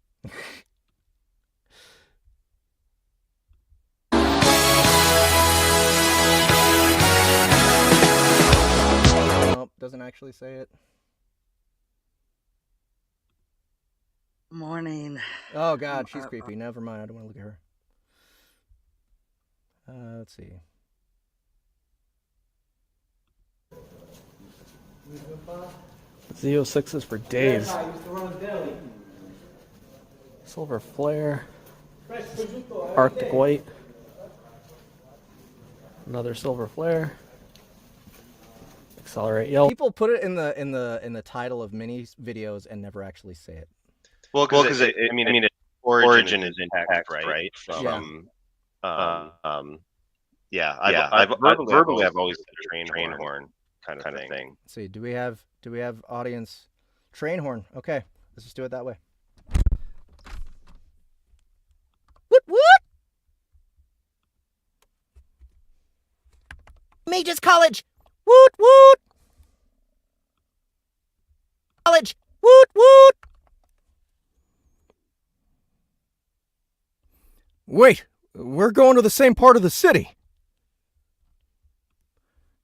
Nope, doesn't actually say it. Morning. Oh God, she's creepy. Never mind, I don't want to look at her. Let's see. Z06s for days. Silver Flare. Arctic White. Another Silver Flare. Accelerate Yelp. People put it in the title of many videos and never actually say it. Well, because its origin is intact, right? From, I've always said train horn kind of thing. Let's see, do we have audience train horn? Okay, let's just do it that way. Woot woot! Mages College! Woot woot! College! Woot woot! Wait! We're going to the same part of the city!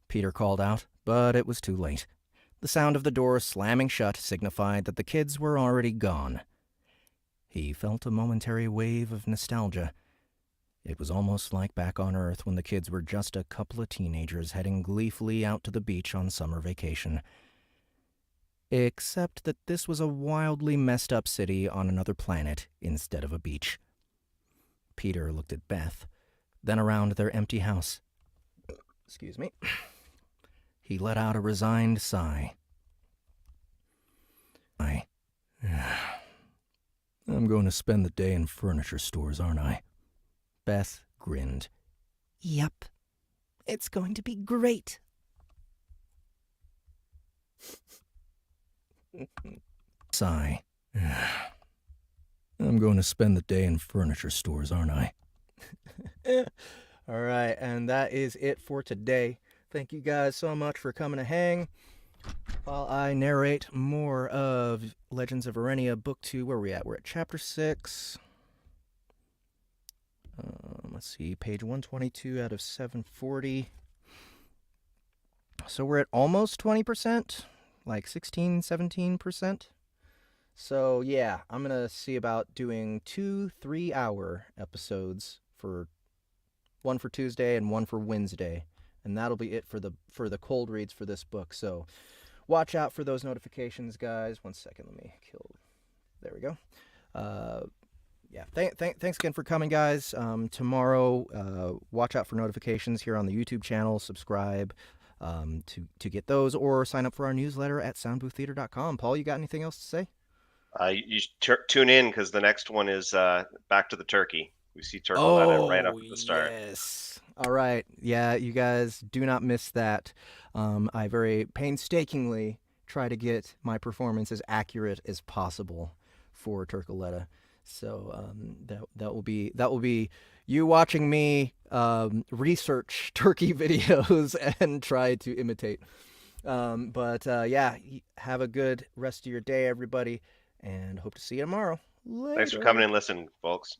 Peter called out, but it was too late. The sound of the door slamming shut signified that the kids were already gone. He felt a momentary wave of nostalgia. It was almost like back on Earth when the kids were just a couple of teenagers heading gleefully out to the beach on summer vacation. Except that this was a wildly messed up city on another planet instead of a beach. Peter looked at Beth, then around their empty house. Excuse me. He let out a resigned sigh. I'm going to spend the day in furniture stores, aren't I? Beth grinned. Yep. It's going to be great. Sigh. I'm going to spend the day in furniture stores, aren't I? All right, and that is it for today. Thank you guys so much for coming to hang while I narrate more of Legends of Arenia Book 2. Where are we at? We're at Chapter 6. Let's see, page 122 out of 740. So we're at almost 20%, like 16, 17%. So yeah, I'm going to see about doing 2 3-hour episodes, for one for Tuesday and one for Wednesday. and that'll be it for the cold reads for this book. So watch out for those notifications, guys. 1 second, let me kill. There we go. Yeah, thanks again for coming, guys. Tomorrow, watch out for notifications here on the YouTube channel. Subscribe to get those, or sign up for our newsletter at soundbooththeater.com. Paul, you got anything else to say? You tune in because the next one is back to the turkey. We see Turkoletta right up at the start. Yes. All right. Yeah, you guys do not miss that. I very painstakingly try to get my performance as accurate as possible for Turkoletta. So that will be you watching me research turkey videos and try to imitate. Yeah, have a good rest of your day, everybody, and hope to see you tomorrow. Later. Thanks for coming and listening, folks.